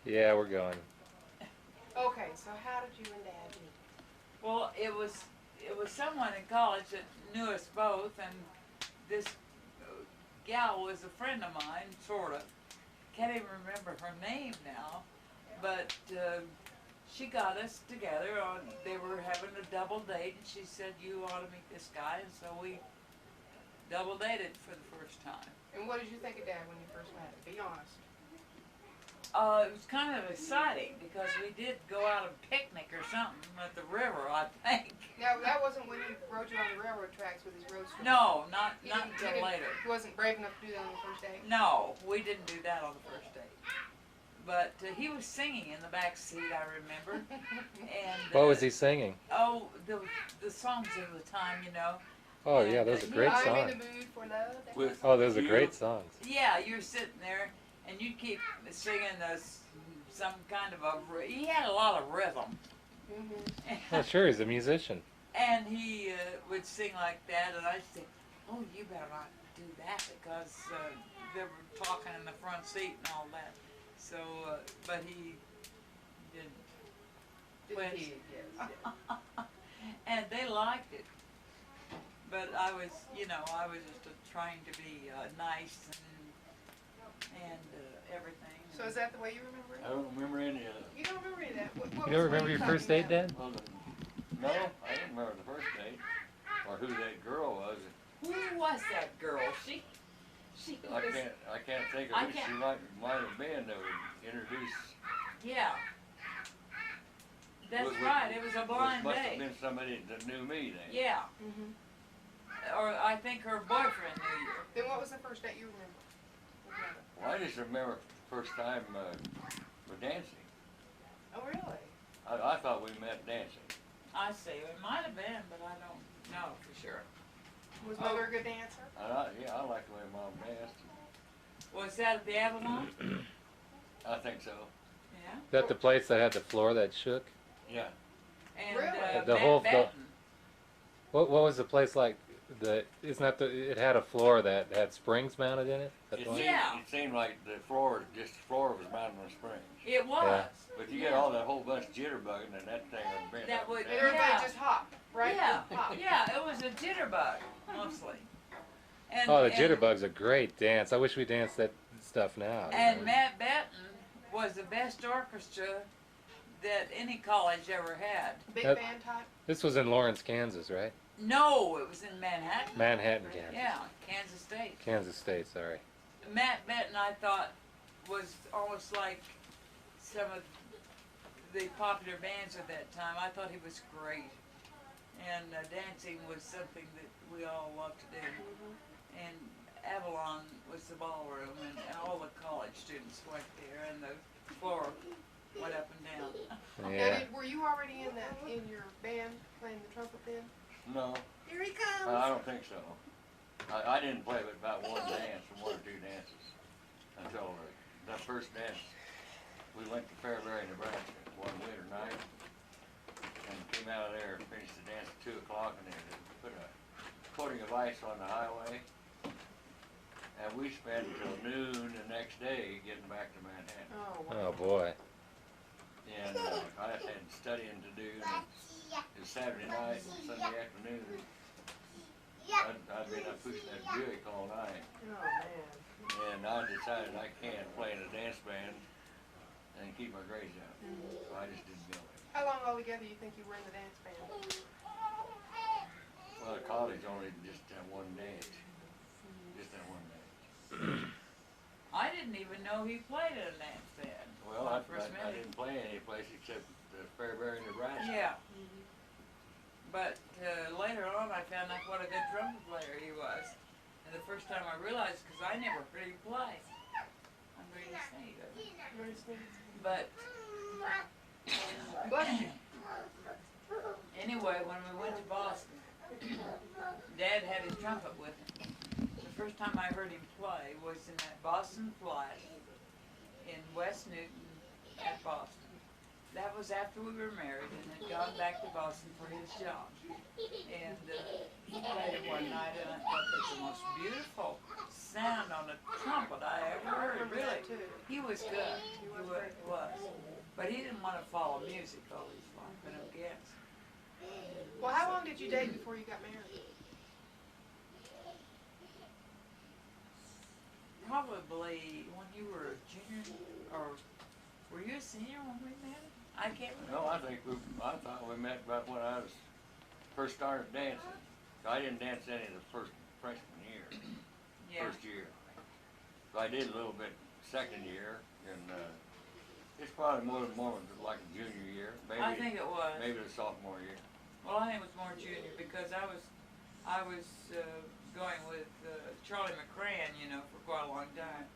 Yeah, we're going. Okay, so how did you and Dad meet? Well, it was someone in college that knew us both, and this gal was a friend of mine, sort of. Can't even remember her name now, but she got us together. They were having a double date, and she said, "You ought to meet this guy," and so we double dated for the first time. And what did you think of Dad when you first met him? Be honest. It was kind of exciting because we did go out and picnic or something at the river, I think. Now, that wasn't when he rode you on the railroad tracks with his roadster. No, not He didn't- until later. He wasn't brave enough to do that on the first date? No, we didn't do that on the first date. But he was singing in the back seat, I remember. And What was he singing? Oh, the songs of the time, you know. Oh And, yeah, those are great I'm in songs. the mood for love. that With- kind of Oh, those are You- great songs. Yeah, you're sitting there and you keep singing some kind of he had a lot of rhythm. song. Mhm. Oh, sure, he's a musician. And he would sing like that, and I'd say, "Oh, you better not do that," because they were talking in the front seat and all that. So, but he didn't. Did he? Yes. And they liked it. But I was, I was just trying to be nice and everything. So is that the way you remember I it? don't remember any of it. You don't remember any of that? What You was don't remember your talking first date, about? Dad? Well, no, I don't remember the first date or who that girl was. Who was that girl? She I was, can't think of I who she can't- might have been that would introduce. yeah. That's Would- right, it was a blind Must have date. been somebody that knew me then. Yeah, Mhm. or I think her boyfriend knew you. Then what was the first date you remember? What about it? Well, I just remember first time for dancing. Oh, really? I thought we met dancing. I see, it might have been, but I don't know for sure. Was Mother a good dancer? Yeah, I like the way Mom danced. Was that at the Avalon? I think so. Yeah. That the place that had the floor that shook? Yeah. And Really? The whole- Benton. What was the place like? Isn't that it had a floor that had springs mounted in it? Is that the one? Yeah. It seemed like the floor was mounted on springs. It was. But you get all that whole bunch of jitterbugging and that thing would bend That up would- and And down. everybody Yeah. just hopped, right? Yeah, Just hopped. yeah, it was a jitterbug, mostly. And, Oh, the and- jitterbug's a great dance. I wish we danced that stuff now. And Matt Benton was the best orchestra that any college ever had. Big Yep. band type? This was in Lawrence, Kansas, right? No, it was in Manhattan. Manhattan, Kansas. Yeah, Kansas State. Kansas State, sorry. Matt Benton, I thought, was almost like some of the popular bands at that time. I thought he was great. And dancing was something that we all loved to do. And Avalon was the ballroom, and all the college students went there, and the floor went up and down. Now, Yeah. were you already in your band playing the trumpet then? No, Here he comes. I don't think so. I didn't play but about one dance or one or two dances until that first dance. We went to Fairbury, Nebraska one winter night and came out of there and finished the dance at 2 o'clock and they put a coating of ice on the highway. And we spent until noon the next day getting back to Manhattan. Oh, wow. Oh boy. And I had studying to do. And it was Saturday night and Sunday afternoon. I'd been up pushing that Buick all night. Oh, man. And I decided I can't play in a dance band and keep my grades up. So I just didn't go in. How long altogether you think you were in the dance band? Well, college only just that one dance. Just that one dance. I didn't even know he played in a dance band. Well, when I first met him. didn't play any place except Fairbury, Nebraska. Yeah. But later on, I found out what a good trumpet player he was. And the first time I realized, because I never heard him play. I'm going to sing it. But Bless you. anyway, when we went to Boston, Dad had his trumpet with him. The first time I heard him play was in that Boston flat in West Newton at Boston. That was after we were married and had gone back to Boston for his job. And he played it one night and I thought that's the most beautiful sound on a trumpet I ever I heard, remember really. that too. He was good. He was very good. was. But he didn't want to follow music all his life, I don't guess. Well, how long did you date before you got married? Probably when you were a junior, or were you a senior when we met? I can't remember. No, I thought we met about when I was first started dancing. I didn't dance any of the first freshman year, Yeah. first year. So I did a little bit second year, and it's probably more like a junior year, maybe I think it was. maybe the sophomore year. Well, I think it was more junior because I was going with Charlie McCran, you know, for quite a long time,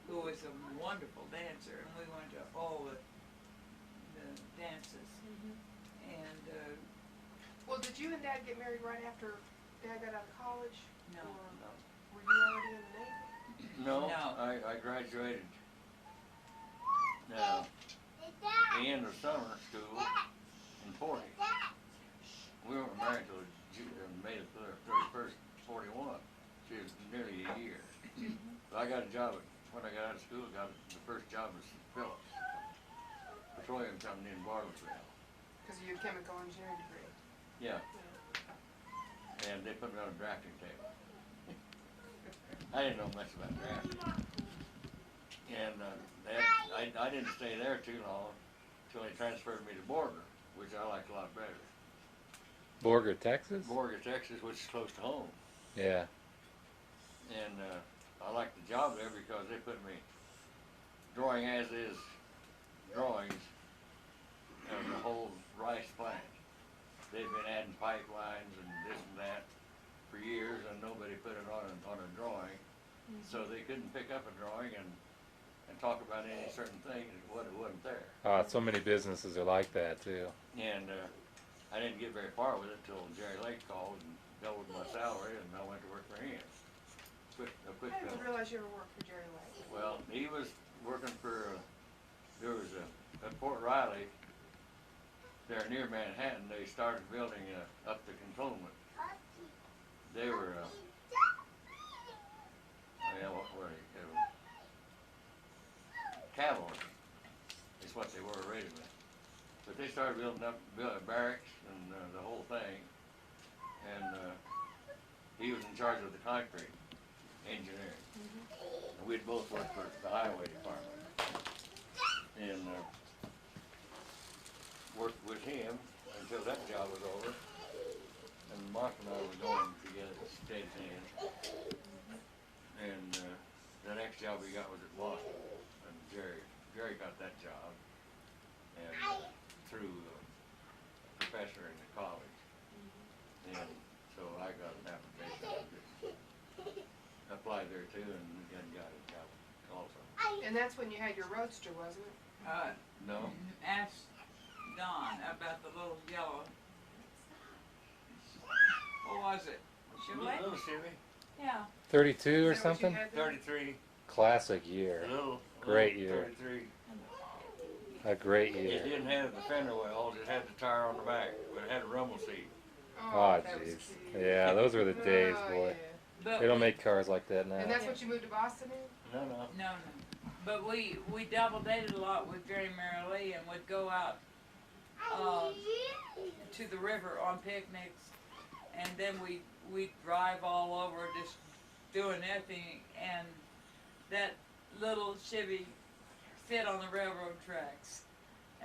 who was a wonderful dancer, and we went to all the dances. And Well, did you and Dad get married right after Dad got out of college? no, Or No, were you already in the Navy? no, No. I graduated the end of summer school in 40. We weren't married till May the 31st, 41. She was nearly a year. But I got a job when I got out of school. The first job was Phillips Petroleum Company in Bartlesville. Because of your chemical engineering degree. Yeah, and they put me on a drafting table. I didn't know much about drafting. And I didn't stay there too long until they transferred me to Borger, which I liked a lot better. Borger, Texas? Borger, Texas, which is close to home. Yeah. And I liked the job there because they put me drawing as is drawings of the whole rice plant. They'd been adding pipelines and this and that for years, and nobody put it on a drawing. So they couldn't pick up a drawing and talk about any certain thing that wasn't there. So many businesses are like that too. And I didn't get very far with it till Jerry Lake called and doubled my salary, and I went to work for him. A quick I didn't bill. realize you ever worked for Jerry Lake. Well, he was working for, there was at Fort Riley, there near Manhattan, they started building up the cantonment. They were, what were they? They were cavalry, is what they were originally. But they started building barracks and the whole thing. And he was in charge of the concrete engineering. And we'd both worked for the highway department. And worked with him until that job was over. And Mark and I were going together to Stead's End. And the next job we got was at Boston. And Jerry got that job. And through a professor in the college. And so I got an application. I applied there too and got a job also. And that's when you had your roadster, wasn't it? No? Ask Don about the little yellow. What was it? Chevrolet? Little Chevy, Yeah. 32 or Is that what you something? had there? 33. Classic year. Great year. 33. A great It year. didn't have the fender wells, it had the tire on the back, but it had a rumble seat. Oh, that was jeez. cute. Yeah, those were the days, Oh, boy. yeah. But They don't make cars like that And now. that's what you moved to Boston in? No. No. But we double dated a lot with Jerry Mary Lee and would go out to the river on picnics, and then we'd drive all over just doing nothing, and that little Chevy fit on the railroad tracks,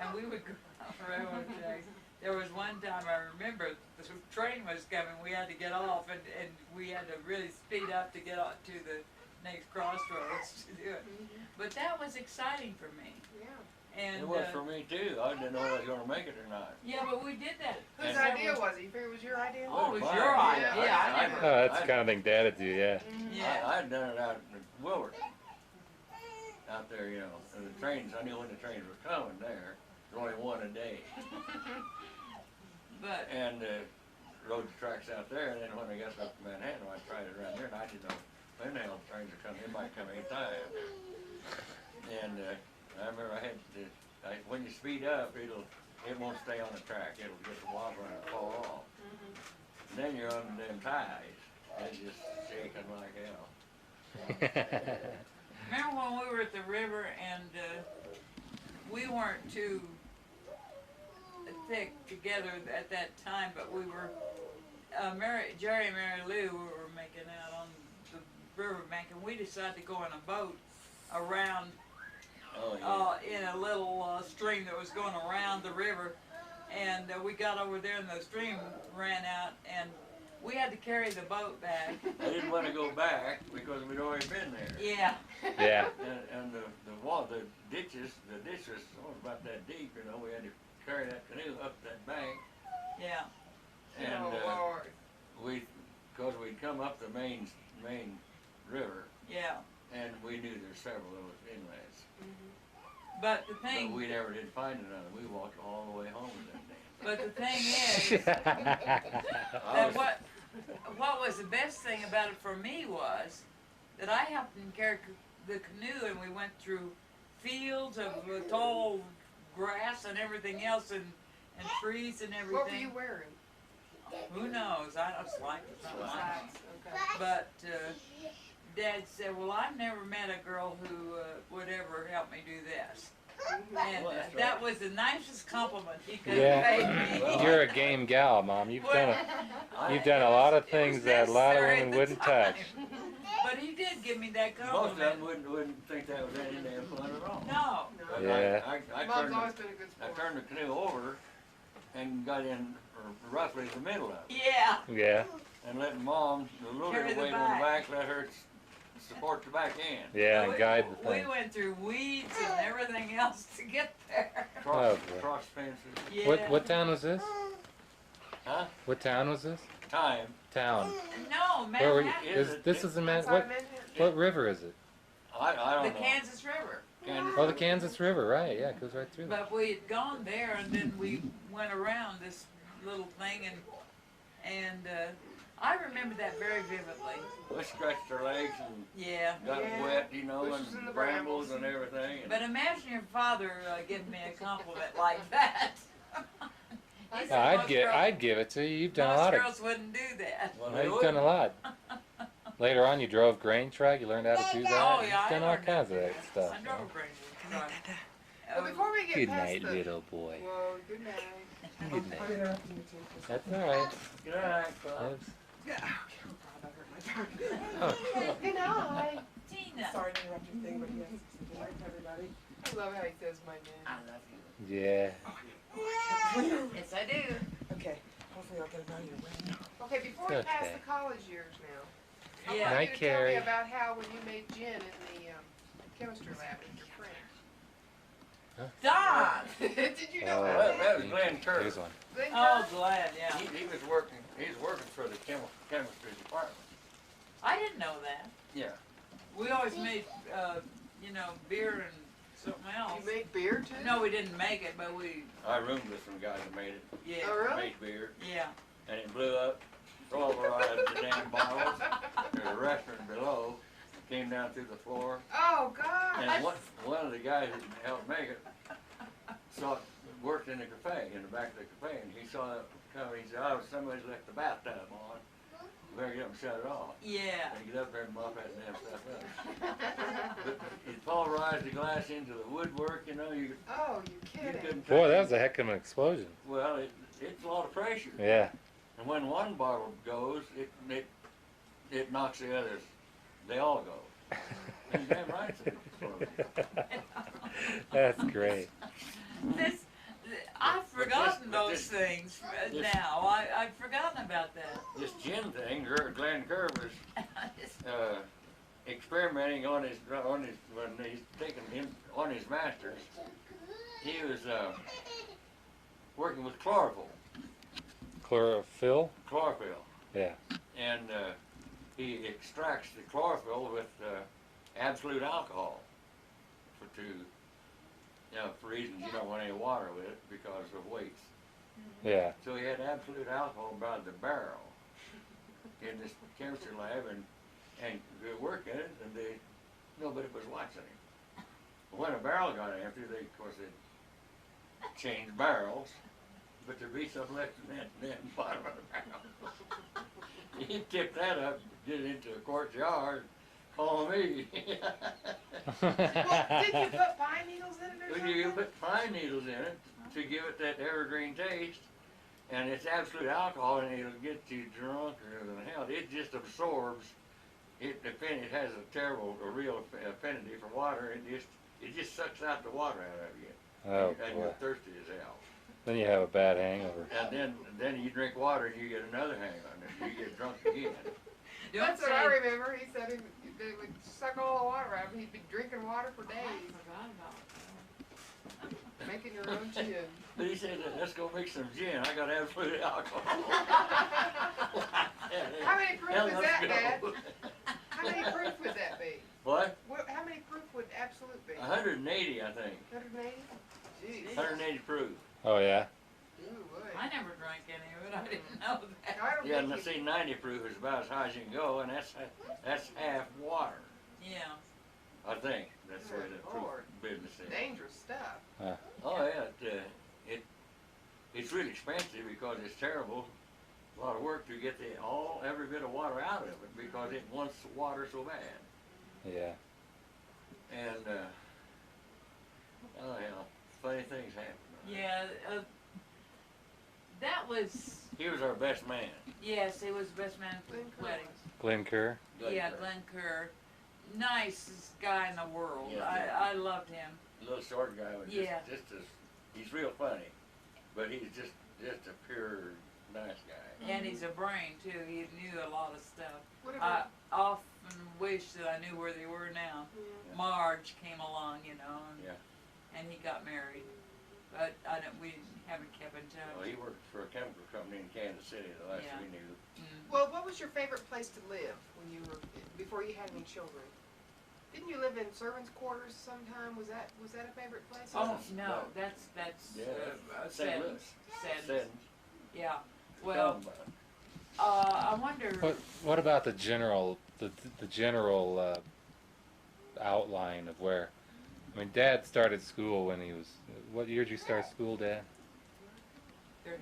and we would go on the railroad tracks. There was one time I remember the train was coming, we had to get off, and we had to really speed up to get out to the next crossroads to do it. But that was exciting for me. Yeah. And It was for me too, I didn't know if I was gonna make it or not. yeah, but we did that. Whose And- idea was it? You figured it was your idea? Oh, it was Mine, your idea. yeah. I never. Oh, that's the kind of thing Dad would do, yeah. Yeah. I'd done it out in Willard. Out there, you know, and the trains, I knew when the trains were coming there, there's only one a day. But And rode the tracks out there, and then when I got up to Manhattan, I tried it around there, and I didn't know when the hell the trains are coming, they might come any time. And I remember I had to, when you speed up, it won't stay on the track, it'll get the wobble and fall off. And then you're on them ties, they're just shaking like hell. Remember when we were at the river and we weren't too thick together at that time, but we were, Jerry and Mary Lou were making out on the riverbank, and we decided to go in a boat around Oh, yeah. in a little stream that was going around the river, and we got over there and the stream ran out, and we had to carry the boat back. I didn't want to go back because we'd already been there. Yeah. Yeah. And the wall, the ditches was about that deep, you know, we had to carry that canoe up that bank. Yeah. And Oh, Lord. cause we'd come up the main river, Yeah. and we knew there's several of those inlets. But the But thing, we never did find another. We walked all the way home with that damn but the thing is, that what was the best thing about it for me was that I helped him carry the canoe, and we went through fields of tall grass and everything else, and trees and everything. What were you wearing? Who knows? I just liked it so much. Slides, okay. But Dad said, well, I've never met a girl who would ever help me do this. And Well, that's that right. was the nicest compliment he could Yeah. have paid me. Well, You're a game gal, Mom. You've done It a lot of was things that a lot of necessary women at the wouldn't touch. time. But he did give me that Most of them compliment. wouldn't think that was any damn fun at all. No. But Yeah. I Mom's turned always the, been a good I sport. turned the canoe over and got in roughly the middle of it. Yeah. Yeah. And let Mom, the little Carry the weight on the back. back, let her support the back end. Yeah, We- and guide the We thing. went through weeds and everything else to get there. Cross, Oh, boy. cross fences. Yeah. What town was this? Huh? What town was this? Time. Town. No, Where were you? Manhattan. Is This is the man. Outside What Manhattan? what river is it? I The don't know. Kansas River. Kansas Oh, the Kansas River. Right. Yeah, it goes right through there. But we had gone there, and then we went around this little thing, and I remember that very vividly. We scratched our legs and Yeah. got Yeah. wet, you know, Bushes in and the brambles brambles. and everything. And But imagine your father giving me a compliment like that. He said I'd most give girls- I'd give it to you. You've done a most lot of. girls wouldn't do that. well, they You've done a lot. Later on, you drove grain truck. You learned how to do that. Oh, yeah, You've I done all learned kinds of that. that stuff. I drove a grain truck. Well, before we get Good past night, the... little boy. Whoa, good night. Good night. I'm interrupting you too. That's all right. Good night, Bob. That's- Yeah. Oh, God, that hurt my tongue. oh. Good night. Tina. Sorry to interrupt your thing, but yes, good night to everybody. I love how he says my I name. love you. Yeah. Yes, I do. Okay, hopefully I'll get him out of your way. Okay, before we pass Okay. the college years now, I Yeah. want Night, you to tell me Cary. about how when you made gin in the chemistry lab with your friend. Don. Did you know Oh. Well, that? that was Glenn Kirk. Here's one. Glenn Oh, Kirk? glad, yeah. He was working for the chemistry department. I didn't know that. Yeah. We always made, beer and something else. You make beer too? No, we didn't make it, but we, I roomed with some guys that made it. yeah, Oh, really? Made beer, yeah. and it blew up. Pulverized the damn bottles. There's a restaurant below. Came down through the floor. Oh, God. And one of the guys that helped make it saw it, worked in the cafe, in the back of the cafe, and he saw it coming. He said, "Oh, somebody's left the bathtub on. You better get up and shut it off." Yeah. And get up there and mop that damn stuff up. But he pulverized the glass into the woodwork, you know. You Oh, you kidding. couldn't. Boy, touch that it. was a heck of an explosion. Well, it's a lot of pressure. Yeah. And when one bottle goes, it knocks the others. They all go. And damn right it's an explosion. That's great. This, I've forgotten but those this- things this- now. I've forgotten about that. This gin thing, Glenn Kirk was experimenting on his when he's taking him on his masters. He was working with chlorophyll, Chlorophyll. Yeah. and he extracts the chlorophyll with absolute alcohol for reasons you don't want any water with it because of weights. Yeah. So he had absolute alcohol by the barrel in this chemistry lab, and they worked at it, and nobody was watching him. When a barrel got empty, of course, they changed barrels, but there'd be some left in that bottom of the barrel. He tipped that up, get it into a quart jar, Call me. Well, did you put pine needles in it or Well, something? you put pine needles in it to give it that evergreen taste, and it's absolute alcohol, and it'll get you drunker than hell. It just absorbs. It has a terrible, a real affinity for water. It just sucks out the water out of you, Oh and boy. you're thirsty as hell. Then you have a bad hangover. And then you drink water and you get another hangover, and you get drunk again. Don't That's say, what I remember. He said they would suck all the water out of him. He'd be drinking water for I days, forgot about that. making your own gin. But he said, let's go make some gin. I got absolute alcohol. How many proof Hell, is let's that, go. Dad? How many proof would that be? What? How many proof would absolute be? 180, I think. 180? Jeez. 180 proof. Oh yeah. Ooh, boy. I never drank any of it. I didn't know that. I don't Yeah, think and you- see, 90 proof is about as high as you can go, and that's half water. Yeah. I think that's the way Good the proof Lord. business is. dangerous stuff. Oh yeah, it's really expensive because it's terrible. A lot of work to get every bit of water out of it because it wants water so bad. Yeah. And oh hell, funny things happen. Yeah. That was, He was our best man. yes, he was the best man at the Glenn Kirk wedding. Glenn Kerr. Yeah, Kirk. Glenn Kerr. Nicest guy in the world. Yeah, I loved him. Little short guy, but Yeah. just as he's real funny, but he's just a pure nice guy. And he's a brain too. He knew a lot of stuff. Whatever. I often wish that I knew where they were now. Yeah. Marge came along, you know, Yeah. and he got married. But we haven't kept in touch. Well, he worked for a chemical company in Kansas City. The last Yeah. we knew. Well, what was your favorite place to live when you were before you had any children? Didn't you live in servants' quarters sometime? Was that a favorite place? Oh no, No. that's Yeah, St. Seddons. Louis. Seddons. Seddons. Yeah. Well, Tell 'em about it. I wonder. What about the general outline of where? I mean, Dad started school when he was. What year did you start school, Dad? 34.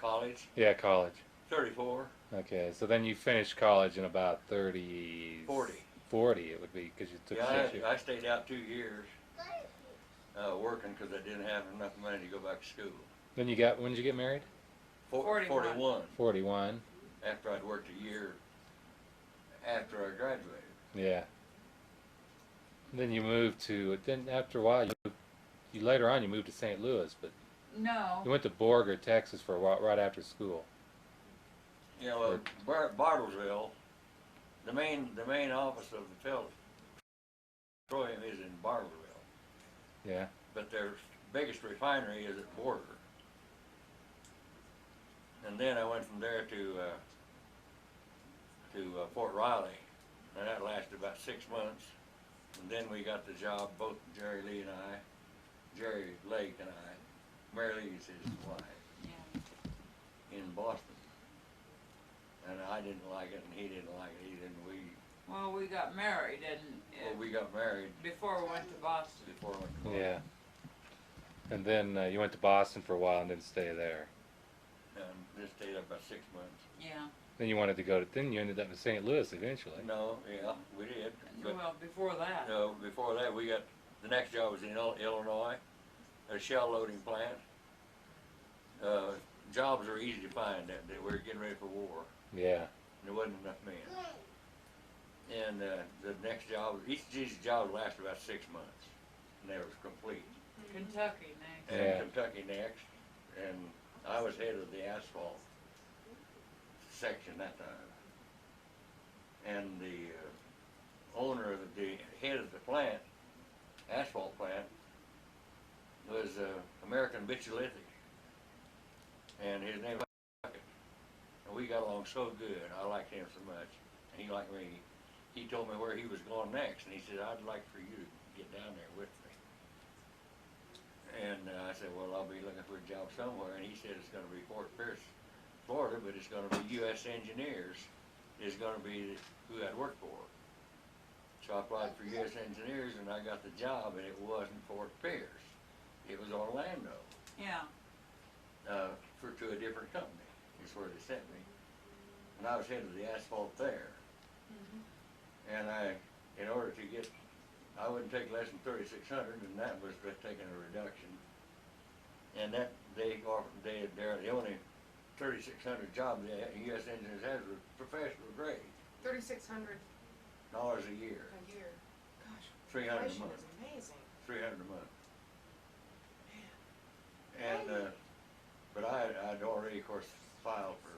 College, Yeah, college. 34, Okay, so then you finished college in about 30. 40. 40 it would be because you took 6 Yeah, years. I stayed out 2 years working because I didn't have enough money to go back to school. When did you get married? 41. 41, 41. after I'd worked a year after I graduated. Yeah. Then you moved to. Then after a while, you later on you moved to St. Louis, but No. you went to Borger, Texas for a while right after school. You know, Bartlesville, the main office of the petroleum is in Bartlesville, Yeah. but their biggest refinery is at Borger. And then I went from there to Fort Riley, and that lasted about 6 months. And then we got the job, both Jerry Lee and I, Jerry Lake and I, Mary Lee's his wife, Yeah. in Boston. And I didn't like it, and he didn't like it either, and Well, we got married, and we got married before we went to Boston. before I went to Boston. Yeah. And then you went to Boston for a while and didn't stay there. And just stayed up about 6 months. Yeah. Then you wanted to go to. Then you ended up in St. Louis eventually. No, yeah, we did. But Well, before that. no, before that, we got, the next job was in Illinois, at a shell loading plant. Jobs are easy to find, that we were getting ready for war, Yeah. and there wasn't enough men. And the next job, each of these jobs lasted about 6 months, and they was complete. Kentucky next. And Yeah. Kentucky next, and I was head of the asphalt section that time. And the owner of the head of the plant, asphalt plant, was American Bitchalithic, and his name was Bucket. And we got along so good. I liked him so much, and he liked me. He told me where he was going next, and he said, "I'd like for you to get down there with me." And I said, "Well, I'll be looking for a job somewhere." And he said, "It's going to be Fort Pierce, Florida, but it's going to be U.S. Engineers is going to be who I'd work for." So I applied for U.S. Engineers, and I got the job, and it wasn't Fort Pierce. It was Orlando, Yeah. to a different company, is where they sent me. And I was head of the asphalt there. And in order to get, I wouldn't take less than 3,600, and that was just taking a reduction. And that, they're the only 3,600 job the U.S. Engineers has with professional grade, $3,600 a year, a year. Gosh, 300 a inflation month, is amazing. 300 a month. And, but I'd already, of course, filed for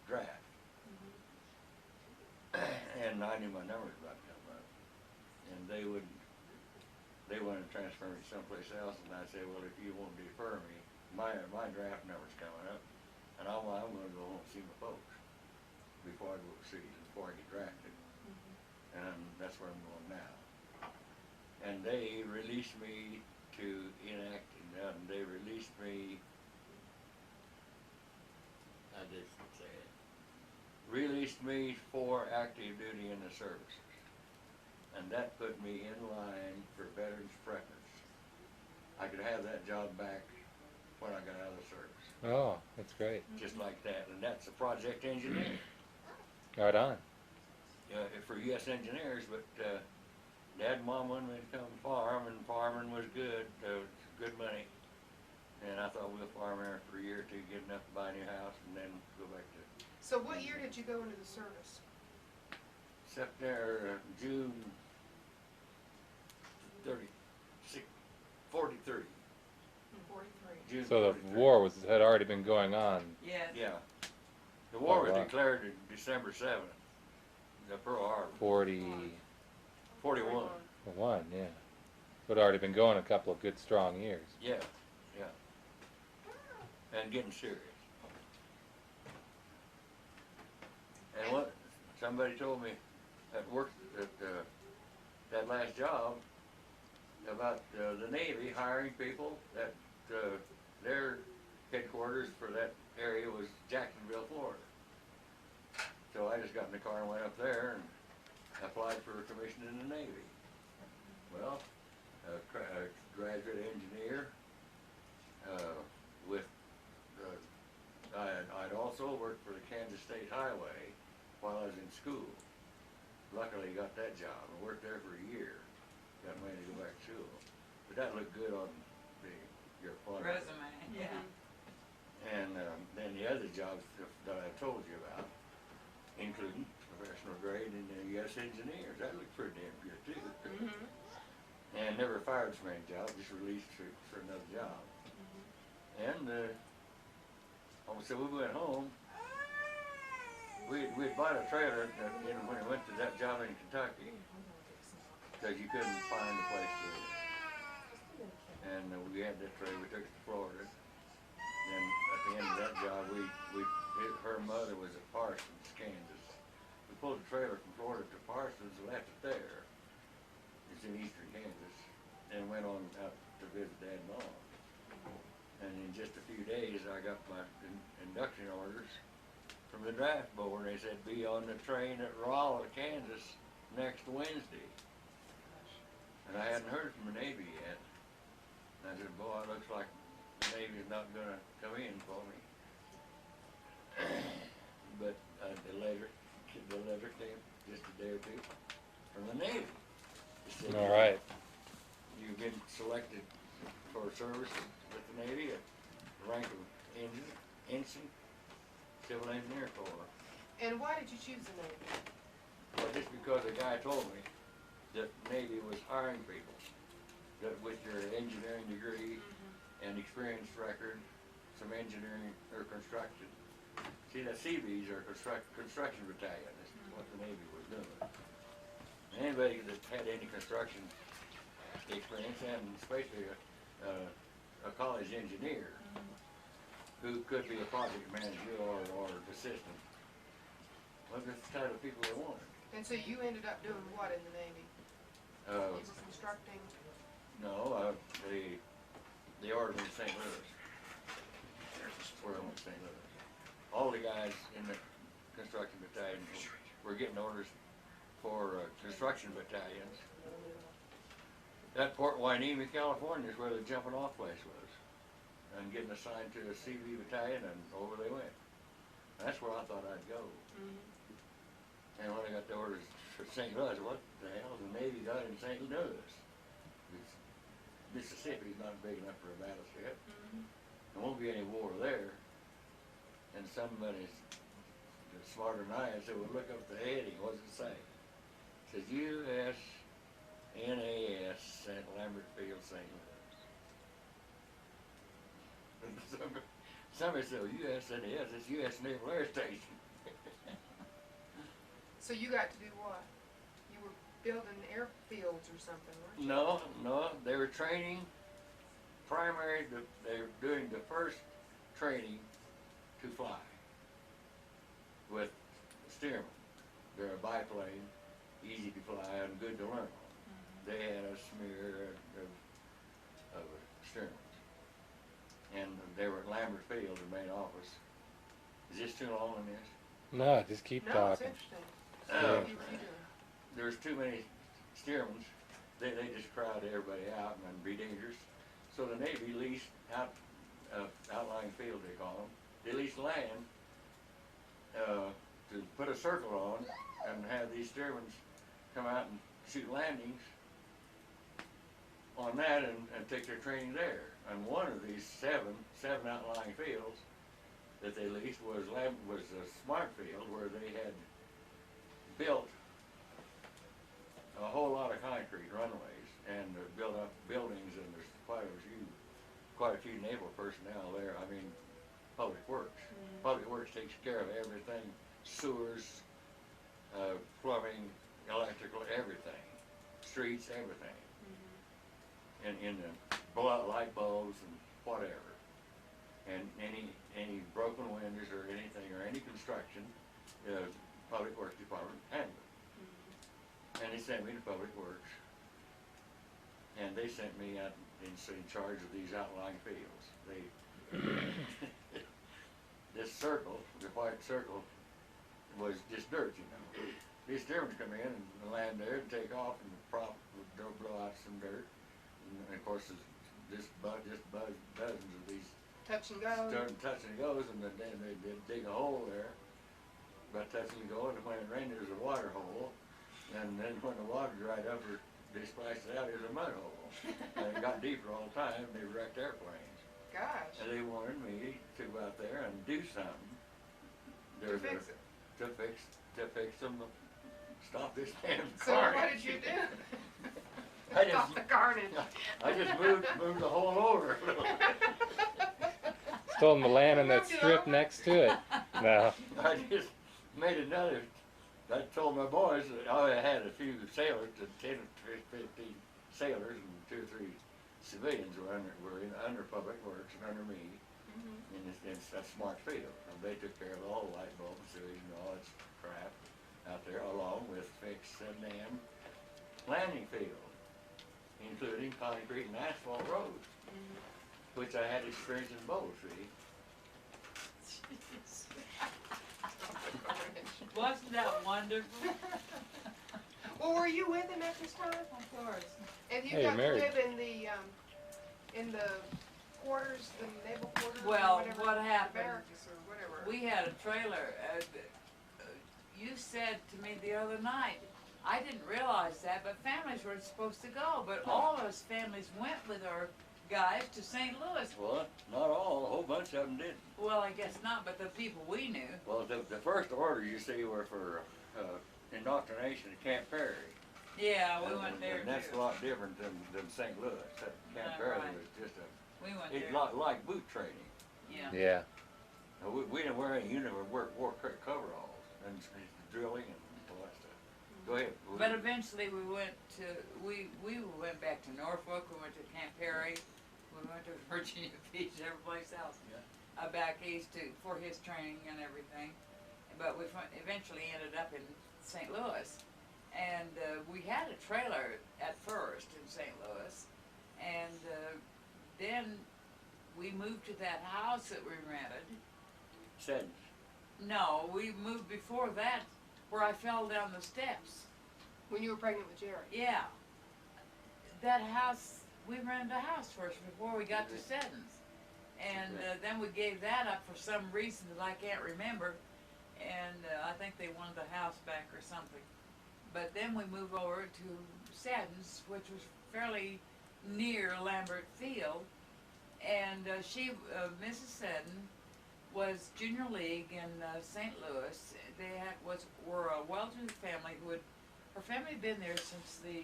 draft. And I knew my numbers about to come up. And they wanted to transfer me someplace else, and I said, well, if you won't defer me, my draft number's coming up, and I'm gonna go home and see my folks before I go overseas, before I get drafted. And that's where I'm going now. And they released me to enact, and they released me, I didn't say it, released me for active duty in the services. And that put me in line for veterans preference. I could have that job back when I got out of the service, Oh, that's great. just like that. And that's a project engineer Right on. for U.S. Engineers, but Dad and Mom wanted me to come farm, and farming was good, good money. And I thought we'll farm there for a year or two, get enough to buy a new house, and then go back to So what year did you go into the service? June 43. 43. June So the 43. war had already been going on. Yes. Yeah. The war Oh, was wow. declared December 7th, the Pearl Harbor, 41, 41. yeah. So it had already been going a couple of good strong years. Yeah, yeah. And getting serious. And what, somebody told me at work, that last job, about the Navy hiring people, that their headquarters for that area was Jacksonville, Florida. So I just got in the car and went up there and applied for a commission in the Navy. Well, a graduate engineer, I'd also worked for the Kansas State Highway while I was in school. Luckily got that job. I worked there for a year. Got money to go back to school. But that looked good on your phone. Resume, yeah. And then the other jobs that I told you about, including professional grade and U.S. Engineers, that looked pretty damn good too. And never fired from any job, just released for another job. And so we went home. We'd bought a trailer when we went to that job in Kentucky, because you couldn't find a place to live. And we had that trailer, we took it to Florida. Then at the end of that job, her mother was at Parsons, Kansas. We pulled the trailer from Florida to Parsons and left it there. It's in eastern Kansas. And went on out to visit Dad and Mom. And in just a few days, I got my induction orders from the draft board. They said, be on the train at Rolla, Kansas next Wednesday. And I hadn't heard from the Navy yet. And I said, boy, it looks like the Navy's not gonna come in for me. But the letter came just a day or two from the Navy. It said, All right. you've been selected for service with the Navy at the rank of ensign, civil engineer corps. And why did you choose the Navy? Well, just because a guy told me that Navy was hiring people that with your engineering degree and experience record, some engineering or construction. See, the Seabees are construction battalion. This is what the Navy was doing. Anybody that had any construction experience, and especially a college engineer who could be a project manager or an assistant, well, that's the type of people they wanted. And so you ended up doing what in the Navy? You were constructing? No, they ordered me to St. Louis. Where I went to St. Louis. All the guys in the construction battalion were getting orders for construction battalions. That Port Hueneme, California is where the jumping off place was. And getting assigned to a CV battalion, and over they went. That's where I thought I'd go. And when I got the orders for for St. Louis. What the hell the Navy got in St. Louis? Mississippi's not big enough for a battleship. There won't be any war there. And somebody smarter than I said, well, look up the heading. What does it say? It says USNAS St. Lambert Field, St. Louis. Somebody said, well, USNAS, it's U.S. Naval Air Station. So you got to do what? You were building airfields or something, weren't you? No, they were training they were doing the first training to fly with steermen. They're a biplane, easy to fly and good to learn on. They had a smear of steermen. And they were at Lambert Field, the main office. Is this too long on this? No, just keep No, it's talking. interesting. Yeah. Keep you doing. There's too many steermen. They just crowd everybody out and be dangerous. So the Navy leased outlying field, they call them. They leased land to put a circle on and have these steermen come out and shoot landings on that and take their training there. And one of these seven outlying fields that they leased was a smart field where they had built a whole lot of concrete runways and built up buildings, and there's quite a few naval personnel there. I mean, Public Works. Public Works takes care of everything: sewers, plumbing, electrical, everything, streets, everything. And in the light bulbs and whatever, and any broken windows or anything or any construction, Public Works Department handled it. And they sent me to Public Works, and they sent me out in charge of these outlying fields. This circle, the white circle, was just dirt, you know. These steermen come in and land there and take off and blow out some dirt. And of course, just dozens of these Touch and go. touch and goes, and then they dig a hole there. By touch and go, and when it rained, there's a water hole. And then when the water dried up, they splashed it out, there's a mud hole. And it got deeper all the time, they wrecked airplanes. Gosh. And they wanted me to go out there and do something. To fix it. To fix them, stop this damn So carnage. what did you do? I just- Stop the carnage. I just moved the hole over a little. Told them to land on that Moved it strip over. next to it. No. I just made another. I told my boys that I had a few sailors, 10 or 15 sailors, and 2 or 3 civilians were under Public Works and under me, in a smart field. And they took care of all the light bulb and sewage and all that crap out there, along with fixed a damn landing field, including concrete and asphalt roads, which I had experience in both, see. Wasn't that wonderful? Well, were you with him at this time? Of course. And you Hey, got to married. live in the quarters, the naval quarters, Well, or whatever, what the happened, barracks or whatever. we had a trailer. You said to me the other night, I didn't realize that, but families were supposed to go. But all of us families went with our guys to St. Louis. Well, not all, a whole bunch of them did. Well, I guess not, but the people we knew. Well, the first orders you see were for indoctrination at Camp Cary. Yeah, we went there And that's too. a lot different than St. Louis. Camp Cary Right. was just We went it's there. like boot training. Yeah. Yeah. We didn't wear any uniform, wore coveralls and drilling and all that stuff. Go ahead. But eventually we went went back to Norfolk, we went to Camp Cary, we went to Virginia Beach, every place else. Back east for his training and everything. But we eventually ended up in St. Louis. And we had a trailer at first in St. Louis. And then we moved to that house that we rented. Said, No, we moved before that where I fell down the steps. When you were pregnant with Jerry. Yeah. That house, we rented a house first before we got to Seddon's. And then we gave that up for some reason that I can't remember. And I think they wanted the house back or something. but then we moved over to Seddon's, which was fairly near Lambert Field. And Mrs. Seddon was junior league in St. Louis. They were a well-to-do family her family had been there since the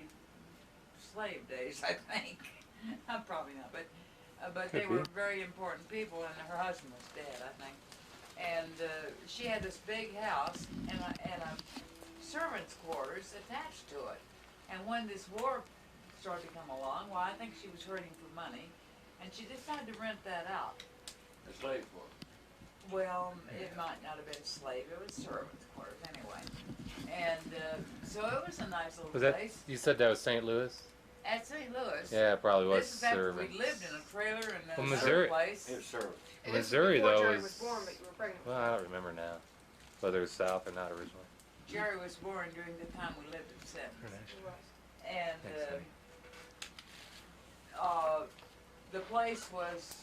slave days, I think. Probably not, but they were very important people, and her husband was dead, I think. And she had this big house and a servants' quarters attached to it. And when this war started to come along, well, I think she was hurting for money, and she decided to rent that out. The slave force. Well, it might not have been slave, it was servants' quarters anyway. And so it was a nice little Was that, place. you said that was St. Louis? At St. Louis. Yeah, it probably was This is after we servants. lived in a trailer in Well, a Missouri- place. It's service. And this was Missouri, before though, Jerry is- was born, but you were pregnant. Well, I don't remember now, whether it was South or not originally. Jerry was born during the time we lived in Seddon's. He was. And Thanks, the place was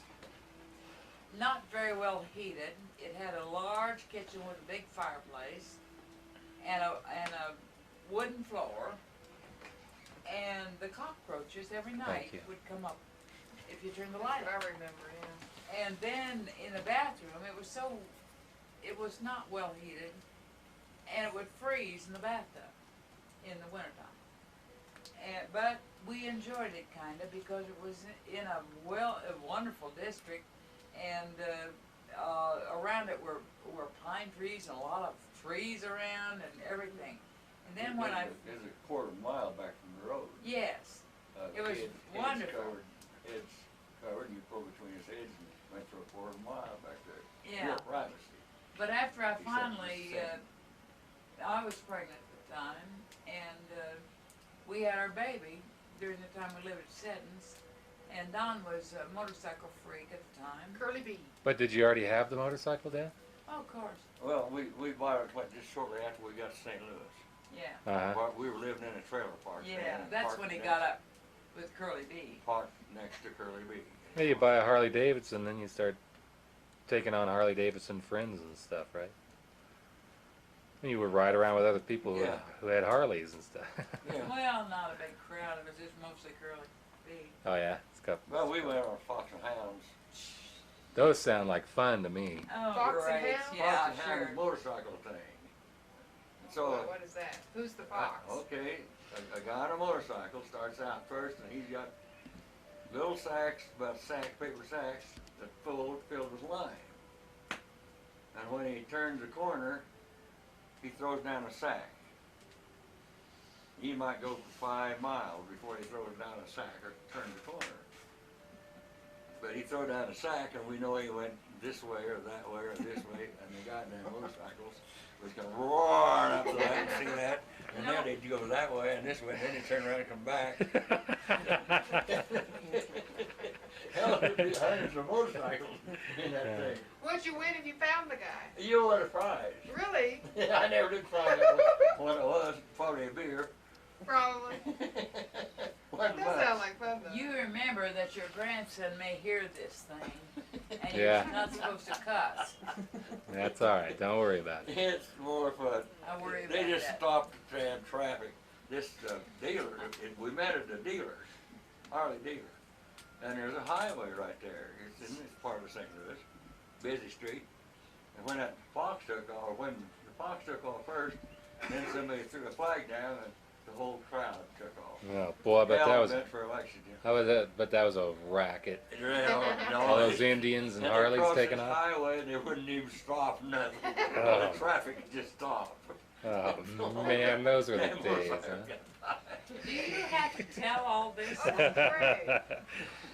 not very well heated. It had a large kitchen with a big fireplace and a wooden floor. And the cockroaches every night you. would come up if you turned the light I on. remember, yeah. And then in the bathroom, it was not well heated, and it would freeze in the bathtub in the wintertime. But we enjoyed it kinda because it was in a wonderful district, and around it were pine trees and a lot of trees around and everything. And then when There's a quarter mile back from the road. yes, it was wonderful. Heads covered, and you pull between his heads and went for a quarter mile back there. Yeah. Real privacy. But after I Except for finally, Seddon. I was pregnant at the time, and we had our baby during the time we lived at Seddon's, and Don was a motorcycle freak at the time. Curly B. But did you already have the motorcycle then? Oh, of course, Well, we bought it just shortly after we got to St. Louis. yeah. Uh-huh. But we were living in a trailer park. Yeah, then, and that's parked when he next- got up with Curly B. Parked next to Curly B. Yeah, you buy a Harley Davidson, then you start taking on Harley Davidson friends and stuff, right? And you would ride around with other people Yeah. who had Harleys and stuff. Yeah. Well, not a big crowd, it was just mostly Curly B. Oh yeah, it's got, Well, we went on Fox and Hounds. those sound like fun to me. Oh, Fox and great, Hound? yeah, Fox and sure. Hounds motorcycle thing. And so, What is that? Who's the fox? okay, a guy on a motorcycle starts out first, and he's got little sacks, about paper sacks, that filled with lime. And when he turns a corner, he throws down a sack. He might go for 5 miles before he throws down a sack or turns a corner. But he threw down a sack, and we know he went this way or that way or this way, and the goddamn motorcycles was going roar up the light, see that? And then they'd go that way and this way, and then he'd turn around and come back. Hell, there'd be hundreds of motorcycles in that thing. What'd you win if you found the guy? You won a prize. Really? I never did find out what it was, probably a beer. Probably. Wasn't That much. sounds like fun though. You remember that your grandson may hear this thing, and Yeah. you're not supposed to cuss. That's all right. Don't worry about it. It's more fun. I worry about They just that. stopped the damn traffic. This dealer, we met at the dealer, Harley dealer. And there's a highway right there. It's in this part of St. Louis, busy street. And when that fox took off, when the fox took off first, and then somebody threw a flag down, and the whole crowd took off. Oh boy, I bet that Hell, was meant for election year. but that was a racket. All All those Indians and Harleys taking the off. highway, and they wouldn't even stop nothing. Oh. The traffic just stopped. Oh man, those were the Damn days, motorcycle huh? got Do you have to tell all this? Oh, great.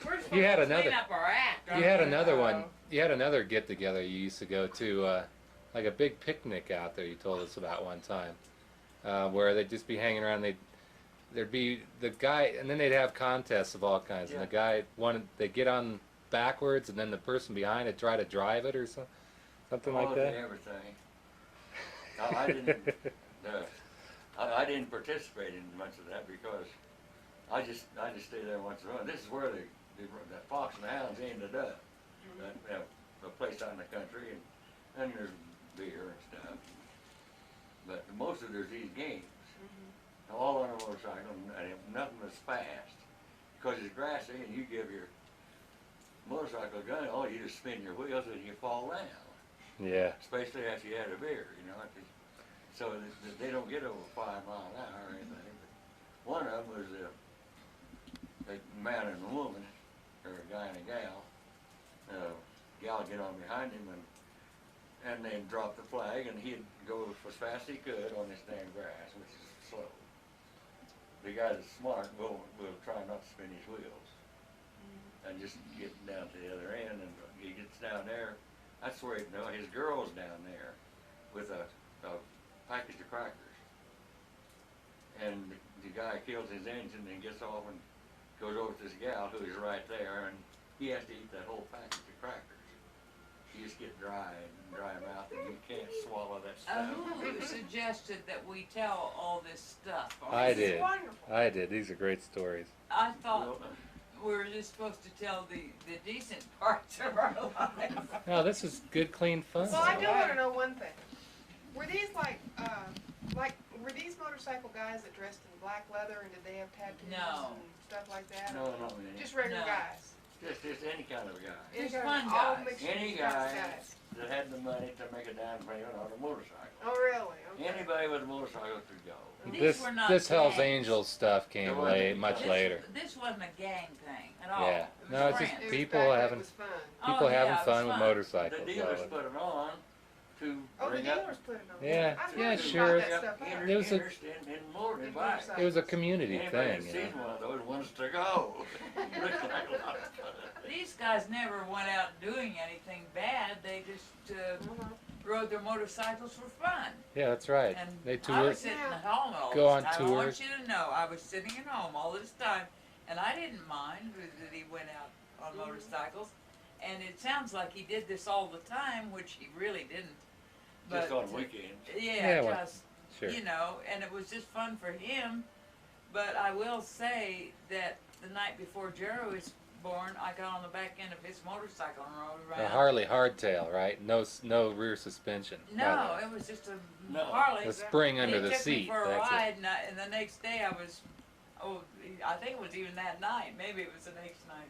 We're supposed You had to another- clean up our act. You aren't had we? another one. You had another get together you used to go to, like a big picnic out there. You told us about one time, where they'd just be hanging around. There'd be the guy, and then they'd have contests of all kinds. And the guy they'd get on backwards, and then the person behind it try to drive it or something like all that. of everything. I didn't. I didn't participate in much of that because I just stayed there once in a while. This is where that Fox and the Hounds ended up. A place out in the country, and there's beer and stuff. But most of there's these games. all on a motorcycle, and nothing was fast. Because it's grassy, and you give your motorcycle a gun, oh, you just spin your wheels and you fall down. Yeah. Especially after you had a beer, you know. So they don't get over 5 miles an hour or anything. But one of them was a man and a woman, or a guy and a gal. Gal get on behind him and then drop the flag, and he'd go as fast as he could on this damn grass, which is slow. The guy that's smart will try not to spin his wheels and just get down to the other end, and he gets down there. That's where his girl's down there with a package of crackers, and the guy kills his engine and gets off and goes over to this gal who is right there, and he has to eat that whole package of crackers. You just get dry mouth, and you can't swallow that stuff. Who suggested that we tell all this stuff? I This is did. wonderful. I did. These are great stories. I thought Well, we were just supposed to tell the decent parts of our life. No, this is good, clean fun. Well, I do want to know one thing. Were these were these motorcycle guys that dressed in black leather, and did they have tattoos No. and stuff like that? no, not many. Just regular No. guys. Just any kind of guy. Just Any fun kind of- all guys. mixed Any kinds of guy that had the money to make a down payment on a motorcycle. Oh, really? Okay. Anybody with a motorcycle could go. These were not This Hell's gangs. Angels stuff came It wasn't late, much this- later. This wasn't a gang thing at all. Yeah. It was No, it's just friends. It was people back when having- It was fun. People Oh, yeah, having it was fun with fun. The motorcycles. dealers love it. put it on to Oh, the bring up dealers put it on. Yeah, I've yeah, heard sure. about that stuff. There was a- interest in motor In bikes. motorcycles. It was a community Anybody thing, that's you seen know. one of those wants to go. Looks like a lot of fun. These guys never went out doing anything bad. They just rode their motorcycles for fun. Yeah, that's right. And They I toured. was sitting at home all Go this on time. I want tours. you to know, I was sitting at home all this time, and I didn't mind that he went out on motorcycles. And it sounds like he did this all the time, which he really didn't. But Just on weekends. Yeah, well, just Sure. you know, and it was just fun for him. But I will say that the night before Jerry was born, I got on the back end of his motorcycle and rode A around. Harley hardtail, right? No rear suspension. No, it was just a No. Harley. The spring And under he the took me seat. for a That's it. ride, and the next day I was, I think it was even that night. Maybe it was the next night.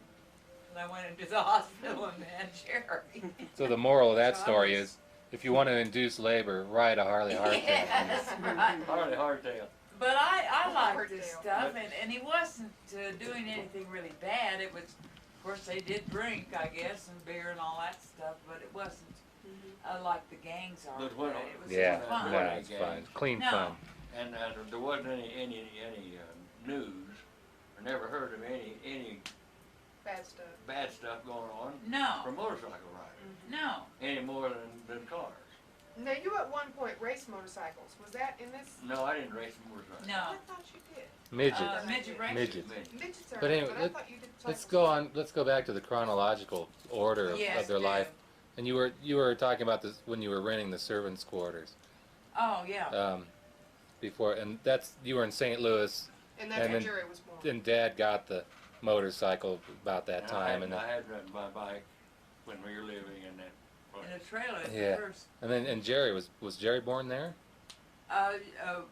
And I went into the hospital and had Jerry. So the moral of that So I story was- is, if you want to induce labor, ride a Harley hardtail. Yes, right. Harley hardtail. But I liked this Hardtail. stuff, and he wasn't doing anything really bad. It was, of course, they did drink, I guess, and beer and all that stuff, but it wasn't like the gangs are. But when- It was Yeah, just fun. no, Fun. it's fine. Clean No. fun. And there wasn't any news, or never heard of any Bad stuff. bad stuff going on No, for motorcycle riders, no. any more than cars. Now, you at one point raced motorcycles. Was that in this? No, I didn't race motorcycles. No. I thought you did. Midgets. Midget racing. Midgets. Midgets are, But anyway, I thought you did Let's cycles go too. on. Let's go back to the chronological order of, Yes, of their do. life. And you were talking about this when you were renting the servants' quarters. Oh, yeah. Before, and you were in St. Louis, And that's and when then- Jerry was born. and Dad got the motorcycle about that time, and I had ridden my bike when we were living in that In place. a trailer at Yeah. first. and Jerry was Jerry born there?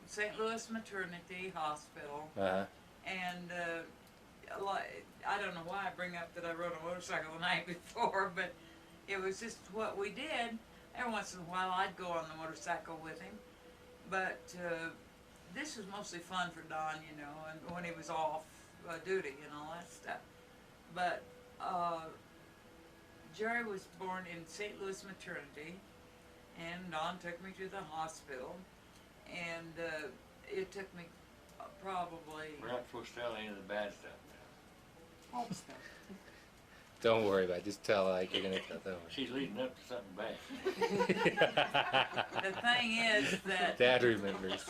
St. Louis Maternity Hospital. Uh-huh. And I don't know why I bring up that I rode a motorcycle the night before, but it was just what we did. Every once in a while I'd go on the motorcycle with him. But this was mostly fun for Don, you know, and when he was off duty and all that stuff. But Jerry was born in St. Louis Maternity, and Don took me to the hospital, and it took me probably... We're not supposed to tell any of the bad stuff now. Don't worry about it. Just tell like you're gonna tell. Don't She's leading up to something bad. worry. The thing is that Dad remembers.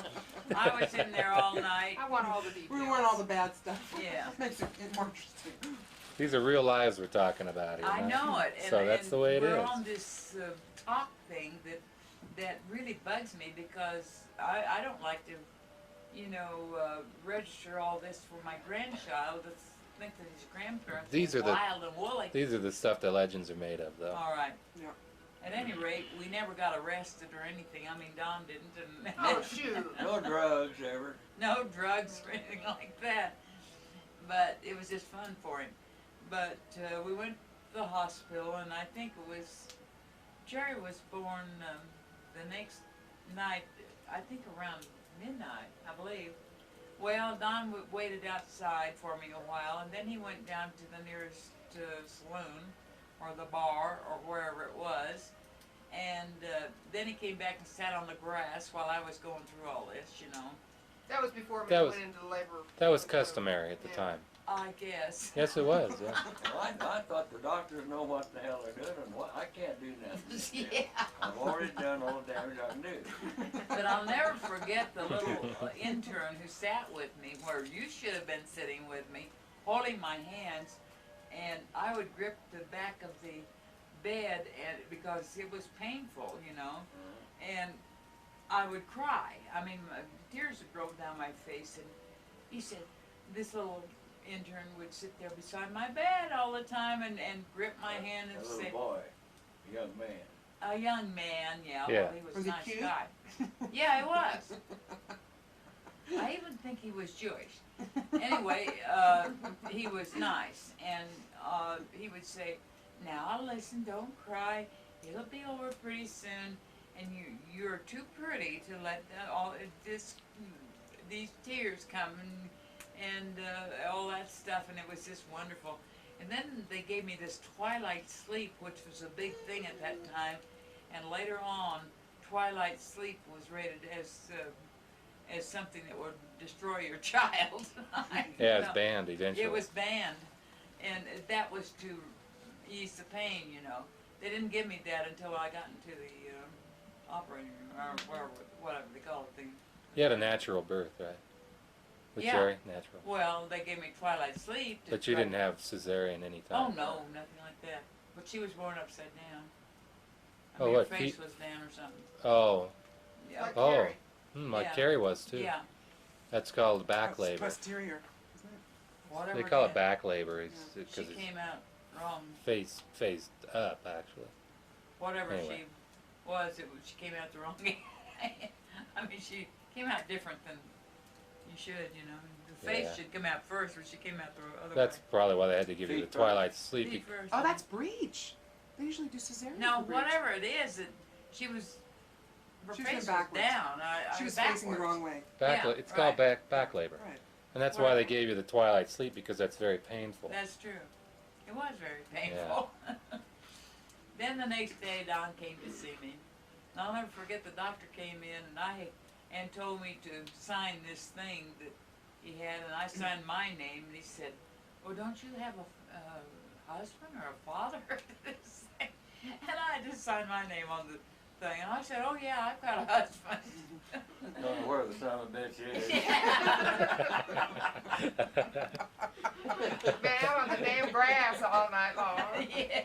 I was in there all night. I want all the details. We want all the bad stuff. Yeah. Makes it more interesting. These are real lives we're talking about here. I huh? know it. And, So that's and the way it we're is. on this talk thing that really bugs me because I don't like to, register all this for my grandchild. To think that his grandparents These are are the- wild and woolly. These are the stuff the legends are made of, though. All right. At any rate, we never got arrested or anything. I mean, Don didn't, and Oh, shoot. No drugs ever. no drugs or anything like that. But it was just fun for him. But we went to the hospital, and I think it was Jerry was born the next night. I think around midnight, I believe. Well, Don waited outside for me a while, and then he went down to the nearest saloon or the bar or wherever it was, and then he came back and sat on the grass while I was going through all this, you know. That was before That we was- went into labor. That was customary at the Yeah. time. I guess. Yes, it was. Yeah. Well, I thought the doctors know what the hell they're doing, and what I can't do nothing. Yeah. I've already done all the damage I can do. But I'll never forget the little intern who sat with me, where you should have been sitting with me, holding my hands, and I would grip the back of the bed, and because it was painful, you know, and I would cry. I mean, tears would roll down my face, and he said, this little intern would sit there beside my bed all the time and grip my hand and A say, little boy, a young man. a young man, yeah, Yeah. well, he was Was a he nice cute? guy. Yeah, he was. I even think he was Jewish. Anyway, he was nice, and he would say, now listen, don't cry, it'll be over pretty soon, and you're too pretty to let these tears come and all that stuff, and it was just wonderful. And then they gave me this twilight sleep, which was a big thing at that time, and later on, twilight sleep was rated as something that would destroy your child. Yeah, You it's know, banned eventually. it was banned, and that was to ease the pain, you know. They didn't give me that until I got into the operating room, or whatever they call it. You had a natural birth, right? With Yeah. Jerry, natural. Well, they gave me twilight sleep. to But you try- didn't have cesarean any Oh, time. no, nothing like that. But she was born upside down. I Oh, mean, her what, face feet- was down or something. Oh, Yeah. Like Oh. Cary. like Yeah. Cary was too. Yeah, That's called back That's labor. posterior, isn't it? whatever. They call did. it back labor She because it's came out wrong. faced up actually. Whatever Anyway. she was, she came out the wrong I mean, she came out different than you should, you know. The face Yeah. should come out first, but she came out the other That's way. probably why they had to give you the Feet first. twilight sleep. Feet first, Oh, yeah. that's breech. They usually do cesarean. No, for breech. whatever it is, she was. Her She was face going was backwards. down. She was backwards. facing the wrong way. Back, Yeah, it's called right. back labor, Right. and that's why they Whatever. gave you the twilight sleep because that's very painful. That's true. It was very painful. Then the next day, Don came to see me. And I'll never forget, the doctor came in and told me to sign this thing that he had, and I signed my name, and he said, well, don't you have a husband or a father? And I just signed my name on the thing, and I said, oh yeah, I've got a husband. Don't know where the son of a bitch is. Been out on the damn grass all night long. Yeah.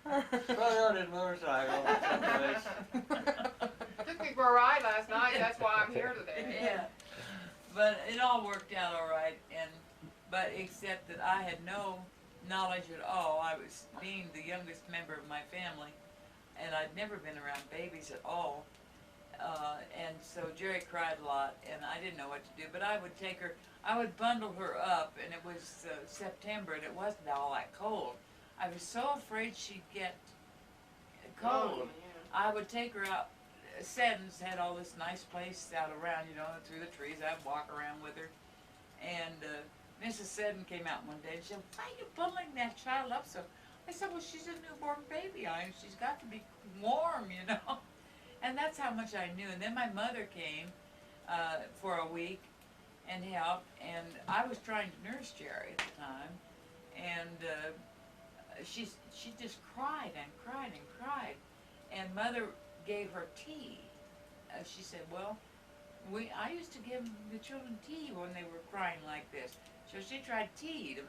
Probably on his motorcycle someplace. Took me for a ride last night, that's why I'm here today. Yeah, but it all worked out all right, but except that I had no knowledge at all. I was being the youngest member of my family, and I'd never been around babies at all. And so Jerry cried a lot, and I didn't know what to do, but I would take her, I would bundle her up, and it was September, and it wasn't all that cold. I was so afraid she'd get cold. Oh, I would take her out. Seddon's had all this nice place out around, you know, through the trees. I'd walk around with her. And Mrs. Seddon came out one day and she said, why are you bundling that child up so? I said, well, she's a newborn baby. She's got to be warm, you know. And that's how much I knew. And then my mother came for a week and helped. And I was trying to nurse Jerry at the time. And she just cried and cried and cried. And Mother gave her tea. She said, well, I used to give the children tea when they were crying like this. So she tried tea to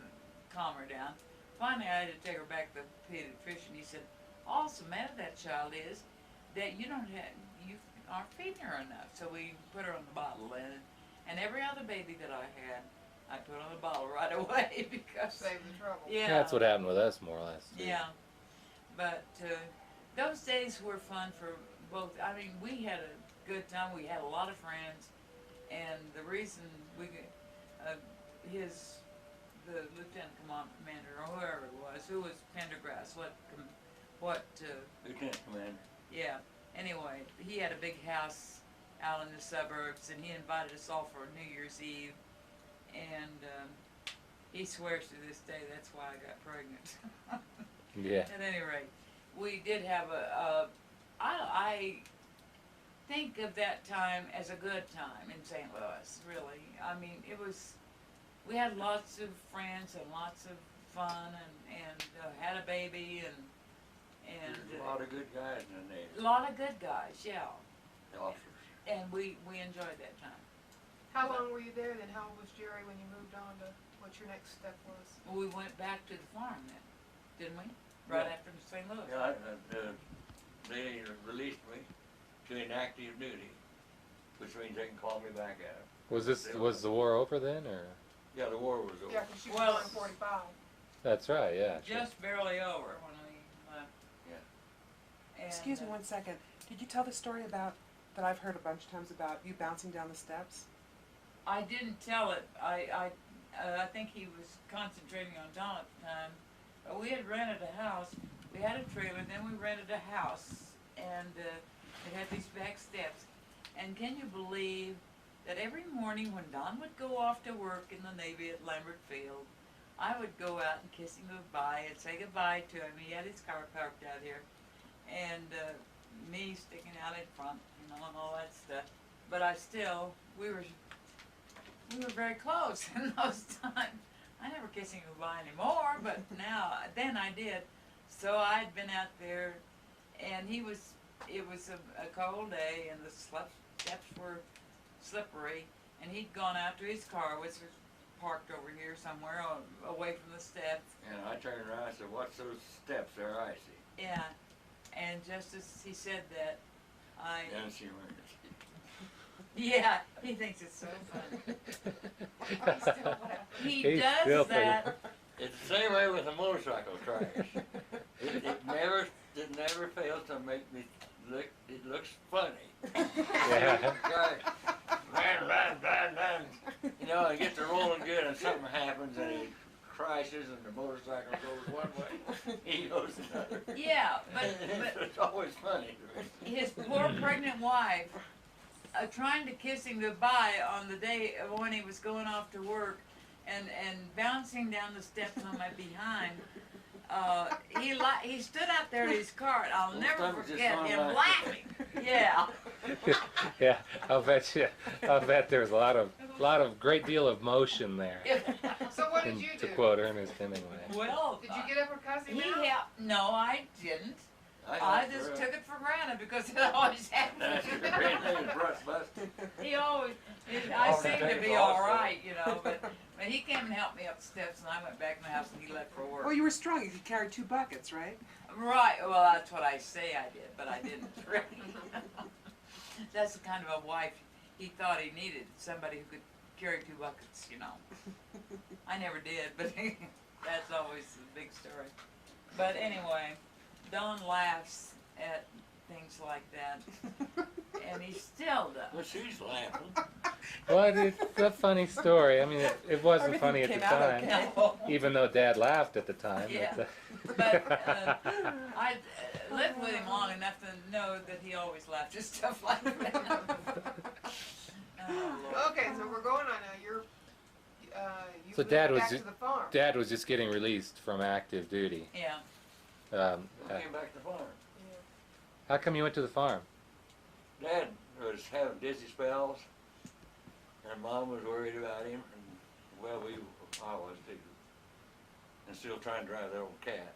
calm her down. Finally, I had to take her back to the pediatrician. He said, all the matter with that child is that you aren't feeding her enough. So we put her on the bottle, and every other baby that I had, I put on the bottle right away because Save the trouble. yeah, That's what happened with us more or less. Too. yeah, but those days were fun for both. I mean, we had a good time. We had a lot of friends, and the reason uh, the lieutenant commander or whoever it was, who was Pendergrass, Lieutenant Commander. yeah. Anyway, he had a big house out in the suburbs, and he invited us all for New Year's Eve, and he swears to this day that's why I got pregnant. Yeah. At any rate, we did have I think of that time as a good time in St. Louis, really. I mean, we had lots of friends and lots of fun and had a baby and There's a lot of good guys in there. a lot of good guys, yeah. The officers. And we enjoyed that time. How long were you there then? How old was Jerry when you moved on to what your next step was? We went back to the farm then, didn't we? Right Yeah. after St. Louis. Yeah, they released me to inactive duty, which means they can call me back out. Was the war over then, or? Yeah, the war was over. Yeah, because you were Well, born in 45. That's right. Yeah. Sure. Just barely over when we left. Yeah. And, Excuse me 1 second. Did you tell the story about that I've heard a bunch of times about you bouncing down the steps? I didn't tell it. I think he was concentrating on Don at the time. But we had rented a house. We had a trailer, then we rented a house, and it had these back steps. And can you believe that every morning when Don would go off to work in the Navy at Lambert Field, I would go out and kiss him goodbye and say goodbye to him. He had his car parked out here, and me sticking out in front, you know, and all that stuff. But we were very close in those times. I never kiss him goodbye anymore, but then I did. So I'd been out there, and it was a cold day, and the steps were slippery, and he'd gone out to his car, which was parked over here somewhere away from the steps. And I turned around and said, "What's those steps? They're icy." Yeah, and just as he said that, And she went. yeah, he thinks it's so funny. He's still laughing. He He's does filthy. that. It's the same way with the motorcycle crash. it never fails to make me look. It looks funny. Yeah. Guy, man. You know, it gets to rolling good, and something happens, and it crashes, and the motorcycle goes one way, he goes another. Yeah, but It's always funny to me. his poor pregnant wife, trying to kiss him goodbye on the day when he was going off to work, and bouncing down the steps on my behind. He stood out there in his car, and I'll Well, never stomach just forget gone him like- laughing. Yeah. Yeah. I'll bet there's a lot of great deal of motion there. So what did you To do? quote Ernest Hemingway. Well, Did you get up or cuss him he out? helped. No, I didn't. I thought just for- took it for granted because it always That's happens. the great thing is rust busted. He always, I Always seemed to takes be off, all so- right, you know, but he came and helped me up the steps, and I went back in the house, and he left for work. Well, you were strong. You could carry 2 buckets, right? Right, well, that's what I say I did, but I didn't really. That's the kind of a wife he thought he needed, somebody who could carry 2 buckets, you know. I never did, but that's always the big story. But anyway, Don laughs at things like that, and he still does. Well, she's laughing. Well, it's a funny story. I mean, it wasn't Everything funny at the came out time, okay. No. even though Dad laughed at the time. Yeah. But, But I lived with him long enough to know that he always laughed at stuff like that. Oh, Lord. Okay, so we're going on now. You So moved Dad was back ju- to the farm. Dad was just getting released from active duty. Yeah. We came back to the farm. How come you went to the farm? Dad was having dizzy spells, and Mom was worried about him, and well, I was too, and still trying to drive that old cat.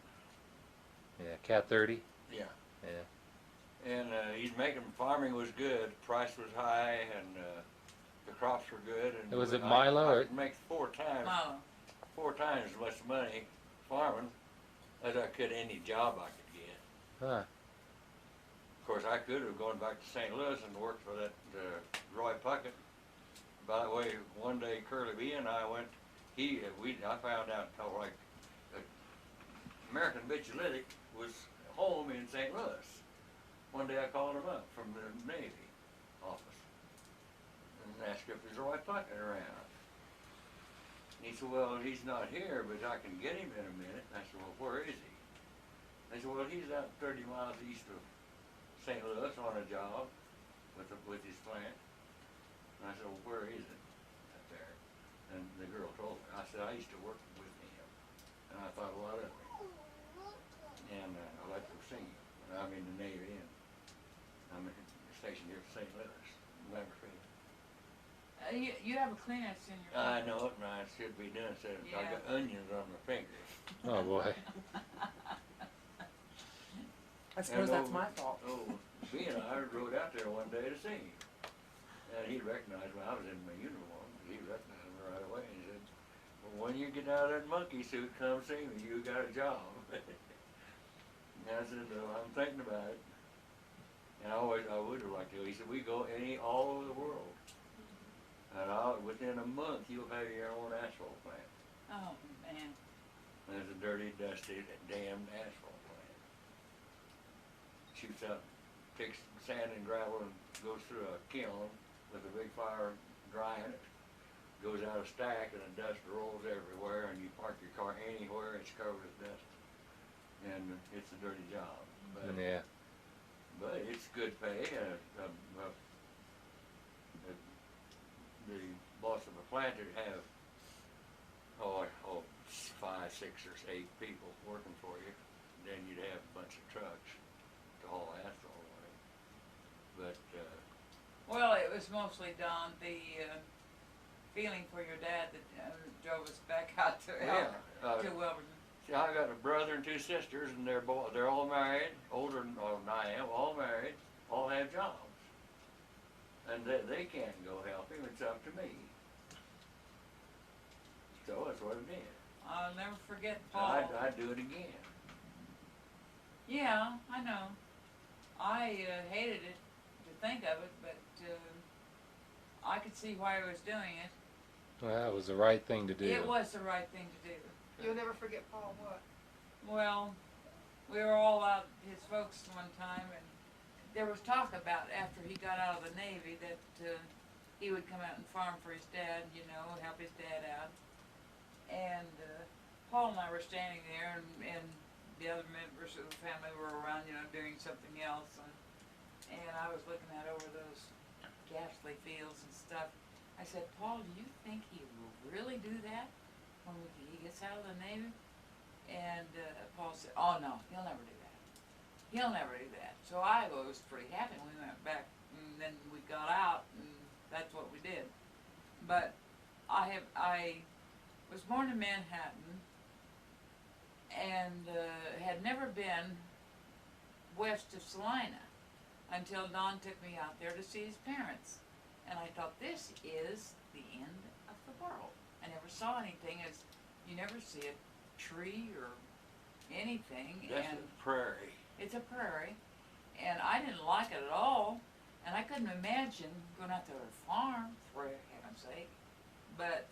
Yeah, Cat 30. Yeah. Yeah. And he's making farming was good. Price was high, and the crops were good. And Was it I Milo or- could make four times Milo. as much money farming as I could any job I could get. Huh. Of course, I could have gone back to St. Louis and worked for that Roy Puckett. By the way, one day Curly B and I went. I found out how like American Bichalytic was home in St. Louis. One day I called him up from the Navy office and asked if there's a Roy Putnam around. He said, well, he's not here, but I can get him in a minute. And I said, well, where is he? They said, well, he's out 30 miles east of St. Louis on a job with his plant. And I said, well, where is it? Up there. And the girl told me. I said, I used to work with him. And I thought a lot of him. And I like to sing him. I'm in the Navy and I'm stationed here at St. Louis, Lambertville. You have a Kleenex in your I pocket. know it, and I should be doing so. I Yeah. got onions on my fingers. Oh boy. I suppose And that's my fault. B and I rode out there one day to see him. And he recognized me. I was in my uniform. He recognized me right away. And he said, well, when you get out of that monkey suit, come see me. You got a job. And I said, well, I'm thinking about it. And I would have liked to. He said, we go all over the world. And within a month, you'll have your own asphalt plant. Oh, man. There's a dirty, dusty, damned asphalt plant. Shoots up, takes sand and gravel and goes through a kiln with a big fire drying it. Goes out a stack and the dust rolls everywhere and you park your car anywhere, it's covered with dust. And it's a dirty job. But, Yeah. but it's good pay. The boss of a plant would have 5, 6, or 8 people working for you. Then you'd have a bunch of trucks to haul asphalt away. But Well, it was mostly, Don, the feeling for your dad that drove us back out to to Wilburton. see, I got a brother and 2 sisters, and they're all married, older than I am, all married, all have jobs. And they can't go help him, it's up to me. So that's what I did. I'll never forget So Paul. I'd do it again. Yeah, I know. I hated it to think of it, but I could see why he was doing it. Well, that was the right thing to do. It was the right thing to do. You'll never forget Paul what? Well, we were all out at his folks one time, and there was talk about after he got out of the Navy that he would come out and farm for his dad, you know, help his dad out. And Paul and I were standing there, and the other members of the family were around, you know, doing something else. And I was looking out over those ghastly fields and stuff. I said, Paul, do you think he will really do that when he gets out of the Navy? And Paul said, oh no, he'll never do that. He'll never do that. So I was pretty happy. We went back, and then we got out, and that's what we did. But I was born in Manhattan, and had never been west of Salina until Don took me out there to see his parents. And I thought, this is the end of the world. I never saw anything as, you never see a tree or anything. That's and a prairie. it's a prairie, and I didn't like it at all, and I couldn't imagine going out there to farm, for heaven's sake. But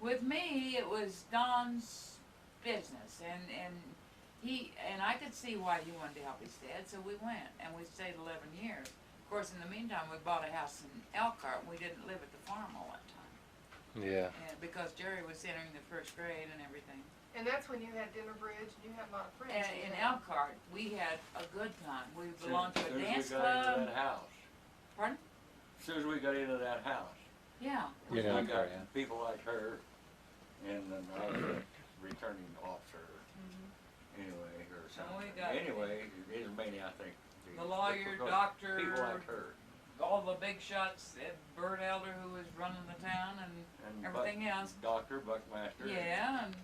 with me, it was Don's business, and I could see why he wanted to help his dad, so we went, and we stayed 11 years. Of course, in the meantime, we bought a house in Elkhart, and we didn't live at the farm all that time, Yeah. and because Jerry was entering the 1st grade and everything. And that's when you had Dinner Bridge and you had a lot of friends. And in there. Elkhart, we had a good time. We belonged to a dance Soon as we got into club. that house. Pardon? As soon as we got into that house. Yeah. You know, We got yeah. people like her, and then I was a returning officer, anyway, or So something. we got- Anyway, it was mainly, I think, The lawyer, because doctor, people like her. all the big shots, Bert Elder, who was running the town, and everything else. Doctor, Buckmaster. Yeah, and,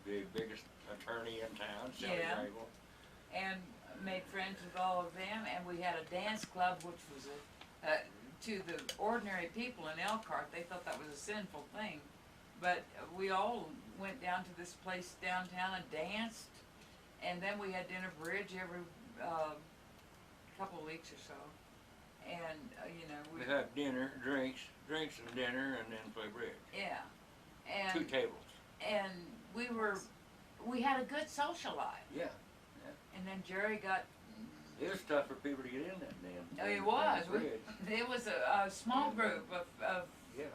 The biggest attorney in town, Sally Yeah. Grable. and made friends with all of them, and we had a dance club, which was to the ordinary people in Elkhart, they thought that was a sinful thing. But we all went down to this place downtown and danced, and then we had Dinner Bridge every couple of weeks or so. And, you know, We had dinner, drinks and dinner, and then play bridge. yeah. 2 And, tables. and we had a good social life. Yeah. And then Jerry got, It was tough for people to get in that damn. oh, it was, bridge. it was a small group of Yeah,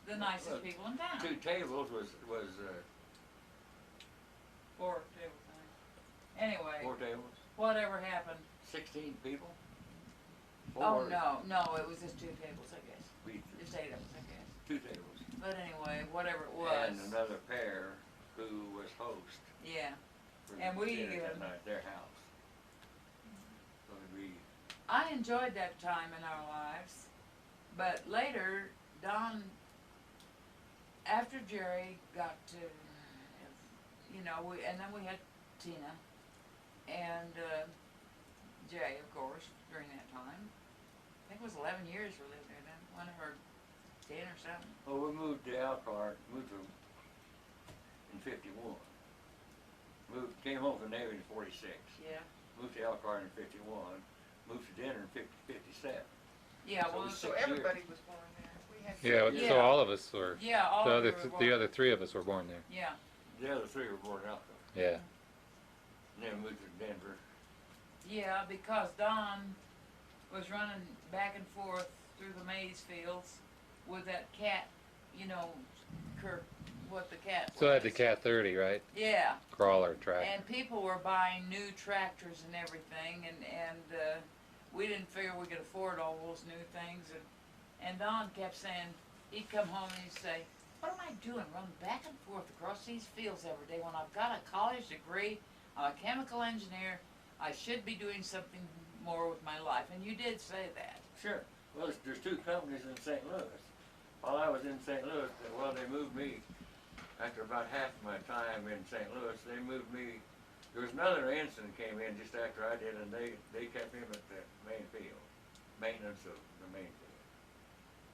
the nicest Look, people in town. 2 tables was 4 table things. Anyway, 4 tables, whatever happened. 16 people. Oh, 4 no, it was just 2 tables, I guess. beat Just 8 of us, I guess. 2 tables. But anyway, whatever it was. And another pair who was host Yeah. for And we, dinner that night, their house. So we, I enjoyed that time in our lives, but later, Don, after Jerry got to, and then we had Tina, and Jay, of course, during that time. I think it was 11 years we lived there then, one of her 10 or something. well, we moved to Elkhart, in 51. Came home from the Navy in 46. Yeah. Moved to Elkhart in 51. Moved to Denver in 57. Yeah, So well, we So 6 years. everybody was born there. We had Yeah, Yeah. so all of us were. yeah, all The of other, you were the born- other 3 of us were born there. Yeah, The other 3 were born in Elkhart. Yeah. And then moved to Denver. yeah, because Don was running back and forth through the maize fields with that cat, Kirk, what the cat So I had was. the Cat 30, right? Yeah, Crawler tractor. and people were buying new tractors and everything, and we didn't figure we could afford all those new things, and Don kept saying, he'd come home and he'd say, what am I doing, running back and forth across these fields every day when I've got a college degree, I'm a chemical engineer, I should be doing something more with my life, and you did say that. Sure. Well, there's 2 companies in St. Louis. While I was in St. Louis, they moved me, after about half of my time in St. Louis, they moved me, there was another ensign came in just after I did, and they kept him at the main field, maintenance of the main field.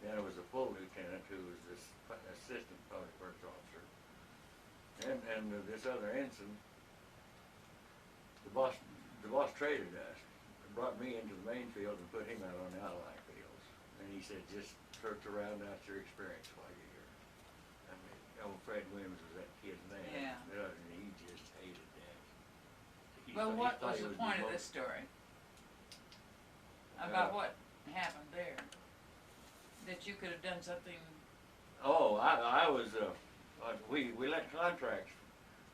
Then it was a full lieutenant who was this assistant public works officer. And this other ensign, the boss traded us, brought me into the main field and put him out on the outlying fields. And he said, just search around out your experience while you're here. I mean, old Fred Williams was that kid's name. Yeah. And he just hated that. Well, He what thought was he the point of this story? About what happened there? That you could have done something, Oh, I was, we let contracts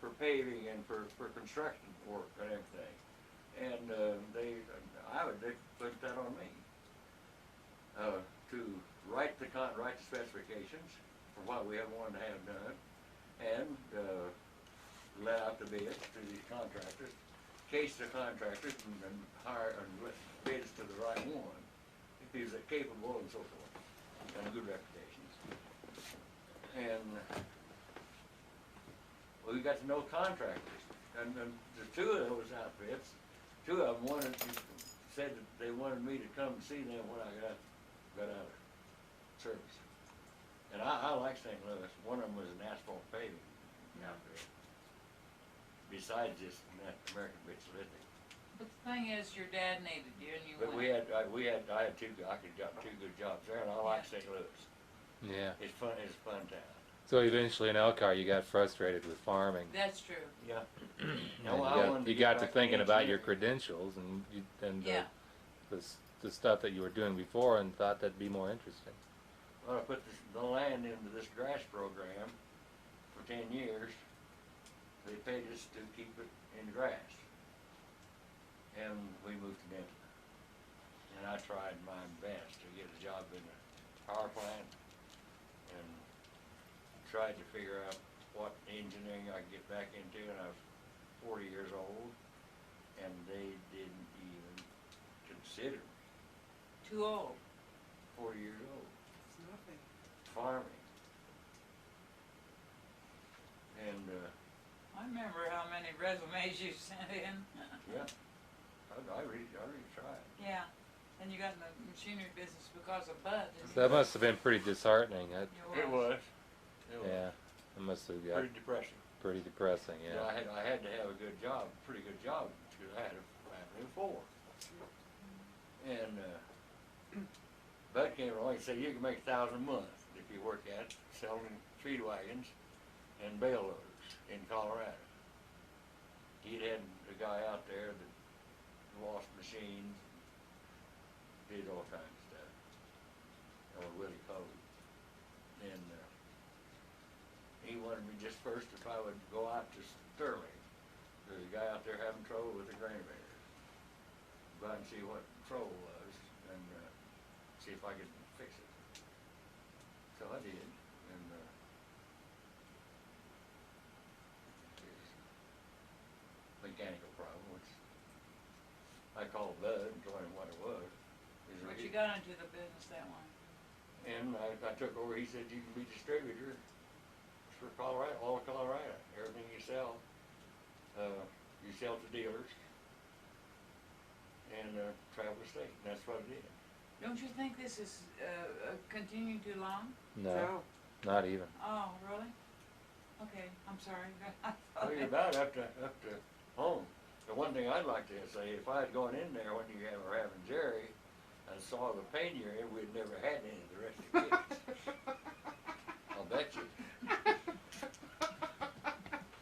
for paving and for construction work and everything. And, they put that on me. To write the specifications for what we wanted to have done and, let out the bids to these contractors, case the contractors and hire and let bids to the right one, if he was capable and so forth, and good reputations. And we got to know contractors, and the 2 of those outfits, 2 of them said that they wanted me to come and see them when I got out of service. And I like St. Louis. One of them was an asphalt paving outfit. Besides just that American Bridge Lithia. but the thing is, your dad needed you and you But went. I had 2, I could got 2 good jobs there, and I like St. Louis. Yeah. It's fun, it's a fun town. So eventually in Elkhart, you got frustrated with farming. That's true. Yeah. And you got to thinking about your credentials and Yeah. the stuff that you were doing before and thought that'd be more interesting. Well, I put the land into this grass program for 10 years. They paid us to keep it in grass. And we moved to Denton. And I tried my best to get a job in the power plant and tried to figure out what engineering I could get back into, and I was 40 years old, and they didn't even consider me. Too old. 40 years old, It's nothing. farming. And, I remember how many resumes you sent in. yeah, I really tried. Yeah, and you got in the machinery business because of Bud, didn't That you? must have been pretty disheartening. It was. Yeah, it must have got Pretty depressing. pretty depressing. You know, Yeah. I had to have a good job, pretty good job, because I had a family of 4. And, Bud came along and said, you can make $1,000 a month if you work at it, selling feed wagons and bale loaders in Colorado. He'd had a guy out there that washed machines, did all kinds of stuff. Or Willie Cody. And he wanted me just first if I would go out to Sterling. There's a guy out there having trouble with the grain bears. Go out and see what trouble was and see if I could fix it. So I did. And his mechanical problem, which I called Bud and told him what it was. But you got into the business that one. And I took over, he said, you can be distributor for Colorado, all of Colorado. Everything you sell to dealers and travel the state. And that's what I did. Don't you think this is continuing too long? No, not even. Oh, really? Okay, I'm sorry. Well, you're about up to home. The one thing I'd like to say, if I had gone in there when you were having Jerry and saw the pain you're in, we'd never had any of the rest of the kids. I'll bet you.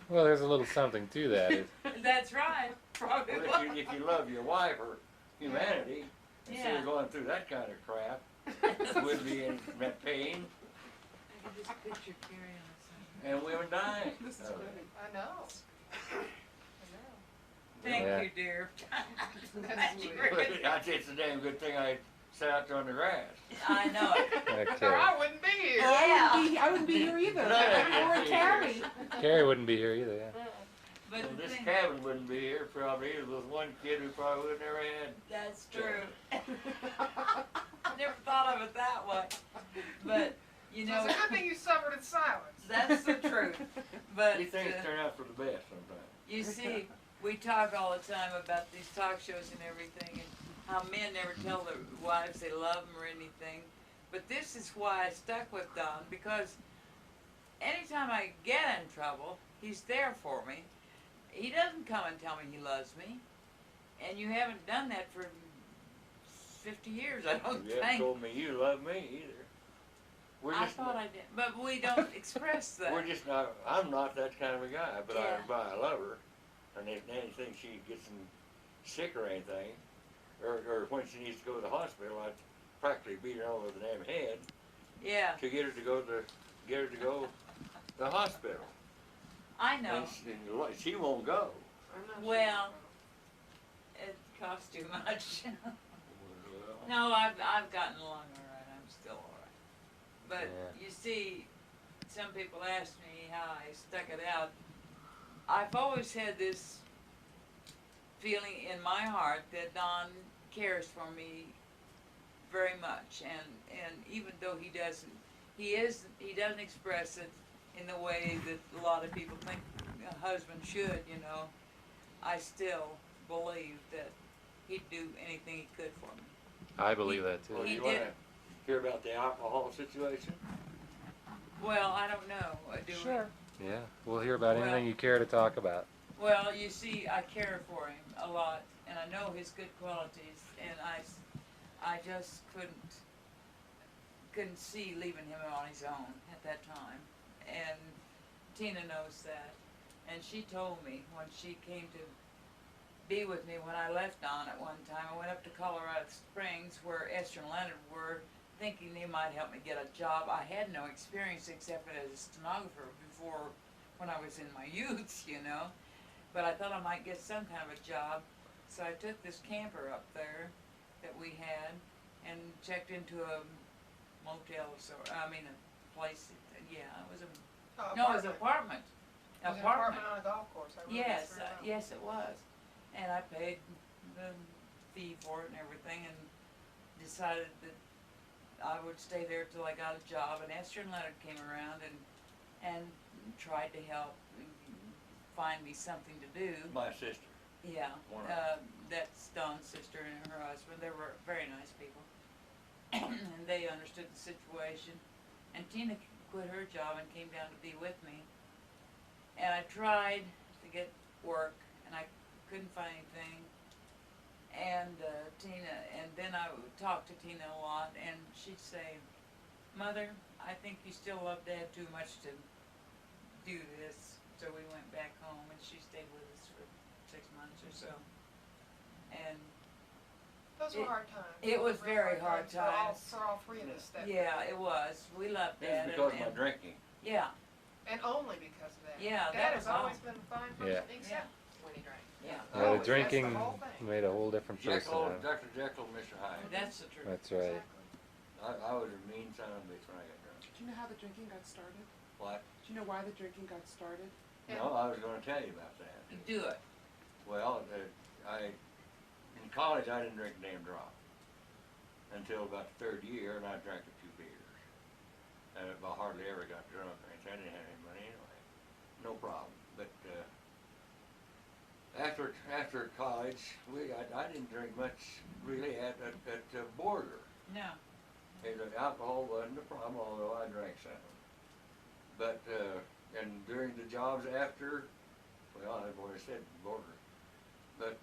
Well, there's a little something to that. That's right. Probably Well, if you love your wife or humanity, instead Yeah. of going through that kind of crap, we'd be in that pain I can just picture Cary on the and we would die. This is of it. great. I know. Thank Yeah. you, dear. That's Great. I'd say it's a damn good thing I sat out there on the grass. I know it. Or Okay. I wouldn't be here. I wouldn't be here either. No, Or Cary. Carrie wouldn't be here either, yeah. But Well, the this thing, cabin wouldn't be here probably. There was one kid who probably would have never had. that's true. Never thought of it that way. But, you So know, it's a good thing you suffered in silence. that's the truth. But These things uh, turn out for the best sometimes. you see, we talk all the time about these talk shows and everything, and how men never tell their wives they love them or anything. But this is why I stuck with Don, because anytime I get in trouble, he's there for me. He doesn't come and tell me he loves me, and you haven't done that for 50 years, I don't You haven't think. told me you love me either. We're I just, thought I did, but we don't express that. we're just not. I'm not that kind of a guy, but Yeah. I love her, and if anything she gets sick or anything, or when she needs to go to the hospital, I practically beat her over the damn head Yeah, to get her to go to the hospital. I know. And she won't go. I'm not Well, it costs too much. No, I've gotten along all right. I'm still all right. But Yeah. you see, some people ask me how I stuck it out. I've always had this feeling in my heart that Don cares for me very much, and even though he doesn't express it in the way that a lot of people think a husband should, you know. I still believe that he'd do anything he could for me. I believe that Well, too. He you want did. to hear about the alcohol situation? Well, I don't know. Do we? Sure. Yeah, we'll hear about Well- anything you care to talk about. Well, you see, I care for him a lot, and I know his good qualities, and I just couldn't see leaving him on his own at that time, and Tina knows that, and she told me when she came to be with me when I left Don at one time, I went up to Colorado Springs where Esther and Leonard were, thinking they might help me get a job. I had no experience except as a stenographer before when I was in my youth, you know. But I thought I might get some kind of a job, so I took this camper up there that we had and checked into a motel, a place. Yeah, it was Oh, no, it was an apartment. It was an apartment on a golf course. I remember Yes, this very well. yes, it was. And I paid the fee for it and everything, and decided that I would stay there till I got a job. And Esther and Leonard came around and tried to help find me something to do. My sister. Yeah, Wow. that's Don's sister and her husband. They were very nice people, and they understood the situation. And Tina quit her job and came down to be with me. And I tried to get work, and I couldn't find anything. And then I would talk to Tina a lot, and she'd say, "Mother, I think you still love Dad too much to do this." So we went back home, and she stayed with us for 6 months or so. and Those were hard times. it Those was were very real hard for all- times. For all three of us that. yeah, it was. We loved It's that. because of my and, drinking. yeah, And only because of that. Yeah, that Dad was has always all. been a fine Yeah. person, except when he drank. yeah, Yeah, the Always, that's drinking the whole thing. made a whole different person. Jekyll, out of it. Dr. Jekyll, Mr. Hyde. that's the truth. That's right. Exactly. I was a mean son of a bitch when I got drunk. Do you know how the drinking got started? What? Do you know why the drinking got started? Yeah. No, I was gonna tell you about that. Do it. Well, in college I didn't drink a damn drop until about the third year, and I drank a few beers. And I hardly ever got drunk or anything. I didn't have any money anyway. No problem. But after college, I didn't drink much really at Border. No. Alcohol wasn't a problem, although I drank some. But and during the jobs after, well, I've already said Border. But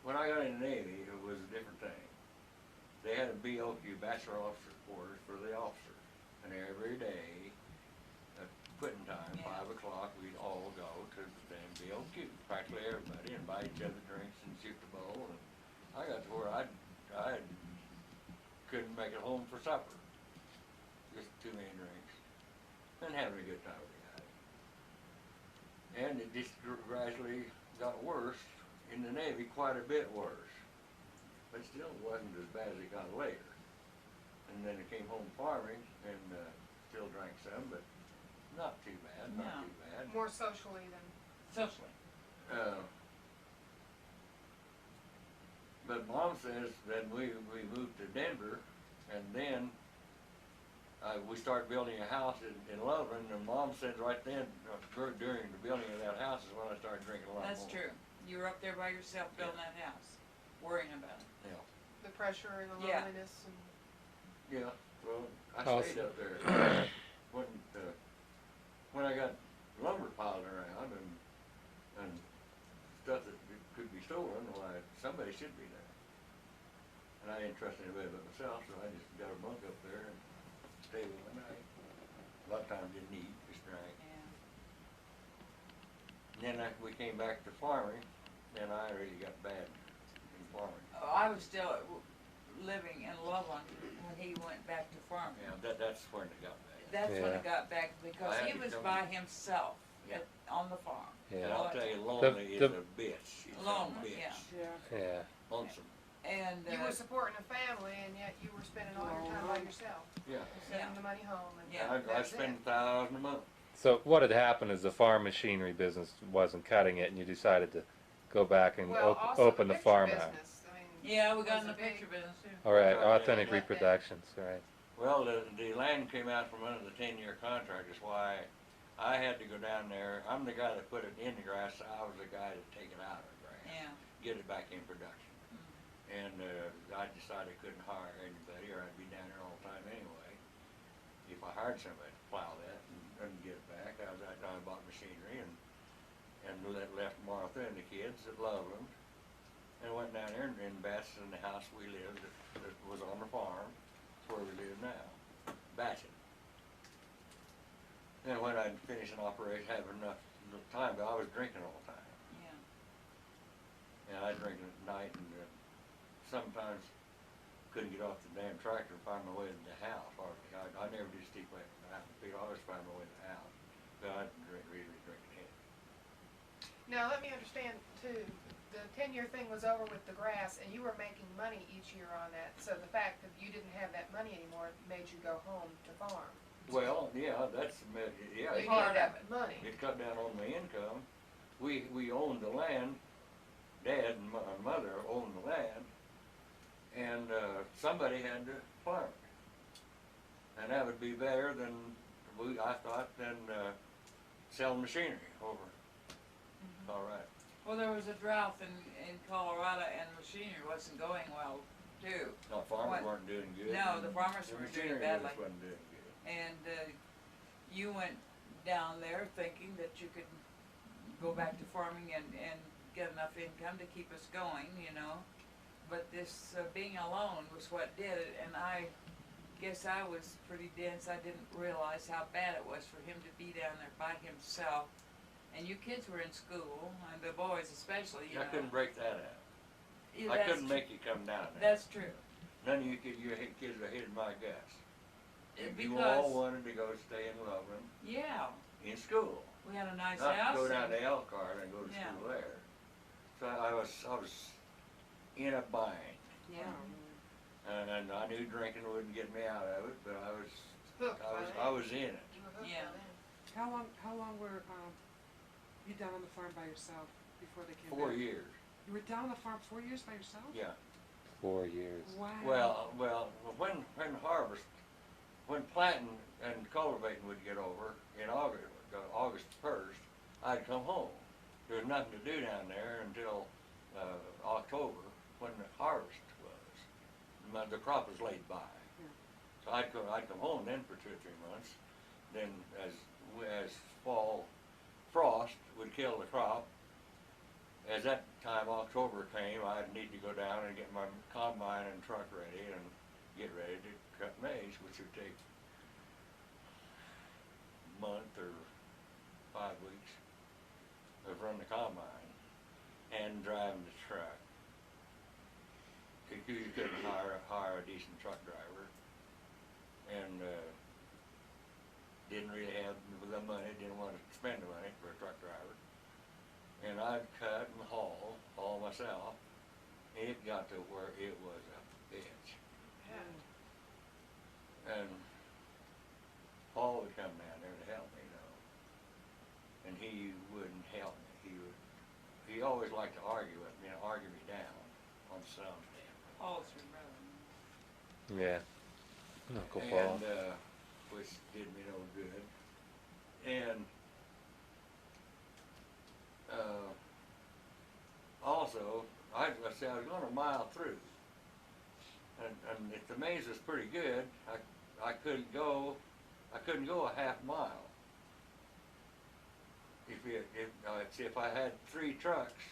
when I got in the Navy, it was a different thing. They had a BOQ, Bachelor Officer Quarters, for the officers. And every day, at quitting time, Yeah. 5 o'clock, we'd all go to the same BOQ, practically everybody, and buy each other drinks and shoot the bowl. And I got to where I couldn't make it home for supper. Just too many drinks. And having a good time with the guys. And it just gradually got worse in the Navy, quite a bit worse. But still wasn't as bad as it got later. And then I came home farming and still drank some, but not too bad, not No. too bad. More socially than. Socially. But Mom says then we moved to Denver, and then we started building a house in Loveland, and Mom said right then, during the building of that house is when I started drinking a lot That's more. true. You were up there by yourself building that house, worrying about it. Yeah. The pressure and the Yeah. loneliness and. Yeah, well, I Awesome. stayed up there. When I got lumber piled around and stuff that could be stolen, why, somebody should be there. And I didn't trust anybody but myself, so I just got a bunk up there and stayed one night. A lot of times didn't eat, just drank. Yeah. And then we came back to farming, and I really got bad in farming. Oh, I was still living in Loveland when he went back to farming. Yeah, that's when it got bad. That's when Yeah. it got back because I had he to was come- by himself Yeah. on the farm. And Yeah. I'll tell you, lonely is the- a bitch. It's Lonely, a bitch. yeah. Yeah. Yeah. Lonesome. And You were supporting a family and yet you were spending all your time by yourself. Yeah. Sending Yeah. the money home and Yeah. I that's spend it. $1,000 a month. So what had happened is the farm machinery business wasn't cutting it, and you decided to go back and Well, also open the picture farmhouse. business, I mean, yeah, we got was in a the big- picture business too. All right, Okay. authentic Let that- reproductions. All right. Well, the land came out from under the 10-year contract is why I had to go down there. I'm the guy that put it in the grass. I was the guy that take it out of the grass. Yeah. Get it back in production. And I decided I couldn't hire anybody or I'd be down there all the time anyway. If I hired somebody to plow that and get it back, I bought machinery and left Martha and the kids at Loveland and went down there and invested in the house we lived that was on the farm where we live now, batching. And when I'd finish an operation, have enough time, but I was drinking all the time. Yeah. And I'd drink at night and sometimes couldn't get off the damn tractor and find my way to the house hardly. I never did steep away from the house. I always find my way to the house. But I didn't really drink it. Now, let me understand too, the 10-year thing was over with the grass and you were making money each year on that. So the fact that you didn't have that money anymore made you go home to farm. Well, yeah, that's, yeah. You it needed Part that of it. money. It cut down on my income. We owned the land. Dad and mother owned the land. And somebody had to farm it. And that would be better than, I thought, than selling machinery over. All right. Well, there was a drought in Colorado and machinery wasn't going well too. No, farmers What? weren't doing good. No, the farmers The were doing machinery badly. business wasn't doing good. And you went down there thinking that you could go back to farming and get enough income to keep us going, you know. But this being alone was what did it, and I guess I was pretty dense. I didn't realize how bad it was for him to be down there by himself. And you kids were in school, and the boys especially, you I know. couldn't break that out. Yeah, I that's couldn't true. make you come down there. That's true. None of you kids are hitting my guts. You all Because, wanted to go stay in Loveland yeah, in school. we had a nice Not house. go down and- to Elkhart and go to Yeah. school there. So I was in a bind. Yeah. And I knew drinking wouldn't get me out of it, but Hooked by I then. was in it. You were hooked Yeah. by then. How long were you down on the farm by yourself before they came 4 back? years, You were down on the farm 4 years by yourself? yeah. 4 years. Wow. Well, when harvest, when planting and cultivating would get over in August 1st, I'd come home. There was nothing to do down there until October when the harvest was. The crop was laid by. Yeah. So I'd come home then for 2 or 3 months. Then as fall frost would kill the crop, as that time October came, I'd need to go down and get my combine and truck ready and get ready to cut maize, which would take a month or 5 weeks of running the combine and driving the truck. You couldn't hire a decent truck driver, and didn't really have the money, didn't want to spend the money for a truck driver. And I'd cut and haul all myself. It got to where it was a bitch. Yeah. And Paul would come down there to help me, and he wouldn't help me. He always liked to argue with me and argue me down on some thing. Paul's your brother. Yeah. Uncle Paul. And which did me no good. And also, I said I was going a mile through, and if the maize was pretty good, I couldn't go a half mile. If I had 3 trucks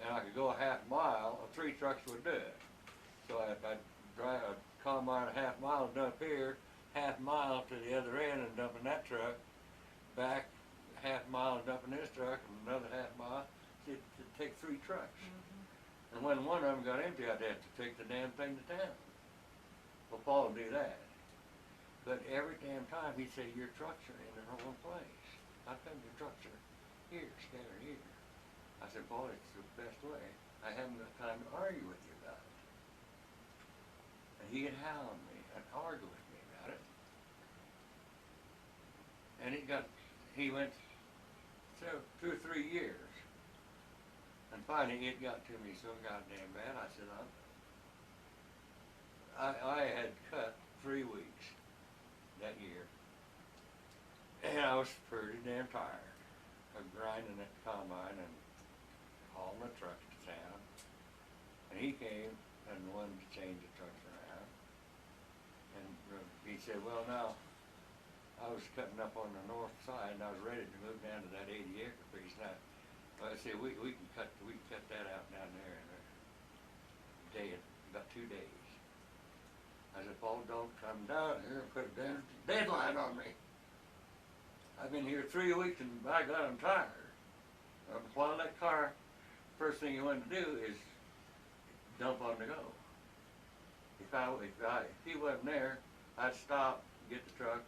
and I could go a half mile, 3 trucks would do it. So I'd drive a combine a half mile and dump here, half mile to the other end and dump in that truck, back half mile and dump in this truck, and another half mile. It'd take 3 trucks. And when one of them got empty, I'd have to take the damn thing to town. Well, Paul would do that. But every damn time he'd say, your trucks are in the wrong place. How come your trucks are here, scattered here? I said, Paul, it's the best way. I haven't got time to argue with you about it. And he'd hound me and argue with me about it. And he went 2 or 3 years. And finally it got to me so goddamn bad, I said, I had cut 3 weeks that year. And I was pretty damn tired of grinding at the combine and hauling the trucks to town. And he came and wanted to change the trucks around. And he said, well, now, I was cutting up on the north side and I was ready to move down to that 80-acre piece. Now, I said, we can cut that out down there in a day, about 2 days. I said, Paul, don't come down here and put a damn deadline on me. I've been here 3 weeks and by God, I'm tired. While that car, first thing you want to do is dump on the go. If he wasn't there, I'd stop, get the truck,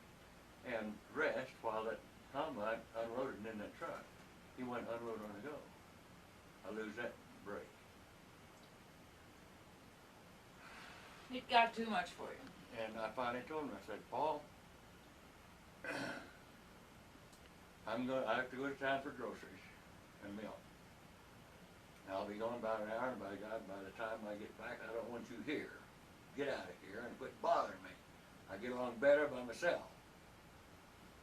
and rest while that combine unloaded in that truck. He went unload on the go. I lose that break. It got too much for you. And I finally told him, I said, Paul, I have to go to town for groceries and milk. I'll be gone about an hour, and by God, by the time I get back, I don't want you here. Get out of here and quit bothering me. I get along better by myself.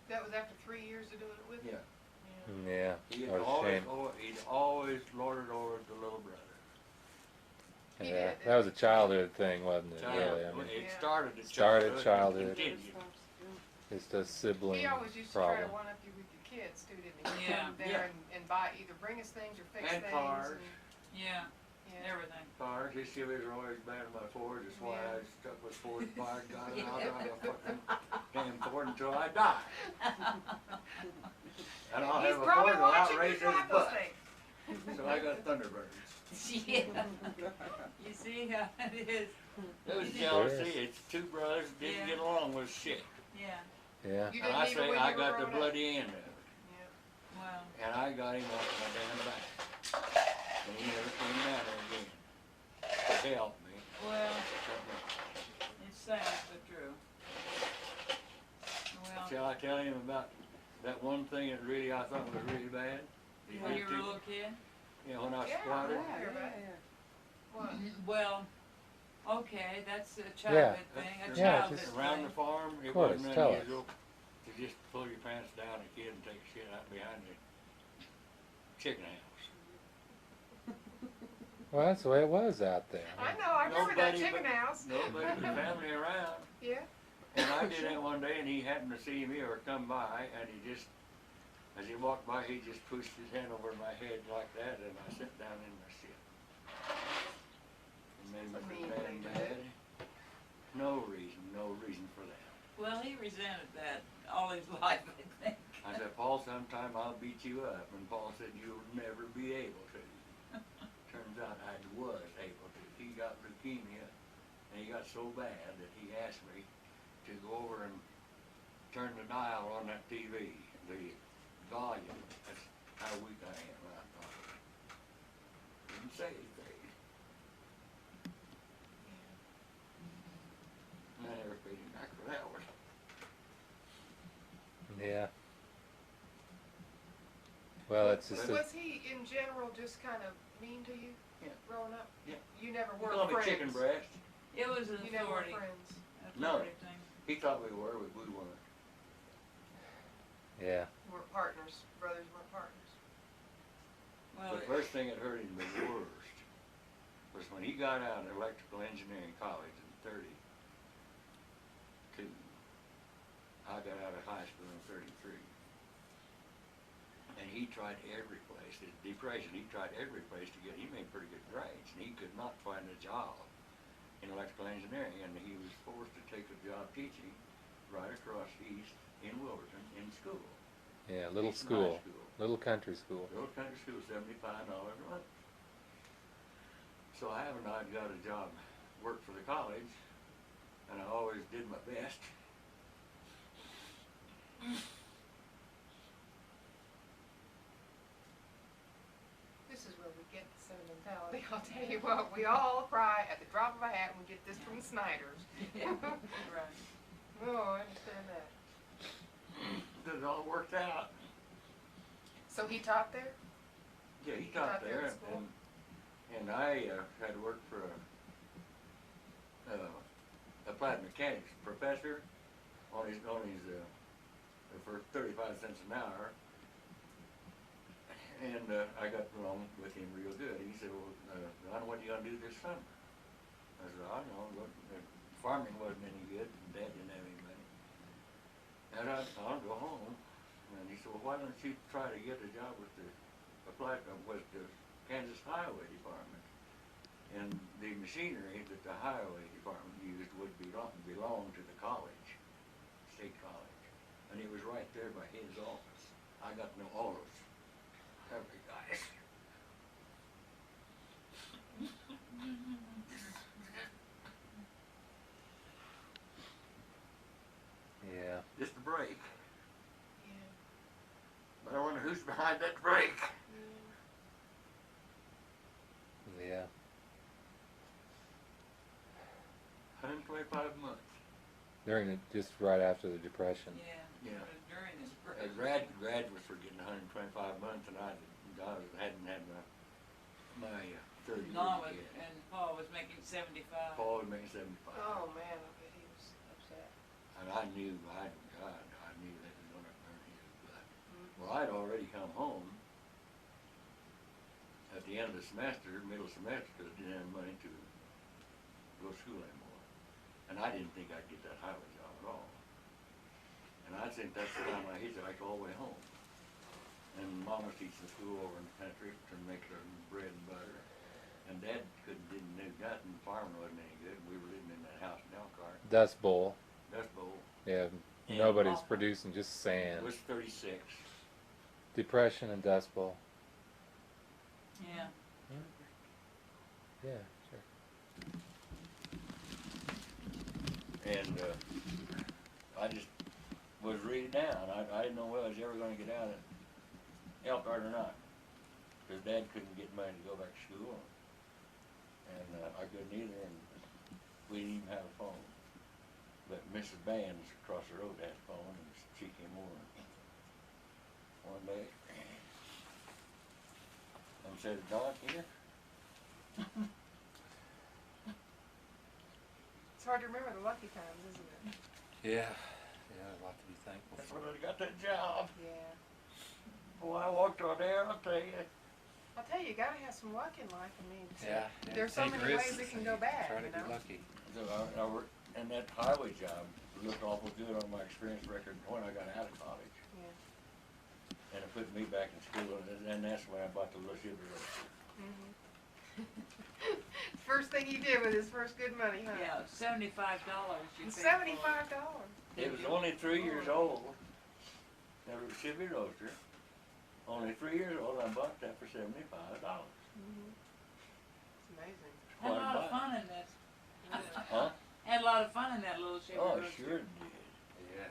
That was after 3 years of doing it with you? Yeah. Yeah. He'd What a shame. always lorded over the little brother. He Yeah. did. That was a childhood thing, wasn't it? Really. I mean, It Yeah. started at Started childhood. childhood. And continued. it's a sibling He always used to try to problem. one up you with your kids too, didn't he? Yeah. Come there and buy, either bring us things or fix And things. cars. Yeah, Yeah. everything. Cars, his Chevys were always bad in my Fords, that's why Yeah. I stuck with Ford, by God, and I'll drive a fucking damn Ford until I die. And I'll He's have a probably Ford without watching you raising his drive those butt. things. So I got Thunderbirds. Yeah. You see how it is? It was Yeah. jealousy. It's two brothers didn't Yeah. get along with shit. Yeah. Yeah. You And didn't I even say when I you were got the growing up. bloody end of it. Yeah. Well, And I got him off my damn back. And he never came down there again to help me. well, it's sad but true. Well, Shall I tell him about that one thing that really I thought was really bad? He when did you were a to- little kid? Yeah, when I Yeah, squatted. yeah. Hear about it. What? Well, okay, that's a Yeah. childhood thing, a Yeah, childhood just- Around thing. the farm, it course, wasn't tell us. unusual to just pull your pants down a kid and take a shit out behind the chicken house. Well, that's the way it was out there. I know, I remember that Nobody chicken but- house. Nobody but family around. Yeah. And I did that one day and he happened to see me or come by and he just, as he walked by, he just pushed his hand over my head like that and I sat down in my shit. It made me That's a mean so thing damn to do. mad. No reason for that. Well, he resented that all his life, I think. I said, Paul, sometime I'll beat you up. And Paul said, you'll never be able to. Turns out I was able to. He got leukemia, and he got so bad that he asked me to go over and turn the dial on that TV, the volume. That's how weak I am. I thought. Didn't say anything. And I never paid him back for that one. Yeah. Well, it's just Was he in general just kind of mean to you? Yeah. Growing up? Yeah. You never He were called me friends. chicken breast. It was an You never were authority, friends. authority thing. He thought we were, but we weren't. yeah. You weren't partners. Brothers weren't partners. Well, The first thing that hurt him the worst was when he got out of electrical engineering college in '32. I got out of high school in '33. And he tried every place, his depression, he tried every place to get, he made pretty good grades, and he could not find a job in electrical engineering, and he was forced to take a job teaching right across east in Wilburton in school. Yeah. Little Eastern High school. Little country school. Little country school, $75 a month. So I haven't I got a job, worked for the college, and I always did my best. This is where we get the sentimentality. I'll tell you what, we all cry at the drop of a hat when we get this from the Snyders. right. Oh, I understand that. It all worked out. So he taught there? Yeah, he taught taught there there, at school? and I had to work for a applied mechanics professor on his for 35 cents an hour. And I got along with him real good. He said, well, Ron, what are you going to do this summer? I said, I don't know. Farming wasn't any good, and Dad didn't have any money. And I'll go home. And he said, well, why don't you try to get a job with the Kansas Highway Department? And the machinery that the Highway Department used would belong to the college, state college. And it was right there by his office. I got to know all those every guy. Yeah. Just a break. Yeah. But I wonder who's behind that break. Yeah. 125 months. During the, just right after the depression. Yeah. Yeah. It was during his A birth. graduates were getting 125 months, and I hadn't had my third year Don was, yet. and Paul was making 75. Paul was making 75. Oh, man, I bet he was upset. And I knew, I knew that was going to burn his blood. Well, I'd already come home at the end of the semester, middle semester, because I didn't have money to go to school anymore. And I didn't think I'd get that highway job at all. And I think that's the time I hit it, I go all the way home. And Mom was teaching school over in the country to make their bread and butter. And Dad didn't do nothing, farming wasn't any good. We were living in that house in Elkhart, Dust Bowl. Dust Bowl. Yeah. And Nobody's awful. producing, just It sand. was 36. Depression and Dust Bowl. Yeah. Yeah, sure. And, I just was really down. I didn't know whether I was ever gonna get out of Elkhart or not. Cause Dad couldn't get money to go back to school. And, I couldn't either, and we didn't even have a phone. But Mrs. Bands across the road had a phone, and she came over one day and said, "Doc here?" It's hard to remember the lucky times, isn't it? Yeah. Yeah, a lot to be thankful That's for. when I got that job. Yeah. Boy, I walked on there, I'll tell you. I'll tell you, you gotta have some luck in life. I mean, Yeah. there's so take many risks ways it can and go bad, Try to you be know? lucky. So I worked, and that highway job looked awful good on my experience record when I got out of college. Yeah. And it put me back in school, and that's when I bought the little Chevy Roadster. First thing he did with his first good money, huh? Yeah, $75 you paid for it. $75. It was only 3 years old. That was a Chevy Roadster. Only 3 years old, I bought that for $75. It's amazing. Had a Quite lot of buy. fun in that. Huh? Had a lot of fun in that little Chevy Oh, Roadster. sure did. Yeah.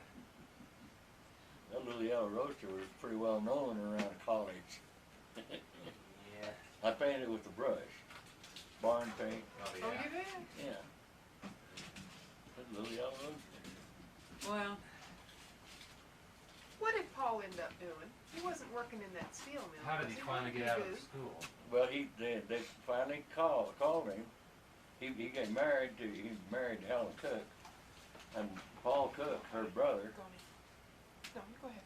That little yellow Roadster was pretty well known around college. Yeah. I painted it with the brush. Barn paint, Oh, Oh, yeah. you did? yeah. That little yellow Roadster. Well, What did Paul end up doing? He wasn't working in that steel mill. How did was he he? finally What did get he out do? of school? Well, they finally called him. He got married to Helen Cook, and Paul Cook, her brother, No, you go ahead.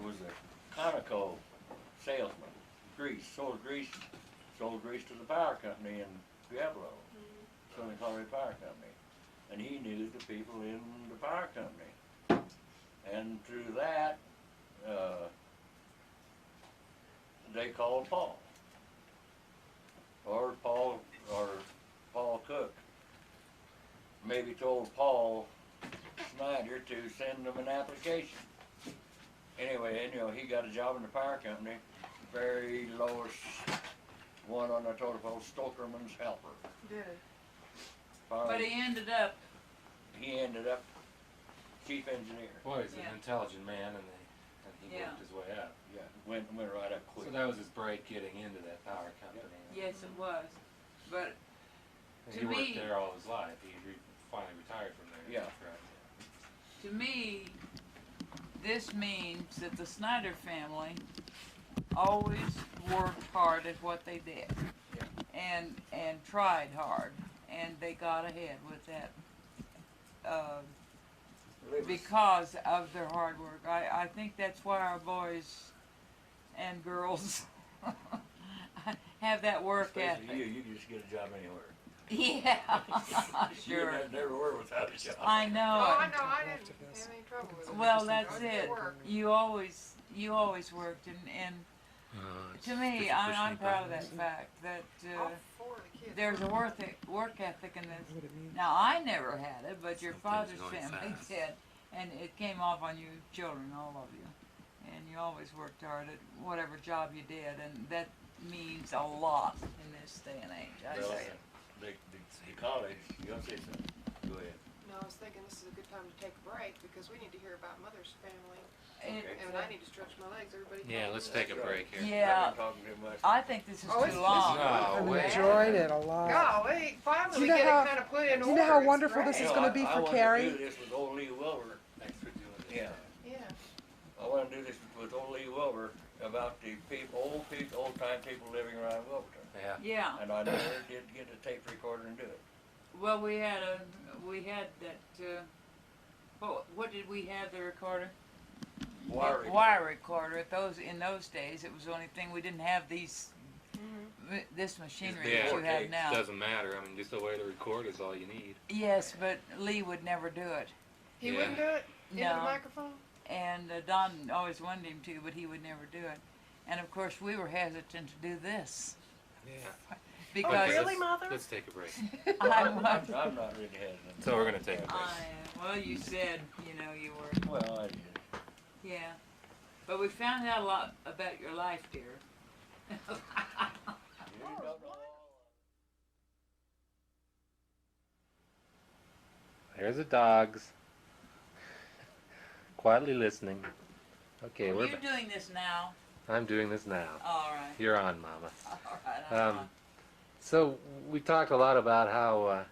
was a Conoco salesman. Sold grease to the power company in Pueblo, Southern Colorado Power Company, and he knew the people in the power company, and through that, they called Paul, or Paul Cook maybe told Paul Snyder to send them an application. Anyway, he got a job in the power company, very lowest one on the totem pole, Stokerman's helper. Did. but he ended up, He ended up chief engineer. Boy, he's Yeah. an intelligent man, and he Yeah. worked his way up. Yeah, went right up quick. So that was his break getting into that power company. yes it was, but And to he worked me- there all his life. He finally retired from there. Yeah. That's right. to me, this means that the Snyder family always worked hard at what they did. Yeah. And tried hard, and they got ahead with that, because of their hard work. I think that's why our boys and girls have that work Especially ethic. you just get a job anywhere. Yeah, You sure. never were without a job. I know Oh, I it. know, I didn't have any trouble with it. Well, that's I did it. work. You always worked, and to me, I'm proud of that fact that All four of the kids. there's a work ethic in this. What it means. Now, I never had it, but your Some father's things going family fast. did, and it came off on you children, all of you. And you always worked hard at whatever job you did, and that means a lot in this day and age, I Well, tell you. the college, you gonna say something? Go ahead. No, I was thinking this is a good time to take a break because we need to hear about Mother's family. It- And I need to stretch my legs. Everybody. Yeah, talk let's to take a me. break here. Yeah, I've been talking too much. I think this is Oh, it's- too long. No, I've wait. enjoyed it a lot. Golly, finally Do we you know get how- it kind of put in do you know how order. It's wonderful this great. is gonna be for Cary? I wanna do this with old Lee Wilbur. Thanks for doing this. Yeah. Yeah. I wanna do this with old Lee Wilbur about the old time people living around Wilburton. Yeah. Yeah, And I never did get a tape recorder and do it. well, we had that, what did we have the recorder? Wire recorder. In those days, it was the only thing, we didn't have this machinery that you have Yeah. now. Doesn't matter. I mean, just a way to record is all you need. Yes, but Lee would never do it. He Yeah. wouldn't do it into No. the microphone. And Don always wanted him to, but he would never do it. And of course, we were hesitant to do this Yeah. because Okay, really, let's- Mother? Let's take a break. I'm, I'm not really hesitant. So we're gonna take a break. well, you said you were, Well, I did. yeah. But we found out a lot about your life, dear. You don't know all. There's the dogs. Quietly listening. Okay, Are we're you back. doing this now? I'm doing this now. All right. You're on, Mama. All right. I'm Um, on. So we talked a lot about how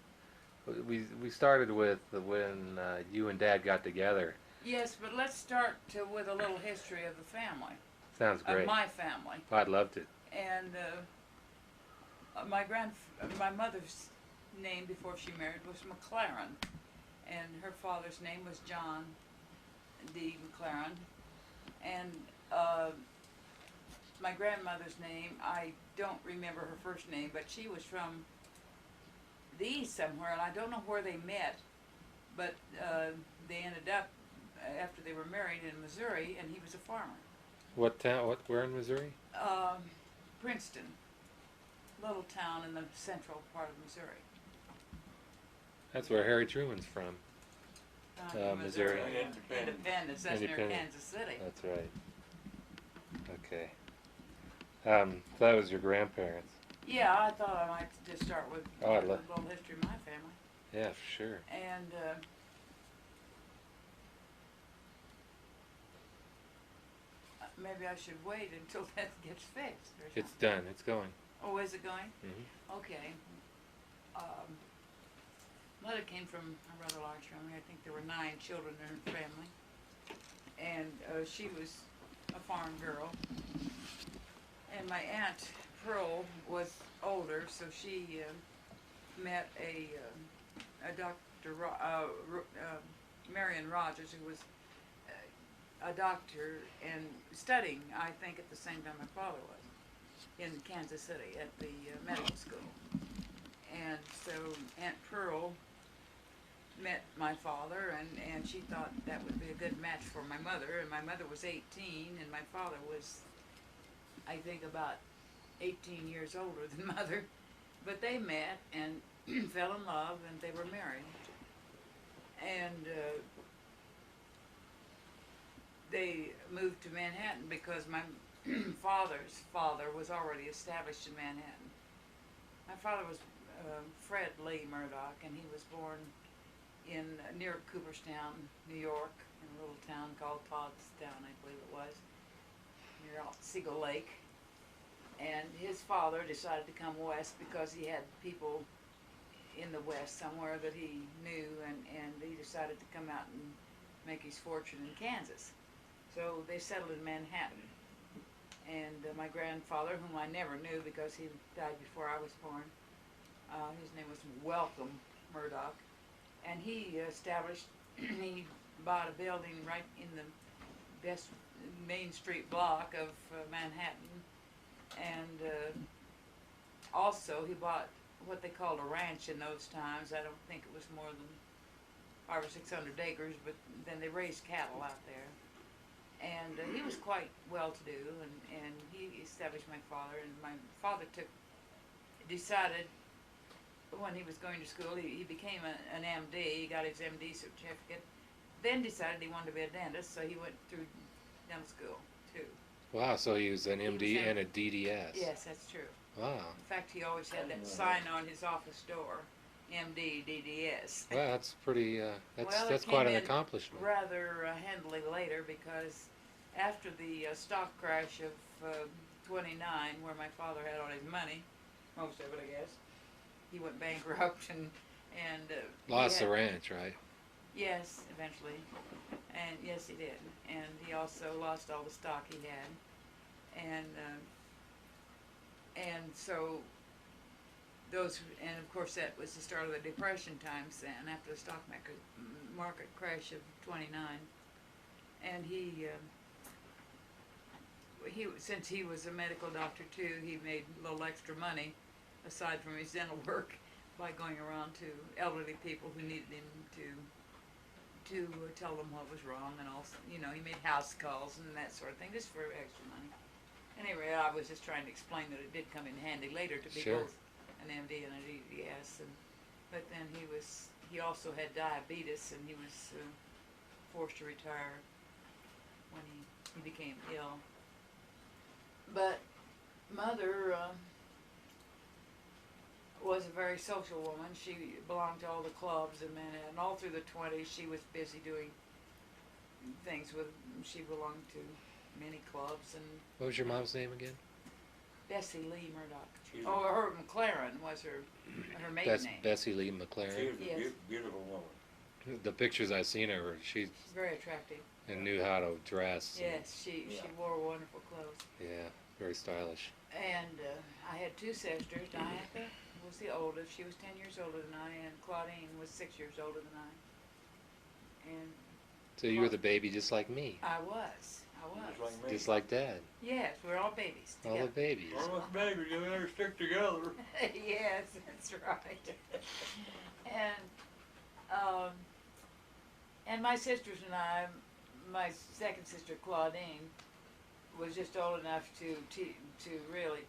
we started with when you and Dad got together. Yes, but let's start with a little history of the family, Sounds of great. my family. I'd love to. And my mother's name before she married was McLaren, and her father's name was John D. McLaren, and my grandmother's name, I don't remember her first name, but she was from the east somewhere, and I don't know where they met, but they ended up after they were married in Missouri, and he was a farmer. What town? Where in Missouri? Princeton, little town in the central part of Missouri. That's where Harry Truman's from. Missouri. Independence. That's near Independence. Kansas City. That's right. Okay. So that was your grandparents. Yeah, I thought I might just start with Oh, a I'd love. little history of my family. Yeah, for sure. And maybe I should wait until that gets fixed. Or It's something. done. It's going. Oh, is it going? Hmm. Okay. Mother came from a rather large family. I think there were 9 children in her family. And she was a farm girl. And my aunt Pearl was older, so she met a Dr. Marion Rogers, who was a doctor and studying, I think, at the same time my father was, in Kansas City at the medical school. And so Aunt Pearl met my father, and she thought that would be a good match for my mother. And my mother was 18, and my father was, I think, about 18 years older than mother. But they met and fell in love, and they were married. And they moved to Manhattan because my father's father was already established in Manhattan. My father was Fred Lee Murdoch, and he was born in near Cooperstown, New York, in a little town called Toddstown, I believe it was, near Otsego Lake. And his father decided to come west because he had people in the west somewhere that he knew, and he decided to come out and make his fortune in Kansas. So they settled in Manhattan. And my grandfather, whom I never knew because he died before I was born, his name was Welcome Murdoch, and he established, he bought a building right in the best Main Street block of Manhattan, and also he bought what they called a ranch in those times. I don't think it was more than 500 or 600 acres, but then they raised cattle out there. And he was quite well-to-do, and he established my father, and my father decided when he was going to school, he became an MD, he got his MD certificate, then decided he wanted to be a dentist, so he went through dental school, too. Wow. So he was an MD and a DDS. Yes, that's true. Wow. In fact, he always had that sign on his office door, MD, DDS. Well, that's pretty. Well, it That's quite an came in accomplishment. rather handily later, because after the stock crash of 29, where my father had all his money, most of it, I guess, he went bankrupt and Lost the ranch, right? Yes, eventually, and yes, he did, and he also lost all the stock he had, and so those, and of course that was the start of the Depression times then, after the stock market crash of 29, and he since he was a medical doctor too, he made a little extra money aside from his dental work by going around to elderly people who needed him to tell them what was wrong, and also, you know, he made house calls and that sort of thing, just for extra money. Anyway, I was just trying to explain that it did come in handy later to be Sure. both an MD and a DDS, but then he also had diabetes, and he was forced to retire when he became ill. But Mother was a very social woman. She belonged to all the clubs in Manhattan. All through the 20s, she was busy doing things with, she belonged to many clubs, and What was your mom's name again? Bessie Lee Murdoch. She's Oh, her McLaren was her maiden name. Bessie Lee She McLaren. was a Yes. beautiful woman. The pictures I seen of her, she She's very attractive. knew how to dress. Yes, she Yeah. wore wonderful clothes. Yeah, very stylish. And I had two sisters. Diantha was the oldest. She was 10 years older than I, and Claudine was 6 years older than I. And So you were the baby just like me, I was. Just like me. just like Dad. Yes, we're all babies All the together. babies. Well, us babies, you better stick together. Yes, that's right. And my sisters and I, my second sister Claudine, was just old enough to really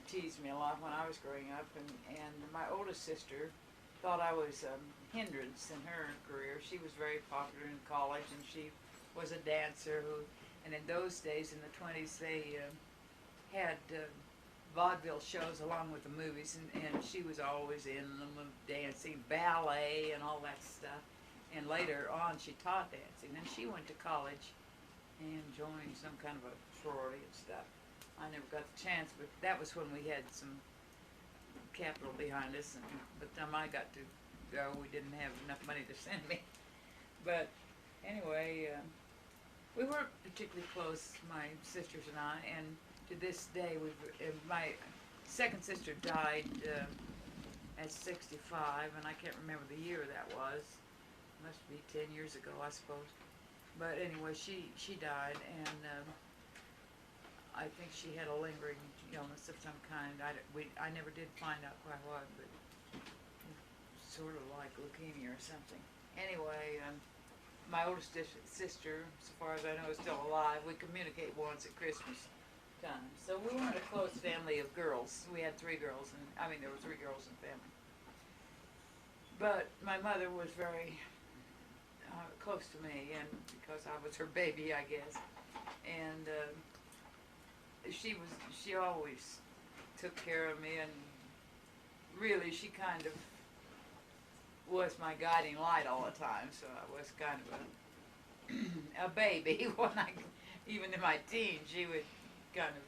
tease me a lot when I was growing up, and my oldest sister thought I was a hindrance in her career. She was very popular in college, and she was a dancer and in those days, in the 20s, they had vaudeville shows along with the movies, and she was always in them, dancing, ballet, and all that stuff. And later on, she taught dancing. Then she went to college and joined some kind of a sorority and stuff. I never got the chance, but that was when we had some capital behind us. And by the time I got to go, we didn't have enough money to send me. But anyway, we weren't particularly close, my sisters and I, and to this day, my second sister died at 65, and I can't remember the year that was. Must be 10 years ago, I suppose. But anyway, she died, and I think she had a lingering illness of some kind. I never did find out quite what, but sort of like leukemia or something. Anyway, my oldest sister, so far as I know, is still alive. We communicate once at Christmas time. So we weren't a close family of girls. We had 3 girls, and there were 3 girls in the family. But my mother was very close to me, and because I was her baby, I guess. And she always took care of me, and really she kind of was my guiding light all the time. So I was kind of a baby when even in my teens, she would kind of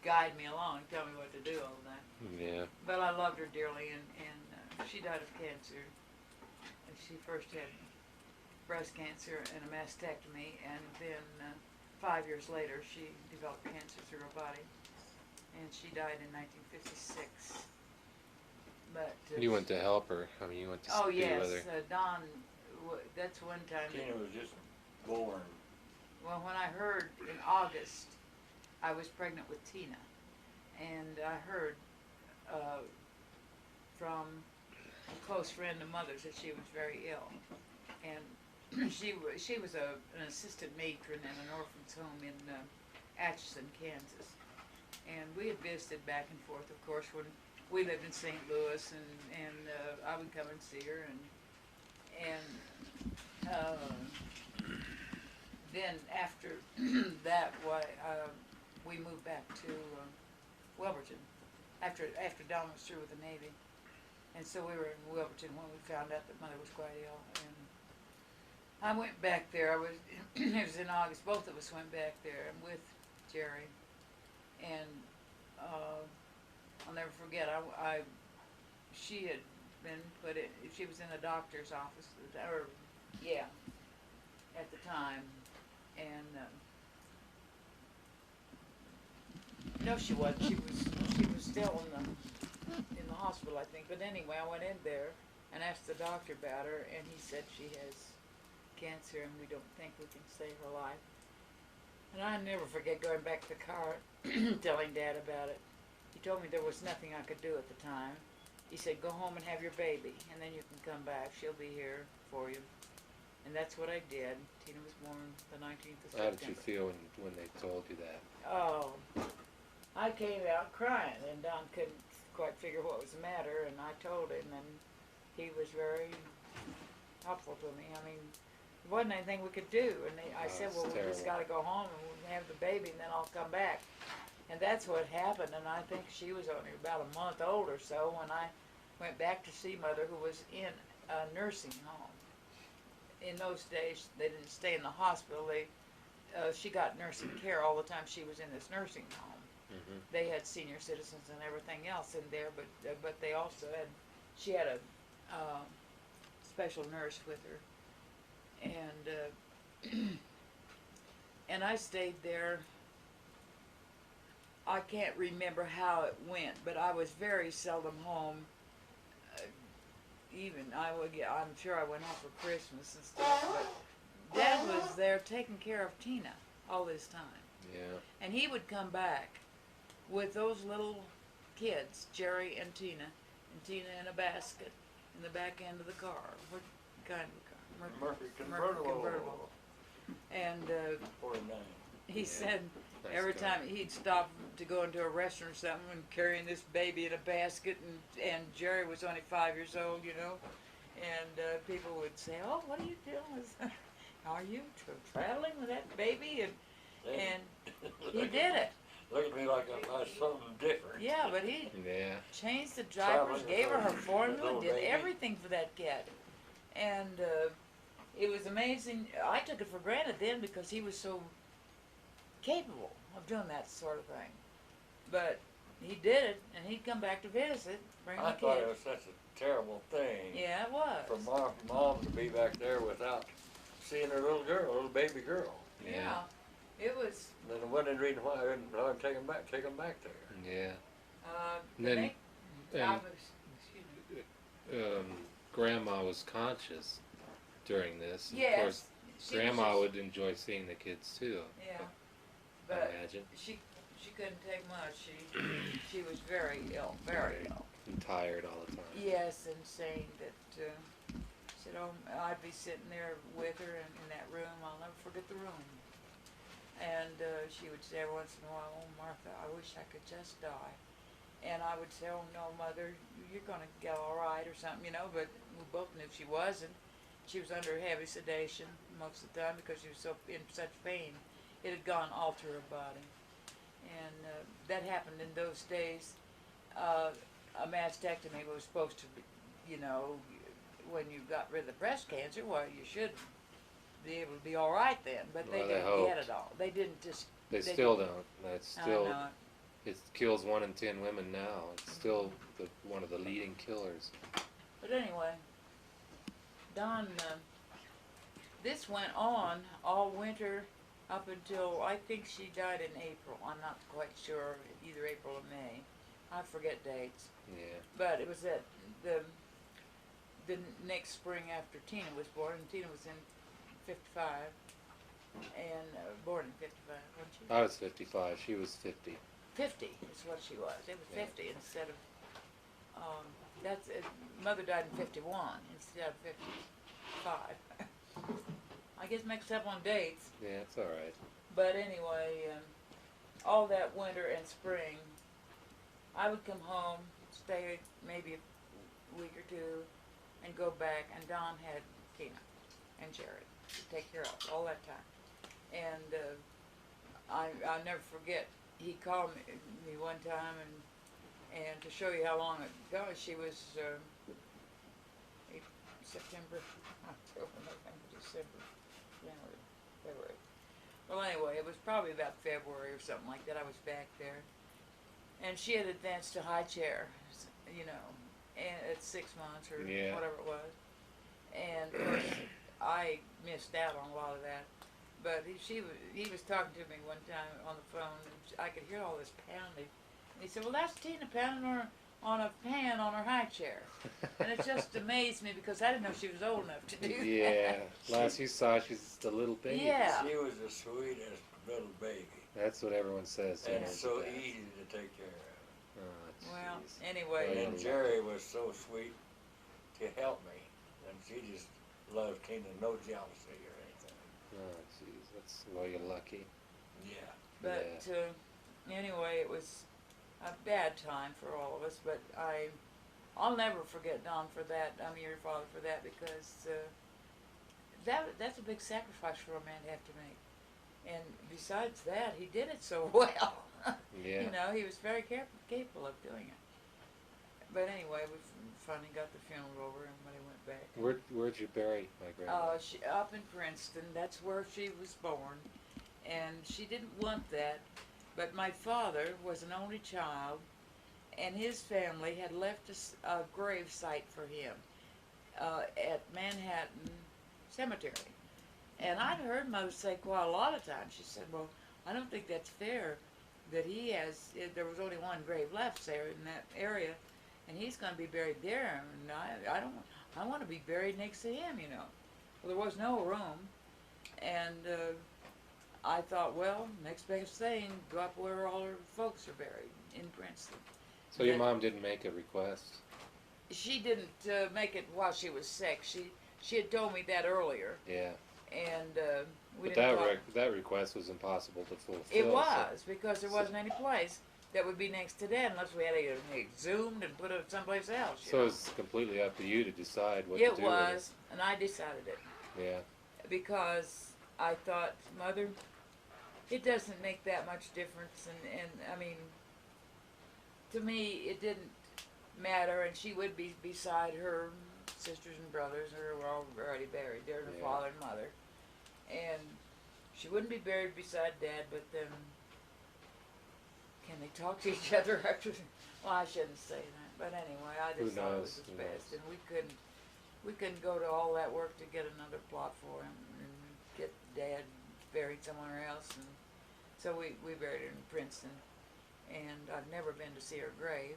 guide me along, tell me what to do all the time. Yeah. But I loved her dearly, and she died of cancer. And she first had breast cancer and a mastectomy, and then 5 years later she developed cancer through her body, and she died in 1956. But You went to help her. I mean, you went to oh be yes, with her. Don. That's one time. Tina was just born. Well, when I heard in August, I was pregnant with Tina, and I heard from a close friend of mother's that she was very ill, and she was an assistant matron in an orphan's home in Atchison, Kansas, and we had visited back and forth. Of course, when we lived in St. Louis, and I would come and see her, and then after that, we moved back to Wilburton after Don was through with the Navy, and so we were in Wilburton when we found out that Mother was quite ill, and I went back there. It was in August. Both of us went back there, and with Jerry, and I'll never forget. She had been put in. She was in the doctor's office, at the time, and no, she wasn't. She was still in the hospital, I think. But anyway, I went in there and asked the doctor about her, and he said she has cancer, and we don't think we can save her life. And I never forget going back to the car, telling Dad about it. He told me there was nothing I could do at the time. He said, go home and have your baby, and then you can come back. She'll be here for you. And that's what I did. Tina was born the 19th of September. How did you feel when they told you that? Oh, I came out crying, and Don couldn't quite figure what was the matter, and I told him, and he was very helpful to me. I mean, there wasn't anything we could do, and I said, well, we just got to go home and we'll have the baby, and then I'll come back. And that's what happened, and I think she was only about a month old or so when I went back to see mother, who was in a nursing home. In those days, they didn't stay in the hospital. She got nursing care all the time she was in this nursing home. Mhm. They had senior citizens and everything else in there, but they also had, she had a special nurse with her, and and I stayed there. I can't remember how it went, but I was very seldom home. I'm sure I went home for Christmas and stuff, but Dad was there taking care of Tina all this time. Yeah. And he would come back with those little kids, Jerry and Tina in a basket in the back end of the car. What kind of a car? Murphy convertible. And 49. he Yeah. said Nice every car. time he'd stop to go into a restaurant or something and carrying this baby in a basket, and Jerry was only 5 years old, you know, and people would say, "Oh, what are you doing? Are you traveling with that baby?" And he did it. Looked at me like I was something different. Yeah, but he Yeah. changed the diapers, Traveling gave her her with formula, little did baby. everything for that kid, and it was amazing. I took it for granted then because he was so capable of doing that sort of thing. But he did it, and he'd come back to visit, bring the I thought it kid. was such a terrible thing Yeah, it was. for mom to be back there without seeing her little girl, little baby girl. Yeah, it was. Then the one reason why I didn't take him back there. Yeah. And Then- I and- was, excuse me. Grandma was conscious during this. And Yes, Of course, she Grandma was would enjoy seeing the kids too. Yeah, I but imagine. she couldn't take much. She was very ill, very Right. ill. And tired all the time. Yes, and saying that, said, "Oh, I'd be sitting there with her in that room. I'll never forget the room." And she would say every once in a while, "Oh, Martha, I wish I could just die." And I would say, "Oh no, Mother, you're gonna get all right," or something, you know. But we both knew she wasn't. She was under heavy sedation most of the time because she was so in such pain. It had gone all through her body, and that happened in those days. A mastectomy was supposed to be, you know, when you got rid of the breast cancer, well, you should be able to be all right then. But they Well, they didn't get hoped. it all. They didn't just. They They still didn't. don't. That's I still. know it. It kills 1 in 10 women now. It's still one of the leading killers. But anyway, Don, this went on all winter up until I think she died in April. I'm not quite sure, either April or May. I forget dates. Yeah. But it was at the next spring after Tina was born, and Tina was in 55, and born in 55, wasn't she? I was 55. She was 50. 50 is what she was. It was Yeah. 50 instead of, that's, Mother died in 51 instead of 55. I guess mixed up on dates. Yeah, it's all right. But anyway, all that winter and spring, I would come home, stay maybe a week or two, and go back, and Don had Tina and Jerry to take care of all that time. And I'll never forget, he called me one time, and to show you how long ago, she was September, October, November, December, January, February. Well, anyway, it was probably about February or something like that. I was back there, and she had advanced to high chair, you know, and at 6 months or Yeah. whatever it was. And of course, I missed out on a lot of that. But he was talking to me one time on the phone, and I could hear all this pounding. And he said, "Well, that's Tina pounding her on a pan on her high chair." And it just amazed me because I didn't know she was old enough to do that. Yeah. Last you saw, she's just a little baby. Yeah. She was the sweetest little baby. That's what everyone says. And as so a dad. easy to take care of. Oh, Well, jeez. anyway, And Jerry was so sweet to help me. And she just loved Tina, no jealousy or anything. Oh, jeez. That's, well, you're lucky. Yeah. but anyway, it was a bad time for all of us. But I'll never forget Don for that. I mean, your father for that, because that's a big sacrifice for a man to have to make. And besides that, he did it so well. Yeah. You know, he was very capable of doing it. But anyway, we finally got the funeral over, and when he went back. Where'd you bury my grandmother? She up in Princeton. That's where she was born, and she didn't want that. But my father was an only child, and his family had left a grave site for him at Manhattan Cemetery. And I'd heard Mother say quite a lot of times. She said, "Well, I don't think that's fair that he has. There was only one grave left there in that area, and he's going to be buried there. And I don't. I want to be buried next to him, you know." Well, there was no room, and I thought, well, next best thing, go up where all her folks are buried in Princeton. So your mom didn't make a request? She didn't make it while she was sick. She had told me that earlier, Yeah. and we But didn't talk. that request was impossible to fulfill. It so- was, because there wasn't any place that would be next to that unless we had to get it exhumed and put it someplace else. You So know? it's completely up to you to decide what to It do was, and I decided it with it. Yeah. because I thought, Mother, it doesn't make that much difference, and I mean, to me, it didn't matter, and she would be beside her sisters and brothers who were already buried. They're her Yeah. father and mother, and she wouldn't be buried beside Dad, but then can they talk to each other after? Well, I shouldn't say that, but anyway, I Who just thought it was knows? the Who best, knows? and we couldn't go to all that work to get another plot for him and get Dad buried somewhere else, and so we buried her in Princeton, and I've never been to see her grave,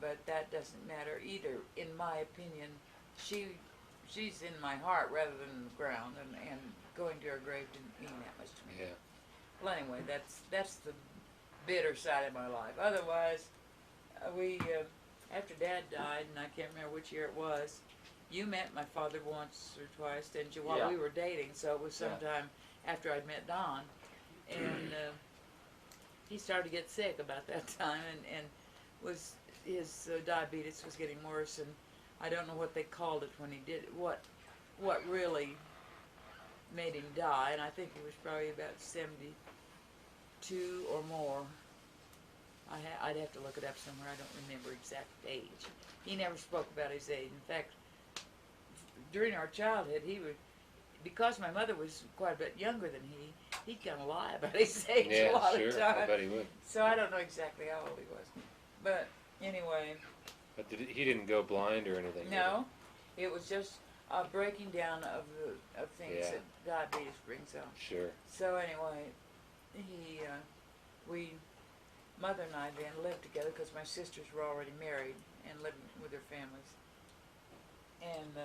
but that doesn't matter either. In my opinion, she's in my heart rather than in the ground, and going to her grave didn't mean that much to me. Yeah. Well, anyway, that's the bitter side of my life. Otherwise, we after Dad died, and I can't remember which year it was, you met my father once or twice, didn't you, while Yeah. we were dating? So it was Yeah. sometime after I'd met Don, and he started to get sick about that time, and was his diabetes was getting worse, and I don't know what they called it when he did what really made him die, and I think he was probably about 72 or more. I'd have to look it up somewhere. I don't remember exact age. He never spoke about his age. In fact, during our childhood, he would, because my mother was quite a bit younger than he'd kind of lie about his age a Yeah, lot sure. of I times. bet he would. So I don't know exactly how old he was. But anyway, But he didn't go blind or anything? did he? no, it was just a breaking down of things Yeah. that diabetes brings on. Sure. So anyway, Mother and I then lived together because my sisters were already married and living with their families. And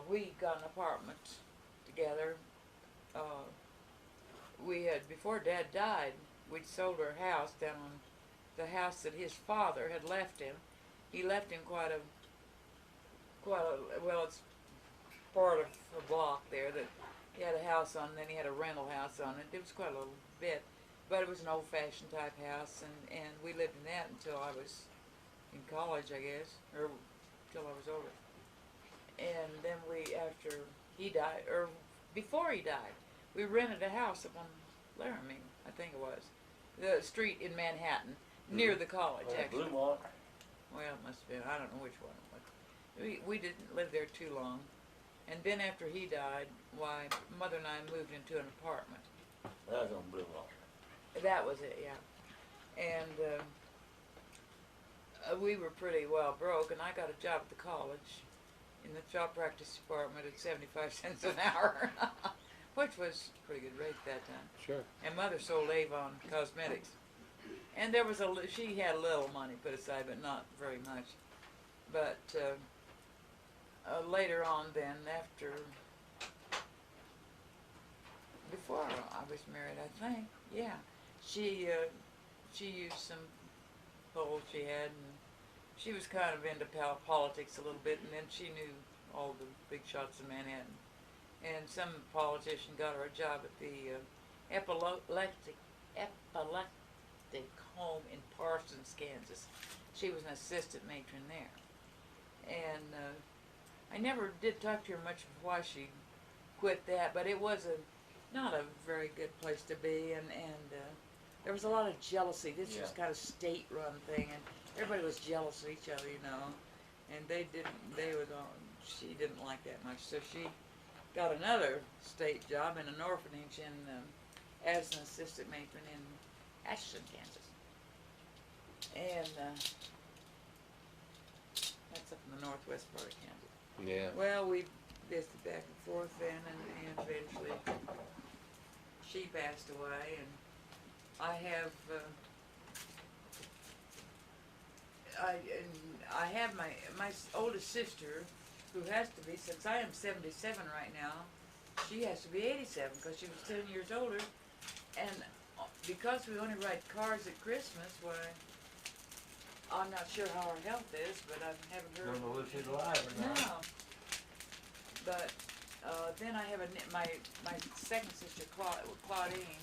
we got an apartment together. We had, before Dad died, we'd sold our house down on the house that his father had left him. He left him quite a, well, it's part of a block there that he had a house on, and then he had a rental house on it. It was quite a little bit, but it was an old-fashioned type house, and we lived in that until I was in college, I guess, or till I was older. And then after he died, or before he died, we rented a house up on Laramie, I think it was, the street in Manhattan, near the college, actually. Blue Mark. Well, it must have been, I don't know which one it was. We didn't live there too long. And then after he died, why, Mother and I moved into an apartment. That was on Blue Mark. That was it, yeah. And we were pretty well broke, and I got a job at the college in the child practice department at 75 cents an hour, which was a pretty good rate at that time. Sure. And Mother sold Avon Cosmetics. And there was she had a little money put aside, but not very much. But later on then, before I was married, I think, yeah, she used some pull she had, and she was kind of into politics a little bit, and then she knew all the big shots in Manhattan. And some politician got her a job at the epileptic home in Parsons, Kansas. She was an assistant matron there. And I never did talk to her much of why she quit that, but it was not a very good place to be, and there was a lot of jealousy. This was Yeah. kind of state-run thing, and everybody was jealous of each other, you know. And they didn't. They was on. She didn't like that much, so she got another state job in an orphanage as an assistant matron in Ashton, Kansas. And that's up in the northwest part of Kansas. Yeah. Well, we visited back and forth then, and eventually she passed away, and I have I have my oldest sister, who has to be, since I am 77 right now, she has to be 87 because she was 10 years older, and because we only write cards at Christmas, why, I'm not sure how her health is, but I haven't heard. Don't know if she's alive or not. No. But then I have my second sister, Claudine.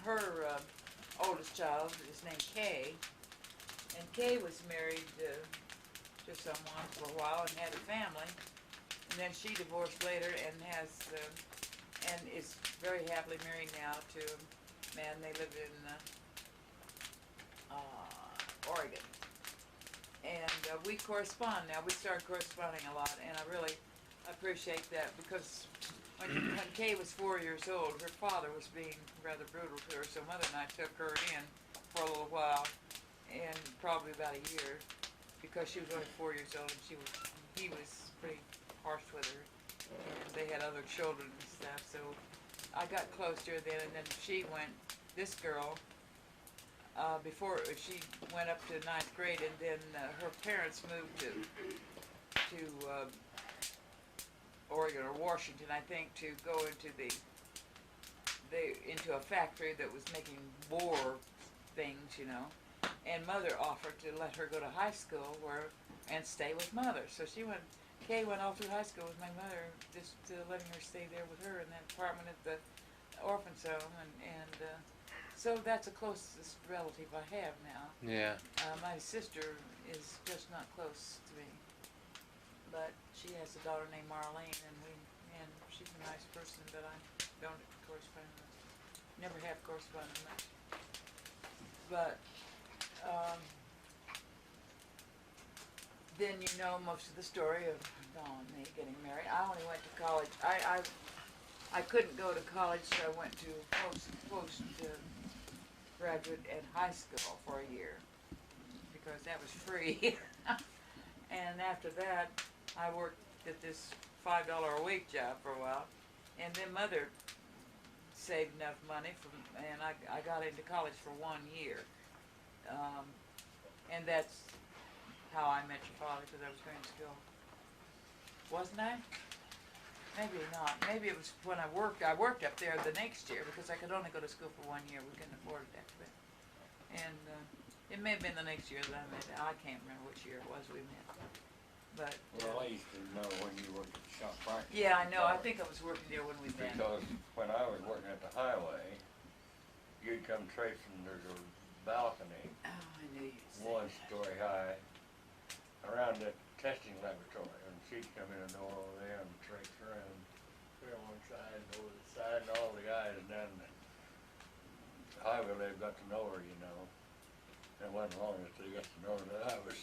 Her oldest child is named Kay, and Kay was married to someone for a while and had a family, and then she divorced later and has and is very happily married now to a man. They live in Oregon. And we correspond now. We started corresponding a lot, and I really appreciate that because when Kay was 4 years old, her father was being rather brutal to her, so Mother and I took her in for a little while, and probably about a year, because she was only 4 years old, and he was pretty harsh with her, and they had other children and stuff, so I got close to her then, and then she went, this girl, before she went up to 9th grade, and then her parents moved to Oregon or Washington, I think, to go into into a factory that was making war things, you know. And Mother offered to let her go to high school and stay with Mother. So Kay went off to high school with my mother, just letting her stay there with her in that apartment at the orphan's home, and so that's the closest relative I have now. Yeah. My sister is just not close to me, but she has a daughter named Marlene, and she's a nice person, but I don't correspond with. Never have corresponded much. But then you know most of the story of Dawn and me getting married. I only went to college. I couldn't go to college, so I went to post graduate and high school for a year because that was free. And after that, I worked at this $5 a week job for a while, and then Mother saved enough money and I got into college for 1 year, and that's how I met your father, because I was going to school, wasn't I? Maybe not. Maybe it was when I worked up there the next year because I could only go to school for 1 year. We couldn't afford it after that. And it may have been the next year that I met. I can't remember which year it was we met. But Well, I used to know when you worked at the shop practice. yeah, I know. I think I was working there when we met. Because when I was working at the highway, you'd come tracing, there's a balcony, Oh, I knew you'd say one that. story high, around the testing laboratory, and she'd come in the door over there and trace around here on one side and over the side, and all the guys down the highway, they've got to know her, you know. It wasn't long until they got to know her that I was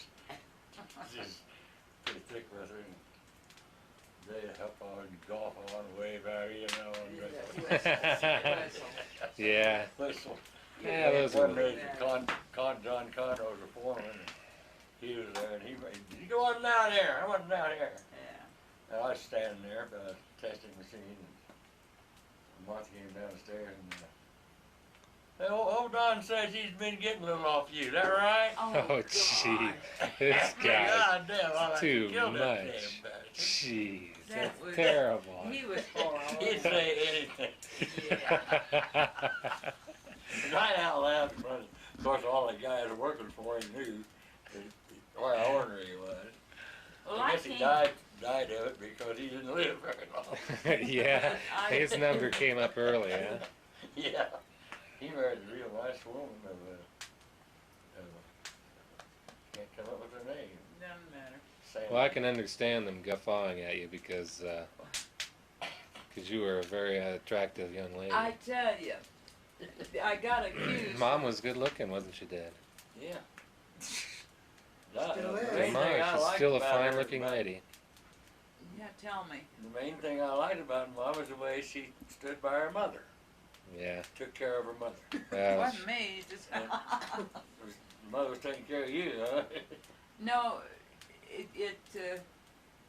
just pretty thick with her, and they'd help on golf on the way back, you know, and Whistle. Yeah. whistle. Yeah, those are One day, John Conroe was a foreman, and he was there, and he wasn't down there, I wasn't down here. Yeah. And I was standing there by the testing machine, and Martha came downstairs, and hey, old Don says he's been getting a little off you, is that right? Oh, gee. This guy. God damn, I like Too killed that much. damn bastard. Jeez, That that's was- terrible. He was horrible. He'd say anything. Yeah. Right out loud in front of course, all the guys working for him knew what how ornery he was. Well, I I guess he came. died of it because he didn't live very long. Yeah, his number came up early, huh? Yeah, he married a real nice woman can't come up with her name. Doesn't matter. Sam. Well, I can understand them guffawing at you because you were a very attractive young lady. I tell you, I got accused. Mom was good looking, wasn't she, Dad? Yeah. Still The is. main Mom, thing I she's liked still a about her fine looking about- lady. Yeah, tell me. The main thing I liked about Mom was the way she stood by her mother, Yeah. took care of her mother. It Well, wasn't me, just. Her mother was taking care of you, huh? No,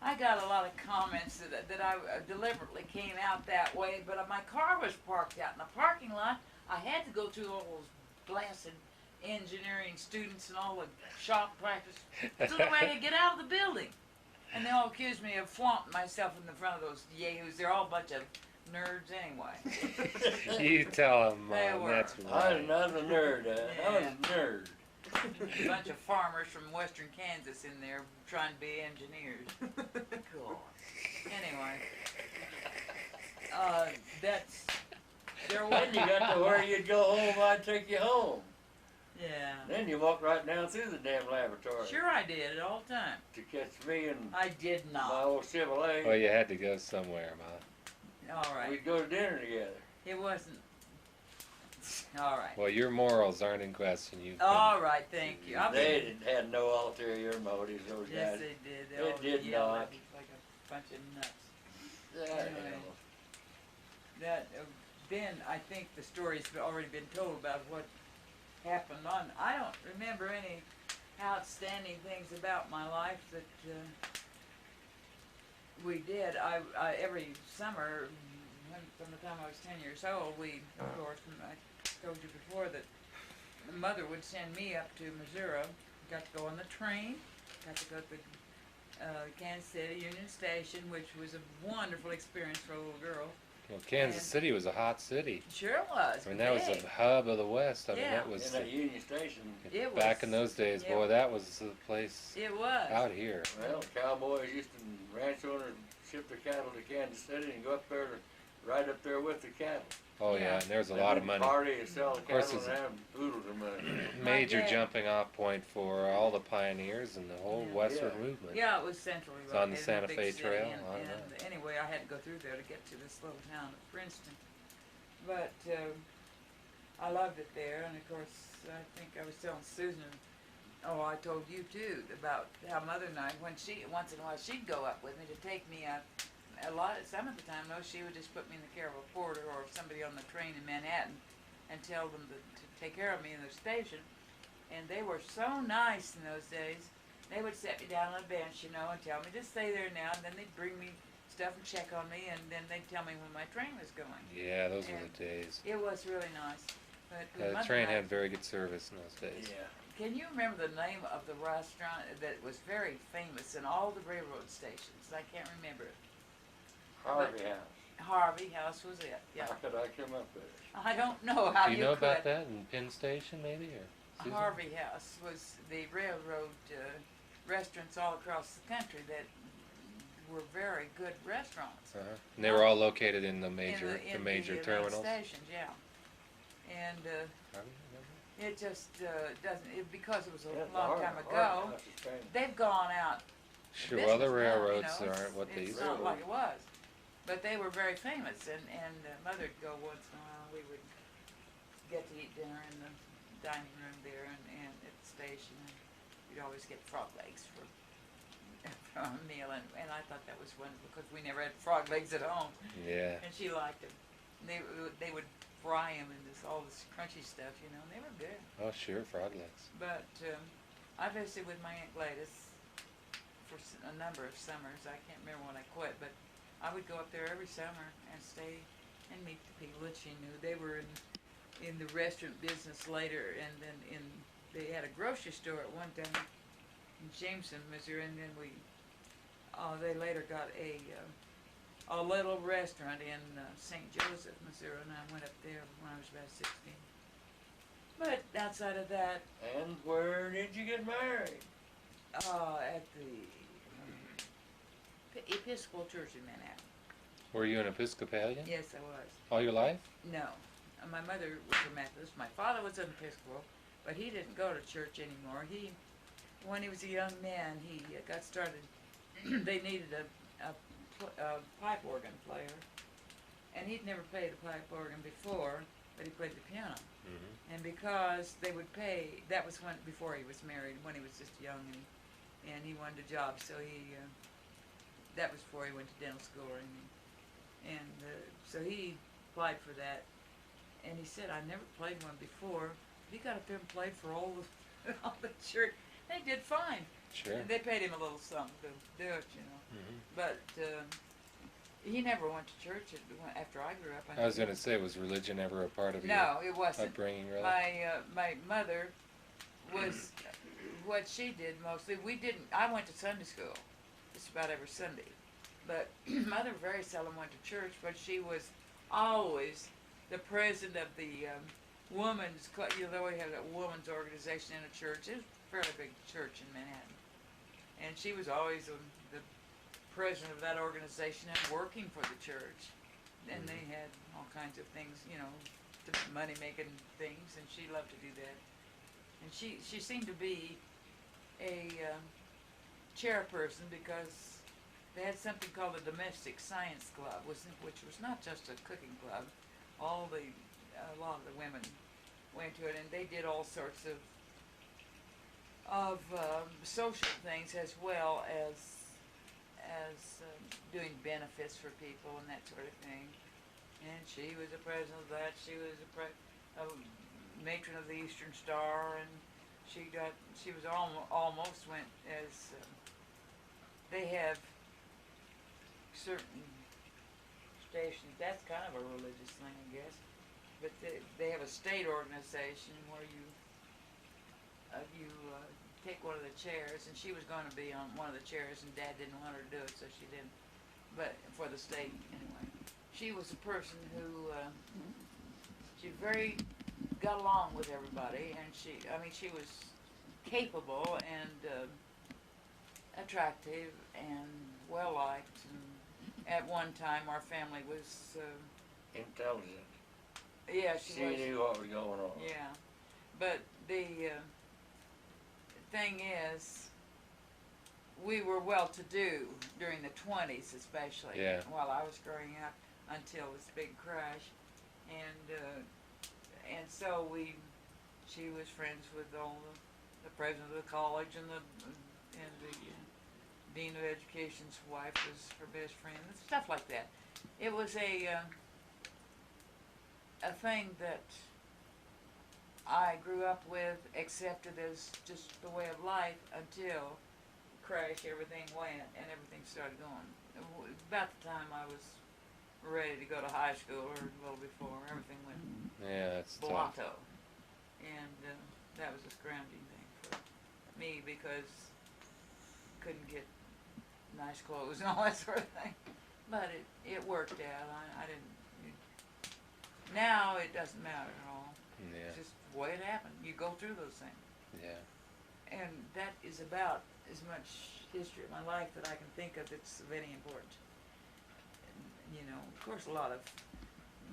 I got a lot of comments that I deliberately came out that way, but my car was parked out in the parking lot. I had to go through all those blasted engineering students and all the shop practice so that way I could get out of the building. And they all accused me of flaunting myself in the front of those yahoos. They're all a bunch of nerds anyway. you tell him, They Mom. were. That's I right. was a nerd, I was a nerd. A bunch of farmers from western Kansas in there trying to be engineers. God. Anyway, that's there was Then you got to where you'd go home, I'd take you home. yeah. Then you walked right down through the damn laboratory Sure, I did it all the time. to catch me and I did my not. old Chevrolet. Well, you had to go somewhere, Mom. All right. We'd go to dinner together. It wasn't. All right. Well, your morals aren't in question. You've been- All right. Thank you. I've They been- had no ulterior motives, those Yes, guys. they did. They all did yelled not. at me like a bunch of nuts. Yeah, Anyway. That then I think the story's already been told about what happened on. I don't remember any outstanding things about my life that we did. I every summer, from the time I was 10 years old, we of course, and I told you before that Mother would send me up to Missouri. Got to go on the train. Got to go to Kansas City Union Station, which was a wonderful experience for a little girl. Well, Kansas And- City was a hot city. Sure was. I mean, that was big. the hub of the West. I mean, Yeah. that was in the, that Union Station. It back was- in those days, yeah. boy. That was the place It was. out here. Well, cowboys used to, ranch owners ship their cattle to Kansas City and go up there, right up there with the cattle. Oh yeah, Yeah. and there's a They lot of would money. Party and sell the course, cattle and it's- have oodles of money. Major dad- jumping off point for all the pioneers and the whole Yeah. Westward Yeah. movement. Yeah, it was centrally It's on the located in a Santa big Fe city, Trail, And, I and anyway, I had to go through there to get to this little town of Princeton. But I loved it there, and of course, I think I was telling Susan. Oh, I told you too about how Mother and I, when once in a while she'd go up with me to take me out. Some of the time though, she would just put me in the care of a porter or somebody on the train in Manhattan, and tell them to take care of me in the station. And they were so nice in those days. They would set me down on a bench, and tell me to stay there now, and then they'd bring me stuff and check on me, and then they'd tell me when my train was going. Yeah, those were Yeah. the days. It was really nice. But Yeah, the Mother train and I- had very good service in those days. Yeah. Can you remember the name of the restaurant that was very famous in all the railroad stations? I can't remember it. Harvey House. Harvey House was it, yeah. How could I come up with it? I don't know how Do you you know could. about that in Penn Station, maybe, or Susan? Harvey House was the railroad restaurants all across the country that were very good restaurants. Uh-huh. And they were all located in the In major, in major main terminals. stations, yeah. And it just doesn't, because it was Yeah, a the long time Harvey ago, House is famous. they've gone out. Sure, well, the business now, railroads it's- aren't what they It's used to not be. like it was, but they were very famous, and Mother'd go once in a while. We would get to eat dinner in the dining room there and at the station, and we'd always get frog legs for a meal, and I thought that was wonderful because we never had frog legs at home, Yeah. and she liked them. And they would fry them in all this crunchy stuff, and they were good. Oh, sure, frog legs. But I visited with my Aunt Gladys for a number of summers. I can't remember when I quit, but I would go up there every summer and stay and meet the people that she knew. They were in the restaurant business later, and then they had a grocery store at one time in Jameson, Missouri, and then they later got a little restaurant in St. Joseph, Missouri, and I went up there when I was about 16. But outside of that, And where did you get married? at the Episcopal Church in Manhattan. Were you an Episcopalian Yes, I was. all your life? No, my mother was a Methodist. My father was an Episcopal, but he didn't go to church anymore. When he was a young man, he got started. They needed a pipe organ player, and he'd never played a pipe organ before. but he played the piano. Mm-hmm. And because they would pay, that was when before he was married, when he was just young, and he wanted a job, so that was before he went to dental school or anything. And so he applied for that, and he said, I never played one before. He got up there and played for all the church. They did fine. Sure. And they paid him a little something to do it, you know. Mm-hmm. But he never went to church after I grew up. I was gonna say, was religion ever a part of No, it your wasn't. upbringing, really? My mother was what she did mostly. I went to Sunday school just about every Sunday, but mother very seldom went to church. But she was always the president of the women's club. You know, they had a women's organization in a church. It was a fairly big church in Manhattan, and she was always the president of that organization and working for the church. And they had all kinds of things, you know, money making things, and she loved to do that. And she seemed to be a chairperson because they had something called the Domestic Science Club, which was not just a cooking club. A lot of the women went to it, and they did all sorts of social things as well as doing benefits for people and that sort of thing. And she was the president of that. She was a matron of the Eastern Star, and she was almost went as they have certain stations. That's kind of a religious thing, I guess. But they have a state organization where you take one of the chairs, and she was going to be on one of the chairs, and Dad didn't want her to do it, so she didn't. But for the state, anyway. She was a person who she very got along with everybody, and she was capable and attractive and well liked. And at one time, our family was Intelligent. yeah, she She was. knew what was going on. Yeah, but the thing is, we were well-to-do during the 20s, especially. Yeah. While I was growing up, until this big crash, and so she was friends with all the president of the college, and the dean of education's wife was her best friend, and stuff like that. It was a thing that I grew up with, accepted as just the way of life until crash, everything went, and everything started going. About the time I was ready to go to high school, or a little before, everything went Yeah, that's tough. blotto. And that was a scrounging thing for me, because couldn't get nice clothes and all that sort of thing. But it worked out. I didn't. Now it doesn't matter at all. Yeah. It's just the way it happened. You go through those things. Yeah. And that is about as much history of my life that I can think of that's of any importance. And, you know, of course, a lot of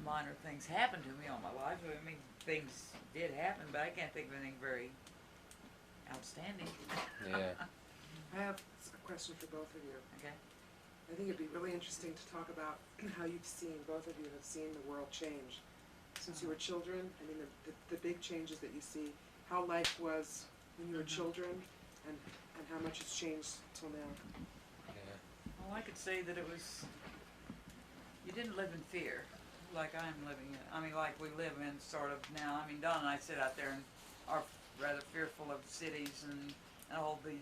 minor things happened to me all my life. I mean, things did happen, but I can't think of anything very outstanding. Yeah. I have a question for both of you. Okay. I think it'd be really interesting to talk about how you've seen, both of you have seen the world change since you were children. I mean, the big changes that you see, how life was when you were children, and how much it's changed till now. Yeah. Well, I could say that it was, you didn't live in fear like I'm living in. I mean, like we live in sort of now. I mean, Don and I sit out there and are rather fearful of cities and all the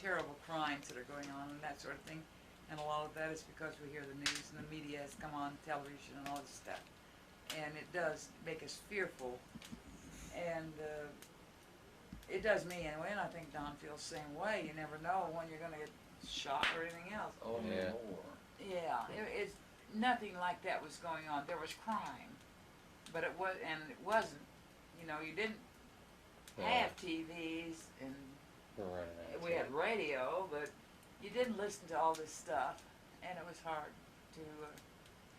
terrible crimes that are going on and that sort of thing. And a lot of that is because we hear the news and the media has come on television and all this stuff. And it does make us fearful. And it does me anyway, and I think Don feels the same way. You never know when you're going to get shot or anything else. Only Yeah. more. Yeah, it's nothing like that was going on. There was crime, but it wasn't. You know, you didn't have TVs, and We're running out of we had time. radio, but you didn't listen to all this stuff, and it was hard to.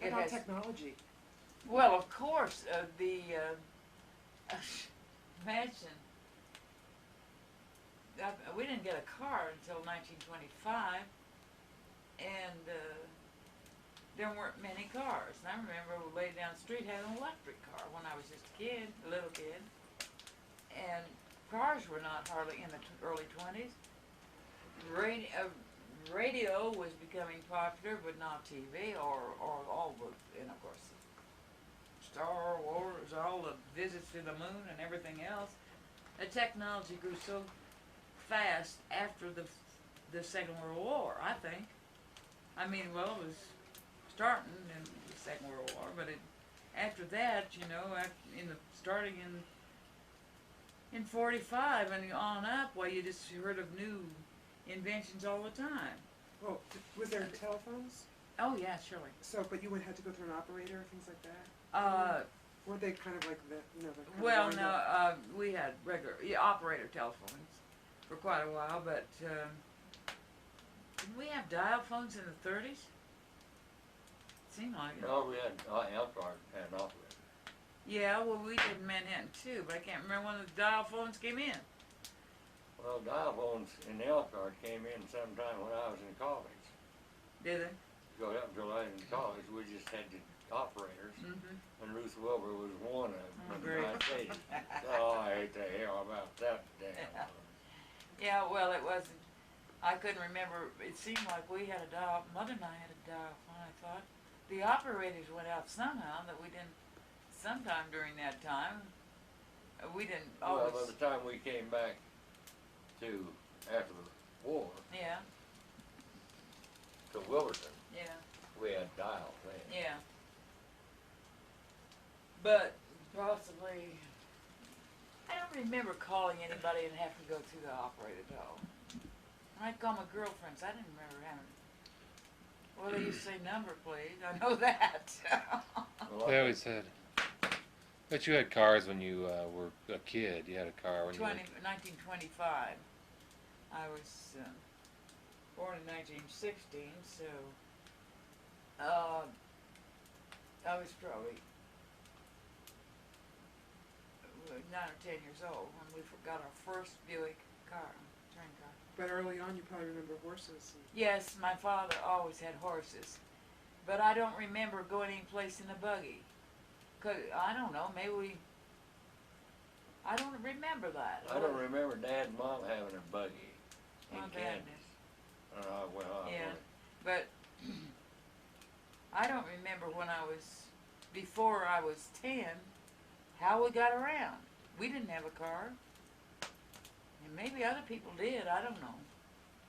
How about technology? Well, of course, imagine. We didn't get a car until 1925, and there weren't many cars. And I remember we laid down the street had an electric car when I was just a kid, a little kid. And cars were not hardly in the early 20s. Radio was becoming popular, but not TV or all the, and of course, Star Wars, all the visits to the moon and everything else. The technology grew so fast after the Second World War, I think. I mean, well, it was starting in the Second World War, but after that, you know, starting in 45 and on up, well, you just heard of new inventions all the time. Well, was there telephones? Oh yeah, surely. So, but you would have to go through an operator, things like that? Were they kind of like the, you know, the kind Well, of no, we had regular operator telephones for quite a while, but didn't we have dial phones in the 30s? Seemed like it. No, we had, Elkhart had an operator. Yeah, well, we did in Manhattan too, but I can't remember when the dial phones came in. Well, dial phones in Elkhart came in sometime when I was in college. Did they? Go up until I was in college, we just had the operators, Mm-hmm. and Ruth Wilbur was one of them. Oh, And great. I stated, oh, I hate the hell about that damn. Yeah, well, it wasn't. I couldn't remember. It seemed like we had a dial. Mother and I had a dial phone. I thought the operators went out somehow that we didn't. Sometime during that time, we didn't Well, always. by the time we came back to after the war Yeah, to Wilburton, yeah, we had dials then. yeah. But possibly, I don't remember calling anybody and having to go through the operator though. I'd call my girlfriends. I didn't remember having. Well, they used to say number, please. I know that. Well, They always had. But you had cars when you were a kid. You had a car when 1925. I was born in 1916, so I was probably 9 or 10 years old when we got our first Buick car, train car. But early on, you probably remember horses. Yes, my father always had horses, but I don't remember going any place in a buggy. 'Cause I don't know, maybe I don't remember that. I don't remember Dad and Mom having a buggy in My bad. Kansas. Well, Yeah. But I don't remember when before I was 10, how we got around. We didn't have a car. And maybe other people did, I don't know.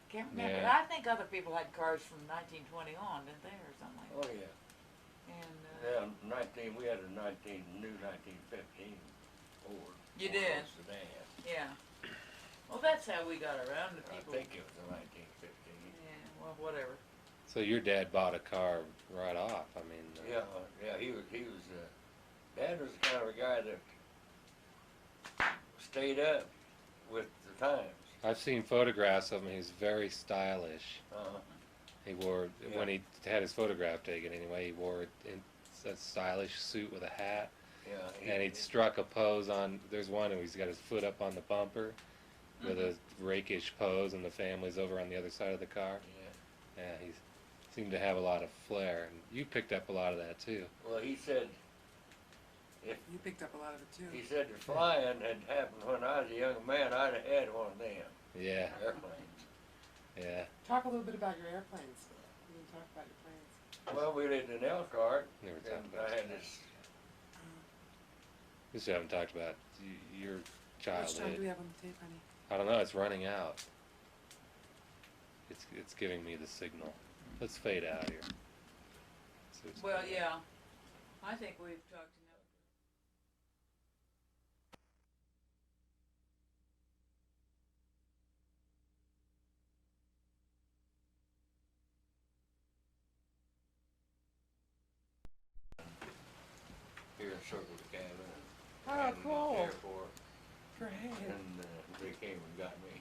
Can't remember. Yeah. I think other people had cars from 1920 on, didn't they, or something like Oh, that? yeah. And, Yeah, we had a new 1915 Ford. You one of did? those sedans. yeah. Well, that's how we got around to I people. think it was a 1915. Yeah, well, whatever. So your dad bought a car right off. I mean. Yeah, he was, Dad was the kind of a guy that stayed up with the times. I've seen photographs of him. He's very stylish. Uh-huh. He wore Yeah. when he had his photograph taken. Anyway, he wore a stylish suit with a hat, Yeah. and he'd struck a pose on. There's one where he's got his foot up on the bumper, with a rakish pose, and the family's over on the other side of the car. Yeah. Yeah, he seemed to have a lot of flair, and you picked up a lot of that too. Well, he said, You picked up a lot of it too. he said the flying had happened when I was a young man. I'd have had one of them Yeah, airplanes. yeah. Talk a little bit about your airplanes. You can talk about your planes. Well, we lived in Elkhart, Never and talked about I had this. Just haven't talked about your How much time do childhood. we have on the tape, honey? I don't know. It's running out. It's giving me the signal. Let's fade out here. See what's Well, going on. yeah. I think we've talked enough. Here circled the cabin. Oh, and cool. Airport, Great. and they came and got me.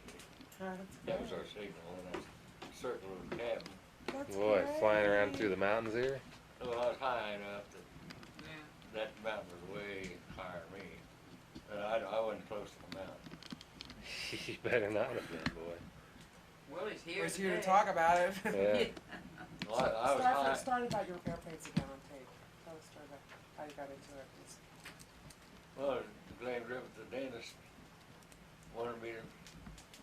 That's That was great. our signal, and I circled the cabin. That's Boy, great. flying around through the mountains here. So I was high enough that Yeah. that mountain was way higher than me. But I wasn't close to the mountain. You better not have been, boy. Well, he's here We're here to today. talk about it. Yeah. Well, I was high. Start about your airplanes again on tape. Tell us about how you got into it. Well, Glenn Griffith, the dentist, wanted me to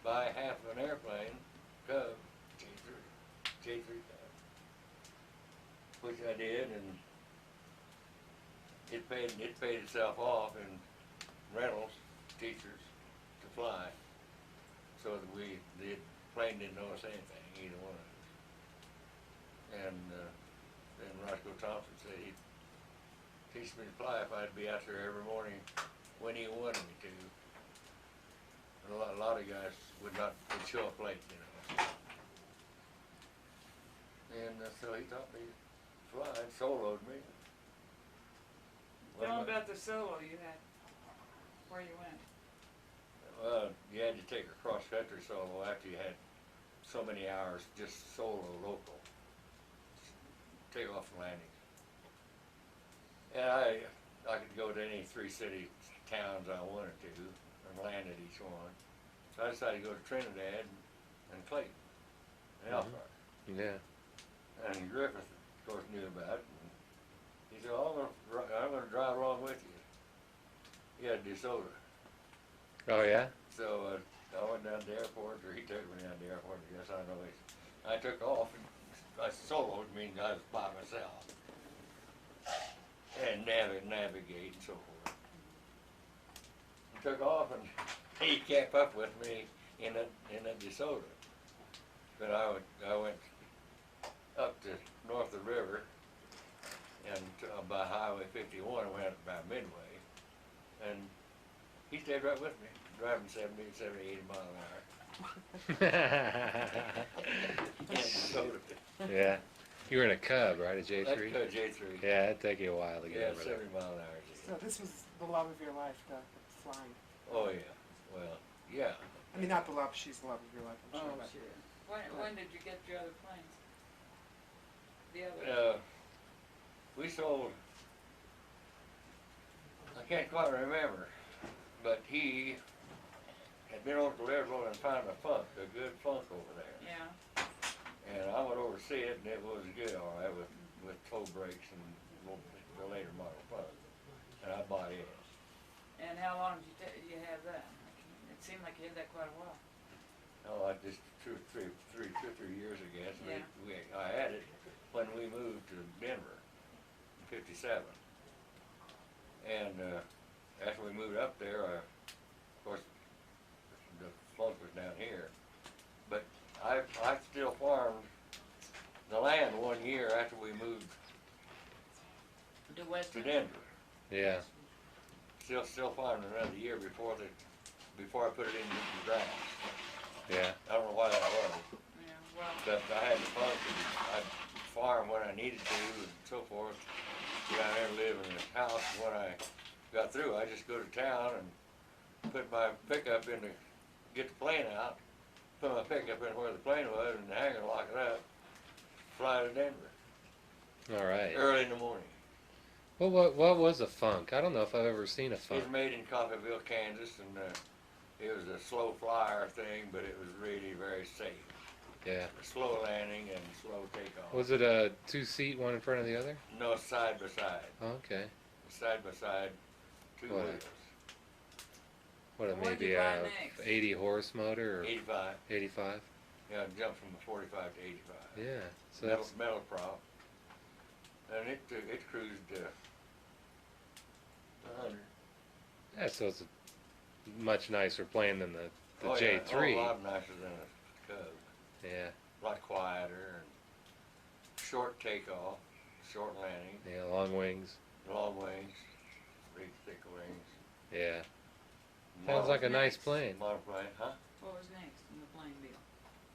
buy half of an airplane, Cub, J3 Cub, which I did, and it paid itself off in rentals, teachers to fly, so that the plane didn't know us anything, either one of us. And then Roscoe Thompson said he'd teach me to fly if I'd be out there every morning when he wanted me to. And a lot of guys would show up late, you know. And so he taught me to fly and soloed me. Tell them about the solo you had, where you went. Well, you had to take a cross-country solo after you had so many hours just solo local. Take off and landings. And I could go to any 3 city towns I wanted to and land at each one. So I decided to go to Trinidad and Clayton and Elkhart. Yeah. And Griffith, of course, knew about it. And he said, "Oh, I'm going to drive along with you. You got to do soda." Oh yeah. So I went down to the airport, or he took me down to the airport. I guess I don't know. I took off and I soloed, meaning I was by myself. And navigate and so forth. I took off and he kept up with me in a DeSoto. But I went up to north of the river and by Highway 51 I went up about Midway. And he stayed right with me, driving 70, 80 miles an hour. In DeSoto. Yeah. You were in a Cub, right? A J3? That's J3. Yeah, it'd take you a while to get Yeah, over there. 70 mile an hour. So this was the love of your life, the flying. Oh yeah, well, yeah. I mean, not the love, she's the love of your life, I'm sure. Oh, But sure. When did you get your other planes? The other? We sold, I can't quite remember, but he had been over to Ledrow and found a good funk over there. Yeah. And I went over to see it, and it was good, all right, with toe brakes and the later model funk. And I bought it. And how long did you have that? It seemed like you had that quite a while. Oh, I just two or three years, I guess. Yeah. I had it when we moved to Denver in '57. And after we moved up there, of course, the funk was down here. But I still farmed the land 1 year after we moved To to Western? Denver. Yeah. Still farmed another year before I put it in the grass. Yeah. I don't know why that was. Yeah, well, But I had the funk and I'd farm when I needed to and so forth. Get down there and live in the house. And when I got through, I just go to town and put my pickup in get the plane out, put my pickup in where the plane was and the hangar, lock it up, fly to Denver. All right. Early in the morning. Well, what was a funk? I don't know if I've ever seen a funk. It's made in Coffeyville, Kansas, and it was a slow flyer thing, but it was really very safe. Yeah. Slow landing and slow takeoff. Was it a 2-seat, one in front of the other? No, side by side. Oh, okay. Side by side, 2 What? wheels. What, What'd maybe you buy a next? 80 horse motor or 85. 85? Yeah, it jumped from 45 to 85. Yeah. So that's Metal prop. And it cruised 100. yeah. So it's a much nicer plane than the Oh, yeah. J3. Oh, a lot nicer than a Cub. Yeah. A lot quieter and short takeoff, short landing, Yeah. Long wings. long wings, big thick wings. Yeah. Sounds like a nice plane. Monoplane, huh? what was next in the plane deal?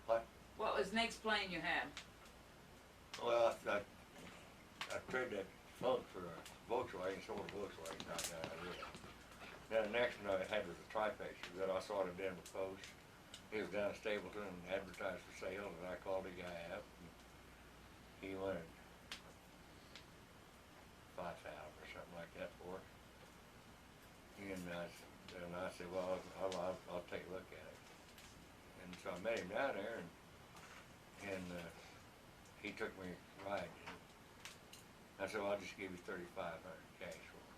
What? What was next plane you had? Well, I traded that funk for a Volkswagen, sold a Volkswagen. Then the next one I had was a trifecta that I saw at the Denver Post. He was down at Stapleton and advertised for sale, and I called the guy up. And he wanted $5,000 or something like that for it. And I said, well, I'll take a look at it. And so I met him down there, and he took me riding. I said, well, I'll just give you $3,500 cash for it.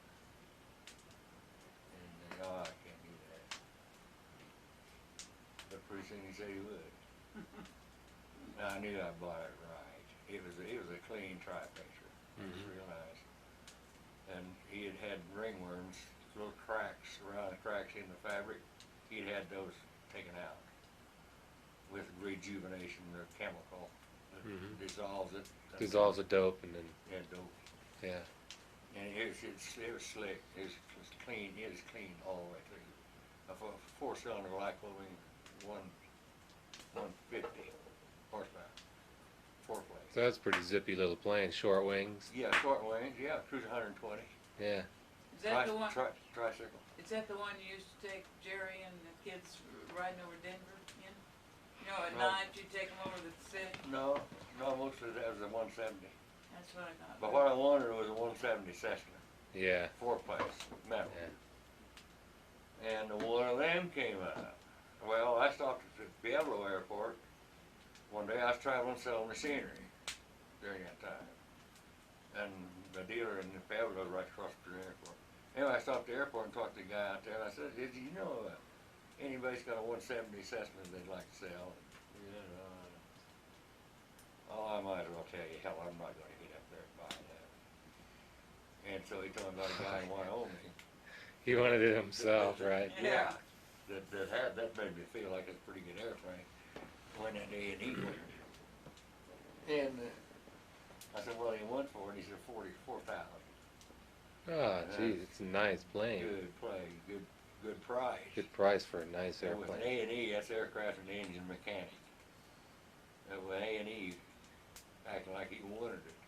And they, oh, I can't do that. But pretty soon he said he would. Now, I knew I bought it right. It was a clean tri-picture. It was real nice. And he had ringworms, little cracks around the cracks in the fabric. He'd had those taken out with rejuvenation, the chemical that dissolves it. Dissolves the dope and then, Yeah, dope. yeah. And it was slick. It was clean. It was clean all the way through. A four-cylinder Lyclo-wing 150 horsepower, 4-plate. So that's pretty zippy little plane, short wings. Yeah, short wings. Yeah, cruise 120. Yeah. Is that the one? Tricycle. Is that the one you used to take Jerry and the kids riding over Denver in? You know, at No. night you take them over to the city. No, mostly that was a 170. That's what I got. But what I wanted was a 170 Cessna, Yeah. 4-place, metal. Yeah. And one of them came out. Well, I stopped at the Pueblo airport. One day I was traveling selling machinery during that time. And the dealer in the Pueblo was right across from the airport. Anyway, I stopped at the airport and talked to the guy out there, and I said, did you know anybody's got a 170 Cessna they'd like to sell? He said, oh, I might as well tell you, hell, I'm not going to get up there and buy that. And so he told me about a guy in Wyoming. He wanted it himself, right? Yeah. That made me feel like it's a pretty good airplane when that A&E went. And I said, well, he went for it. He said 44,000. Oh, geez, it's a nice plane. Good play, good price. Good price for a nice And with an airplane. A&E, that's aircraft and engine mechanic. And with A&E acting like he wanted it,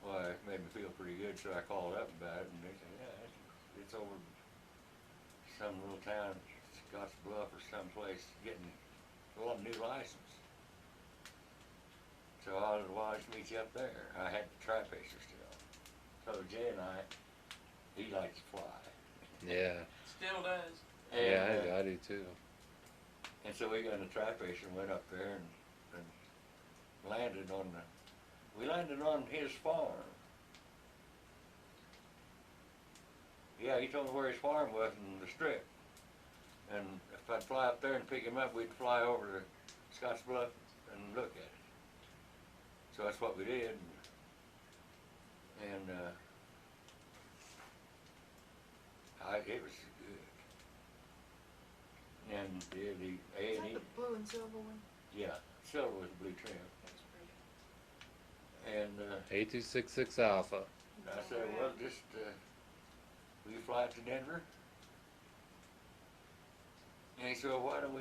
well, it made me feel pretty good. So I called up about it, and they said, yeah, it's over some little town, Scotts Bluff or someplace, getting a new license. So I said, well, I'll just meet you up there. I had the tri-pacer still. So Jay and I, he likes to fly. Yeah. Still does. And, Yeah, I do too. and so we got in the tri-pacer and went up there and landed on we landed on his farm. Yeah, he told me where his farm was in the strip. And if I'd fly up there and pick him up, we'd fly over to Scotts Bluff and look at it. So that's what we did. And it was good. And the Is A&E, that the blue and silver one? yeah, silver was blue trim. That's pretty. And 8266 Alpha. I said, well, just, will you fly it to Denver? And he said, well, why don't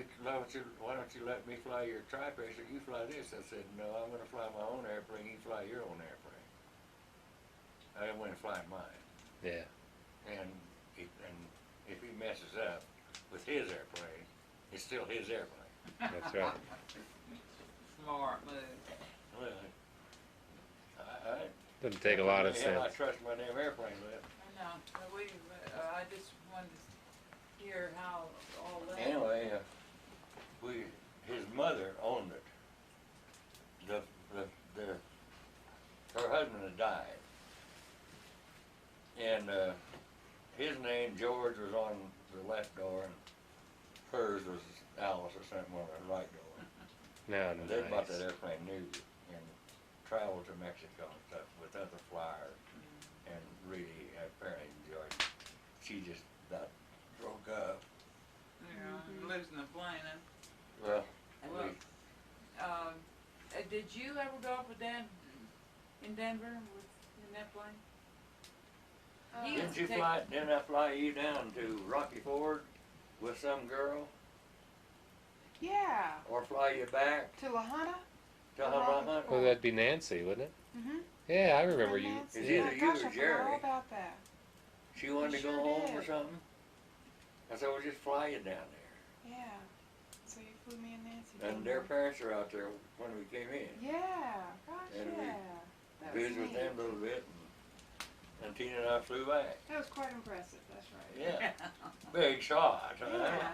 you let me fly your tri-pacer? You fly this. I said, no, I'm going to fly my own airplane. You fly your own airplane. I didn't want to fly mine. Yeah. And if he messes up with his airplane, it's still his airplane. That's right. Smart move. Well, I Doesn't take a lot of hell, I sense. trust my damn airplane with it. I know, but I just wanted to hear how all that. Anyway, his mother owned it. Her husband had died. And his name, George, was on the left door, and hers was Alice or something on the right door. No, And they bought that nice. airplane new and traveled to Mexico and stuff with other flyers, and really apparently enjoyed it. She just about broke up. Yeah, losing the plane. Well, Well, did you ever go up with Dad in Denver in that plane? He used to take- didn't I fly you down to Rocky Ford with some girl, Yeah, or fly you back to La Junta? to Havana? Well, that'd be Nancy, wouldn't it? Mm-hmm. Yeah, I remember you. Nancy. It's Yeah, either you gosh, or I forgot Jerry. all about that. She wanted to Sure go home or did. something. I said, well, just fly you down there. Yeah. So you flew me and Nancy. And down their there. parents are out there when we came in. Yeah, gosh, And we yeah. That was Visit with neat. them a little bit, and Tina and I flew back. That was quite impressive, that's right. Yeah, big shot. Huh?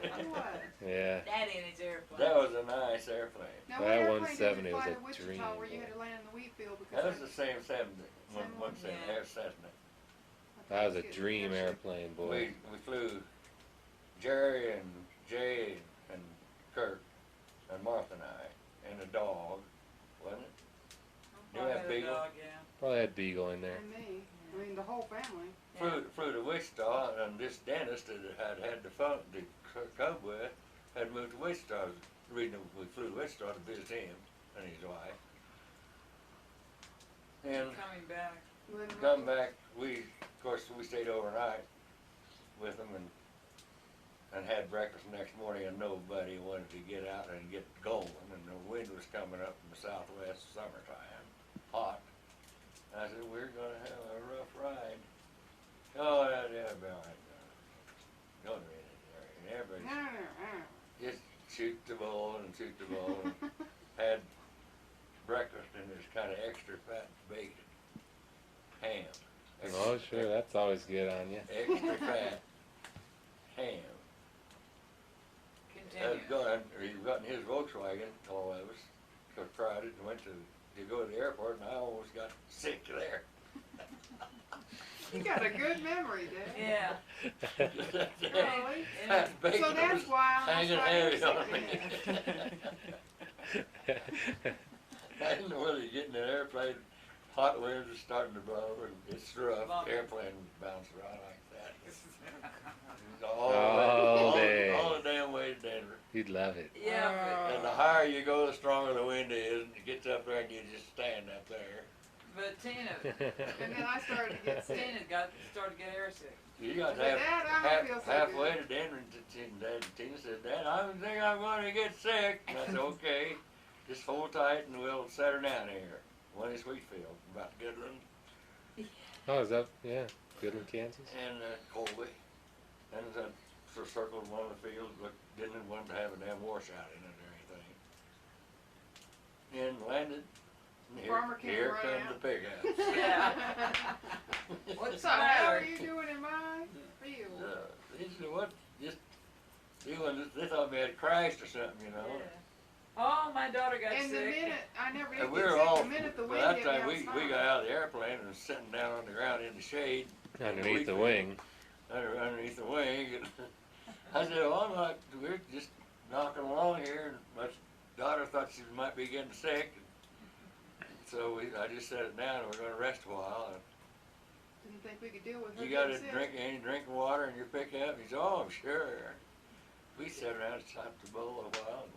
Yeah, it was. Yeah. Daddy in his airplane. That was a nice airplane. Now, That what airplane 170 did you fly was to a Wichita dream, where you boy. had to land in the wheat field because That was I- the same 70. Same one? One seventy, Yeah. Air Cessna. That was a Getting dream airship. airplane, boy. We flew Jerry and Jay and Kirk and Martha and I and a dog, wasn't it? You Probably have had a Beagle? dog, yeah. Probably had Beagle in there. And me, I mean, the whole family. Flew to Wichita, and this dentist that had the phone to cope with had moved to Wichita. The reason we flew to Wichita to visit him and his wife. And Coming back. When come back, of course, we stayed overnight with them and had breakfast the next morning, and nobody wanted to get out and get going, and the wind was coming up from the southwest, summertime, hot. And I said, we're gonna have a rough ride. Oh, yeah, be all right. Don't read it, Jerry. Everybody just shoot the bull and shoot the bull. And had breakfast and this kind of extra fat bacon, ham. Oh, sure, that's always good on you. Extra fat ham. Continue. He got in his Volkswagen, all of us, so tried it and went to go to the airport, and I almost got sick there. You got a good memory, Dad. Yeah. Really? Fat bacon So that's was why I hanging almost heavy got on me. sick. I didn't know whether you get in an airplane, hot winds are starting to blow, and it's rough, Bumping. airplane bounce around like that. All day. All the damn way to Denver. You'd love it. Yeah, And the higher you go, the stronger the wind is, and it gets up there and you just stand up there. but Tina, And then I started to get sick. Tina started to get airsick. You got But Dad, I don't feel so halfway good. to Denver, and Tina said, Dad, I think I'm going to get sick. And I said, okay, just hold tight and we'll set her down here. One in Sweetfield, about Goodland Oh, is that, yeah, Goodland, Kansas? and Colby. And I circled one of the fields, but didn't want to have a damn washout in it or anything. And landed. And Farmer came here running comes out. the pickup. Yeah. What's So the how are matter? you doing in my field? He said, what, just doing this, they thought we had crashed or something, you know. Yeah. Oh, my daughter got And the sick. minute, I never did And we get were sick, all, the minute the by wind that hit me, time, I was we fine. got out of the airplane and was sitting down on the ground in the shade. Underneath the Wheat wing. Underneath the wing. And I said, well, I'm not, we're just knocking along here, and my daughter thought she might be getting sick. So I just set it down, and we're gonna rest a while. And Didn't think we could deal with her you got getting sick. any drinking water in your pickup? He said, oh, sure. We sat around and stopped the bowl a while. And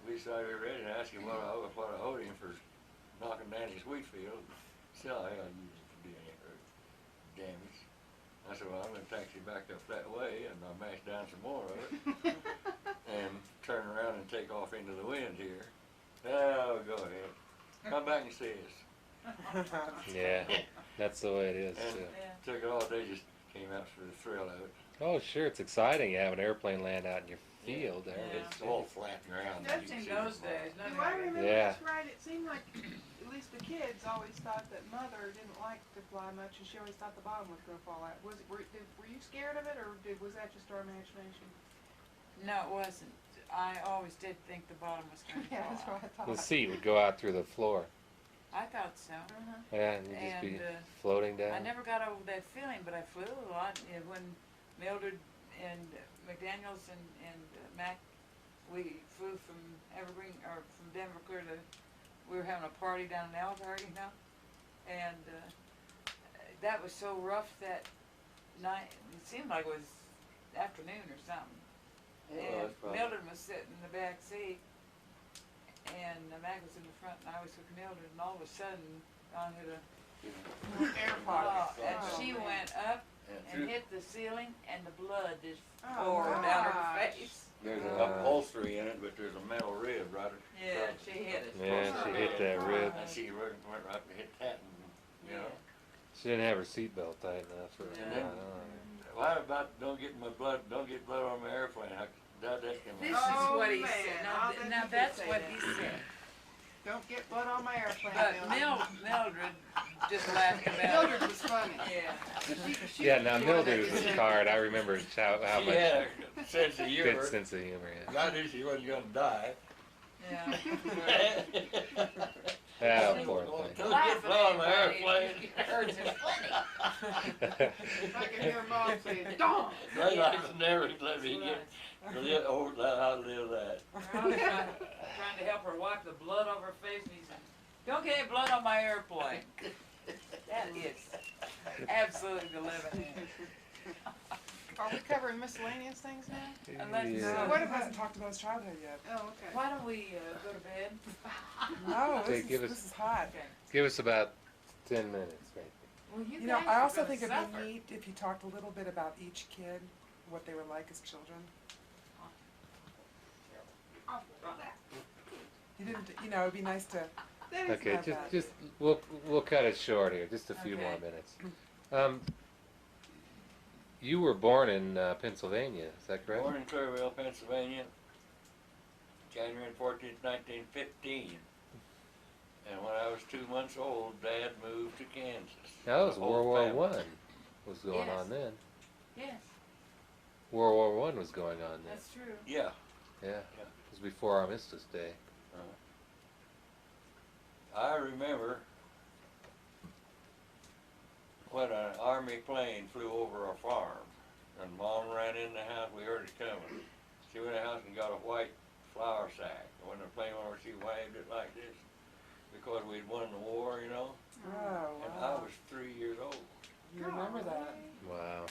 we decided we were ready to ask him what I owed him for knocking down his wheat field. Still, hell, you didn't do any damage. I said, well, I'm gonna taxi back up that way, and I'll mash down some more of it, and turn around and take off into the wind here. Oh, go ahead. Come back and see us. Yeah, that's the way it is, And too. Yeah. took it all day, just came out for the thrill of it. Oh, sure, it's exciting. You have an airplane land out in your field there. Yeah. It's all flat ground. That's You can in see those the ball. days. Do I remember Yeah. this right? It seemed like, at least the kids always thought that Mother didn't like to fly much, and she always thought the bottom was gonna fall out. Were you scared of it, or was that just our imagination? No, it wasn't. I always did think the bottom was going to Yeah, that's fall. what I thought. The seat would go out through the floor. I thought so. Uh-huh. Yeah, and you'd just be And, floating down. I never got over that feeling, but I flew a lot. And when Mildred and McDaniels and Mac, we flew from Evergreen, or from Denver clear to, we were having a party down in Albuquerque, you know? And that was so rough that night, it seemed like it was afternoon or something. Yeah, And it's probably- Mildred was sitting in the back seat, and Mac was in the front, and I was with Mildred, and all of a sudden, on hit a Air oh, pockets. and Oh, she man. went up And and through- hit the ceiling, and the blood just Oh, poured down her gosh. face. There's an upholstery in it, but there's a metal rib right Yeah, across she the- hit it. Yeah, she hit that rib. And she went right up and hit that, and, you know. She didn't have her seatbelt tight enough for Yeah. her. Why about don't get blood on my airplane? That can This Oh, is what he man, said. I'll bet Now you did that's say what that. he said. Don't get blood on my airplane. But Mildred. Mildred just laughed about Mildred it. was funny. Yeah. She Yeah, was now the one that Mildred's did- card, I remember how She much had a sense of good humor. sense of humor. And I knew she wasn't gonna die. Yeah. Yeah, She poor was gonna thing. get Laughing fly on the at anybody, airplane. it hurts him plenty. I can hear Mom saying, "Dawn." They like never let me get over that, outlive that. I was trying to help her wipe the blood off her face, and he said, "Don't get any blood on my airplane." That is absolutely the living end. Are we covering miscellaneous things now? Unless- No, Yeah. what hasn't talked about his childhood yet. Oh, okay. Why don't we go to bed? No, Okay, give us- this is hot. Okay. Give us about 10 minutes, maybe. Well, You know, guys I are also gonna think it'd suffer. be neat if you talked a little bit about each kid, what they were like as children. You didn't, you know, it'd be nice to, That is Okay, not bad. just we'll cut it short here, just a few more Okay. minutes. You were born in Pennsylvania, is that correct? Born in Clearville, Pennsylvania, January 14th, 1915. And when I was 2 months old, Dad moved to Kansas. That was The whole World War family. One was going Yes. on then. Yes, World War One was going on then. that's true. Yeah. Yeah, Yeah. it was before Armistice Day. I remember when an army plane flew over our farm, and Mom ran in the house. We heard it coming. She went in the house and got a white flour sack. When the plane went over, she waved it like this because we'd won the war, you know. oh, And I wow. was 3 years old. You remember that. Wow.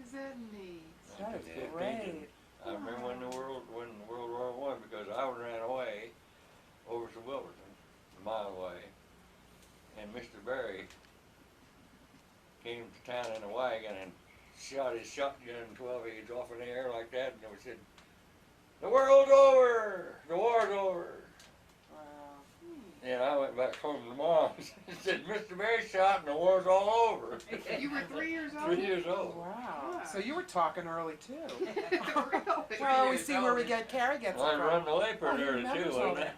Is that neat? That is Yeah. great. I remember when World War One because I ran away over to Wilburton, a mile away, and Mr. Berry came to town in a wagon and shot his shotgun 12 gauge off in the air like that, and we said, "The world's over! The war's over!" Wow. And I went back home to Mom and said, "Mr. Berry shot and the war's all over." You were 3 years old? 3 years old. Wow. Wow. So you were talking early too. Really? Well, we see where we get Cary gets Well, I it was running from. away pretty he early too, remembers all wasn't I?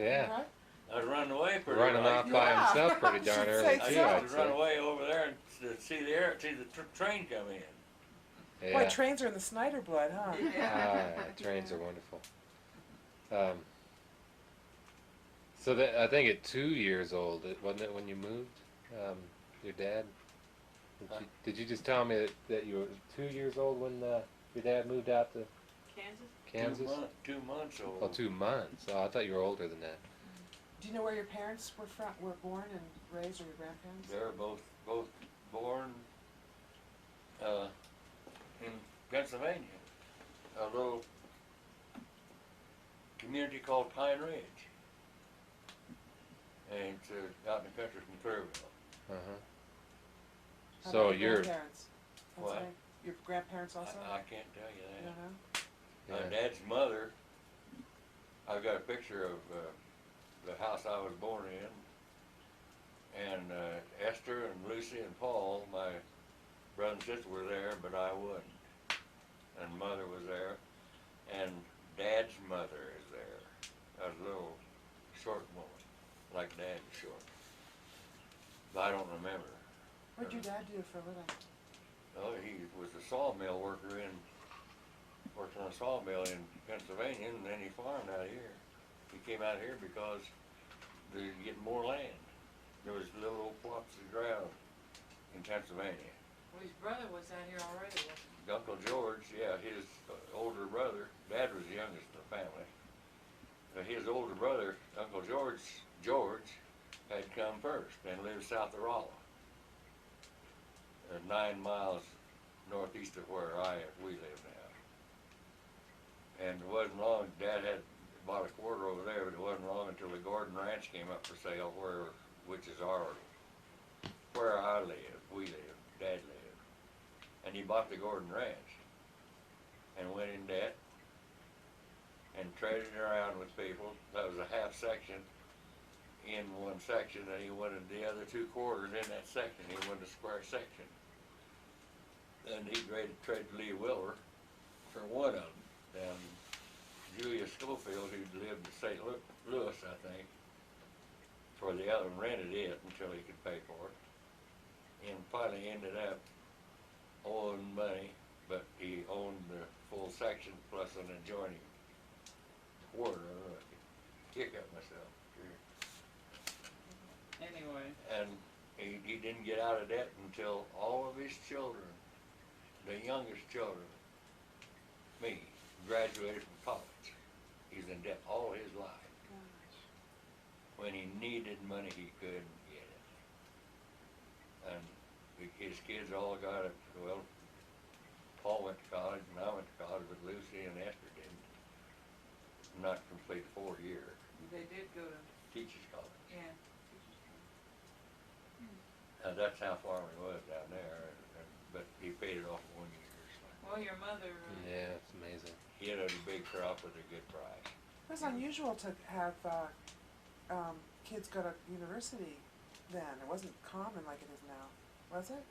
Yeah. Okay. I was running away pretty Running early. off by Yeah. himself pretty darn Should early say I too, so. I'd used to run say. away over there and see the train come in. Boy, Yeah. trains are in the Snyder blood, huh? Trains are wonderful. So that I think at 2 years old, wasn't it when you moved? Your dad? Did you just tell me that you were 2 years old when your dad moved out to Kansas? Kansas? 2 months old. Oh, 2 months. Oh, I thought you were older than that. Do you know where your parents were born and raised, or your grandparents? They were both born in Pennsylvania, a little community called Pine Ridge, and it's out in the country from Clearville. Uh-huh. How So about your you're, grandparents? That's What? right. Your grandparents also? I can't tell you You that. don't know? yeah. Dad's mother, I've got a picture of the house I was born in, and Esther and Lucy and Paul, my brother and sister were there, but I wasn't. And Mother was there, and Dad's mother is there. A little short woman, like Dad was short. But I don't remember. What did your dad do for a living? Oh, he was a sawmill worker worked on a sawmill in Pennsylvania, and then he farmed out here. He came out here because they were getting more land. There was little old plots of ground in Pennsylvania. Well, his brother was out here already, wasn't he? Uncle George, yeah, his older brother, Dad was the youngest in the family. His older brother, Uncle George, had come first and lived south of Rolla, 9 miles northeast of where we live now. And it wasn't long, Dad had bought a quarter over there, but it wasn't long until the Gordon Ranch came up for sale, which is where I live, we live, Dad lived. And he bought the Gordon Ranch and went in debt and traded around with people. That was a half section in one section, and he wanted the other 2 quarters in that section. He wanted a square section. And he traded Lee Willer for one of them. And Julia Schofield, who lived in St. Louis, I think, for the other one rented it until he could pay for it. And finally ended up owing money, but he owned the full section plus an adjoining quarter. I could kick up myself. Anyway, And he didn't get out of debt until all of his children, the youngest children, me, graduated from college. He's in debt all his life. When he needed money, he couldn't get it. And his kids all got it. Well, Paul went to college and I went to college, but Lucy and Esther didn't. Not complete 4 years. they did go to, Teachers college. yeah. And that's how far he was down there. But he paid it off in 1 year. So Well, your mother, Yeah, it's amazing. he had a big crop with a good price. It was unusual to have kids go to university then. It wasn't common like it is now, was it?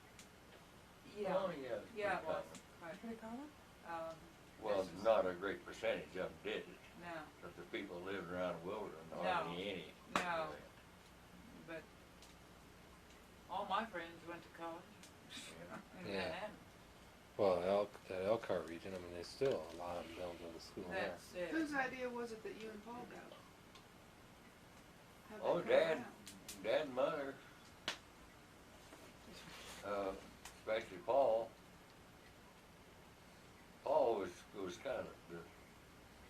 yeah, Oh, yeah. it's yeah, pretty it was, common. but, Pretty common? Well, this is- not a great percentage of them did it. no, But the people who lived around Wilburton, No. hardly any. no, but all my friends went to college in Yeah. Manhattan. Well, that Elkhart region, I mean, there's still a lot of them don't go to school there. That's it. Whose idea was it that you and Paul got? How'd that Oh, come Dad, about? Dad and Mother, especially Paul. Paul was kind of the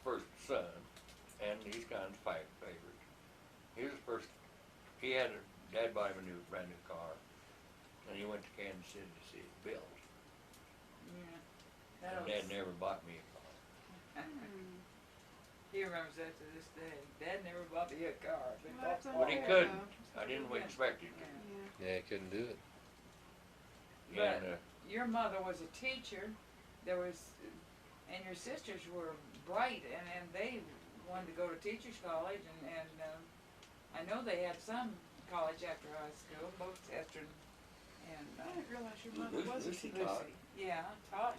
first son, and he's kind of the favorite. He was the first. He had Dad bought him a brand new car, and he went to Kansas City to see it built. Yeah, And that Dad was, never bought me a car. he remembers that to this day. Dad never bought me a car. But Well, that's But he unfair, couldn't. though. I didn't expect him to. Yeah. Yeah. Yeah, couldn't do it. But And your mother was a teacher. There was, and your sisters were bright, and they wanted to go to teachers college, and I know they had some college after high school, both Esther and I didn't realize your mother was a Lucy teacher. taught. Lucy. Yeah,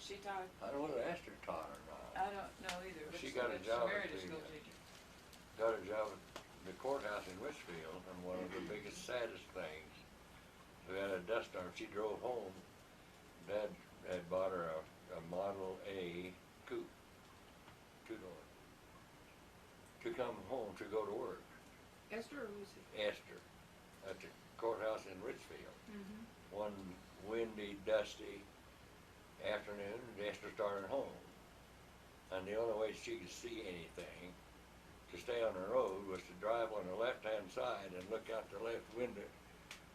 she taught. I don't know whether Esther taught or not. I don't know either, but She got a but job married at a school the, teacher. Got a job at the courthouse in Richfield, and one of the biggest, saddest things, we had a dust storm. She drove home. Dad had bought her a Model A coupe, two-door, to come home to go to work. Esther or Lucy? Esther, at the courthouse in Richfield. Mm-hmm. One windy, dusty afternoon, Esther started home. And the only way she could see anything to stay on the road was to drive on the left-hand side and look out the left window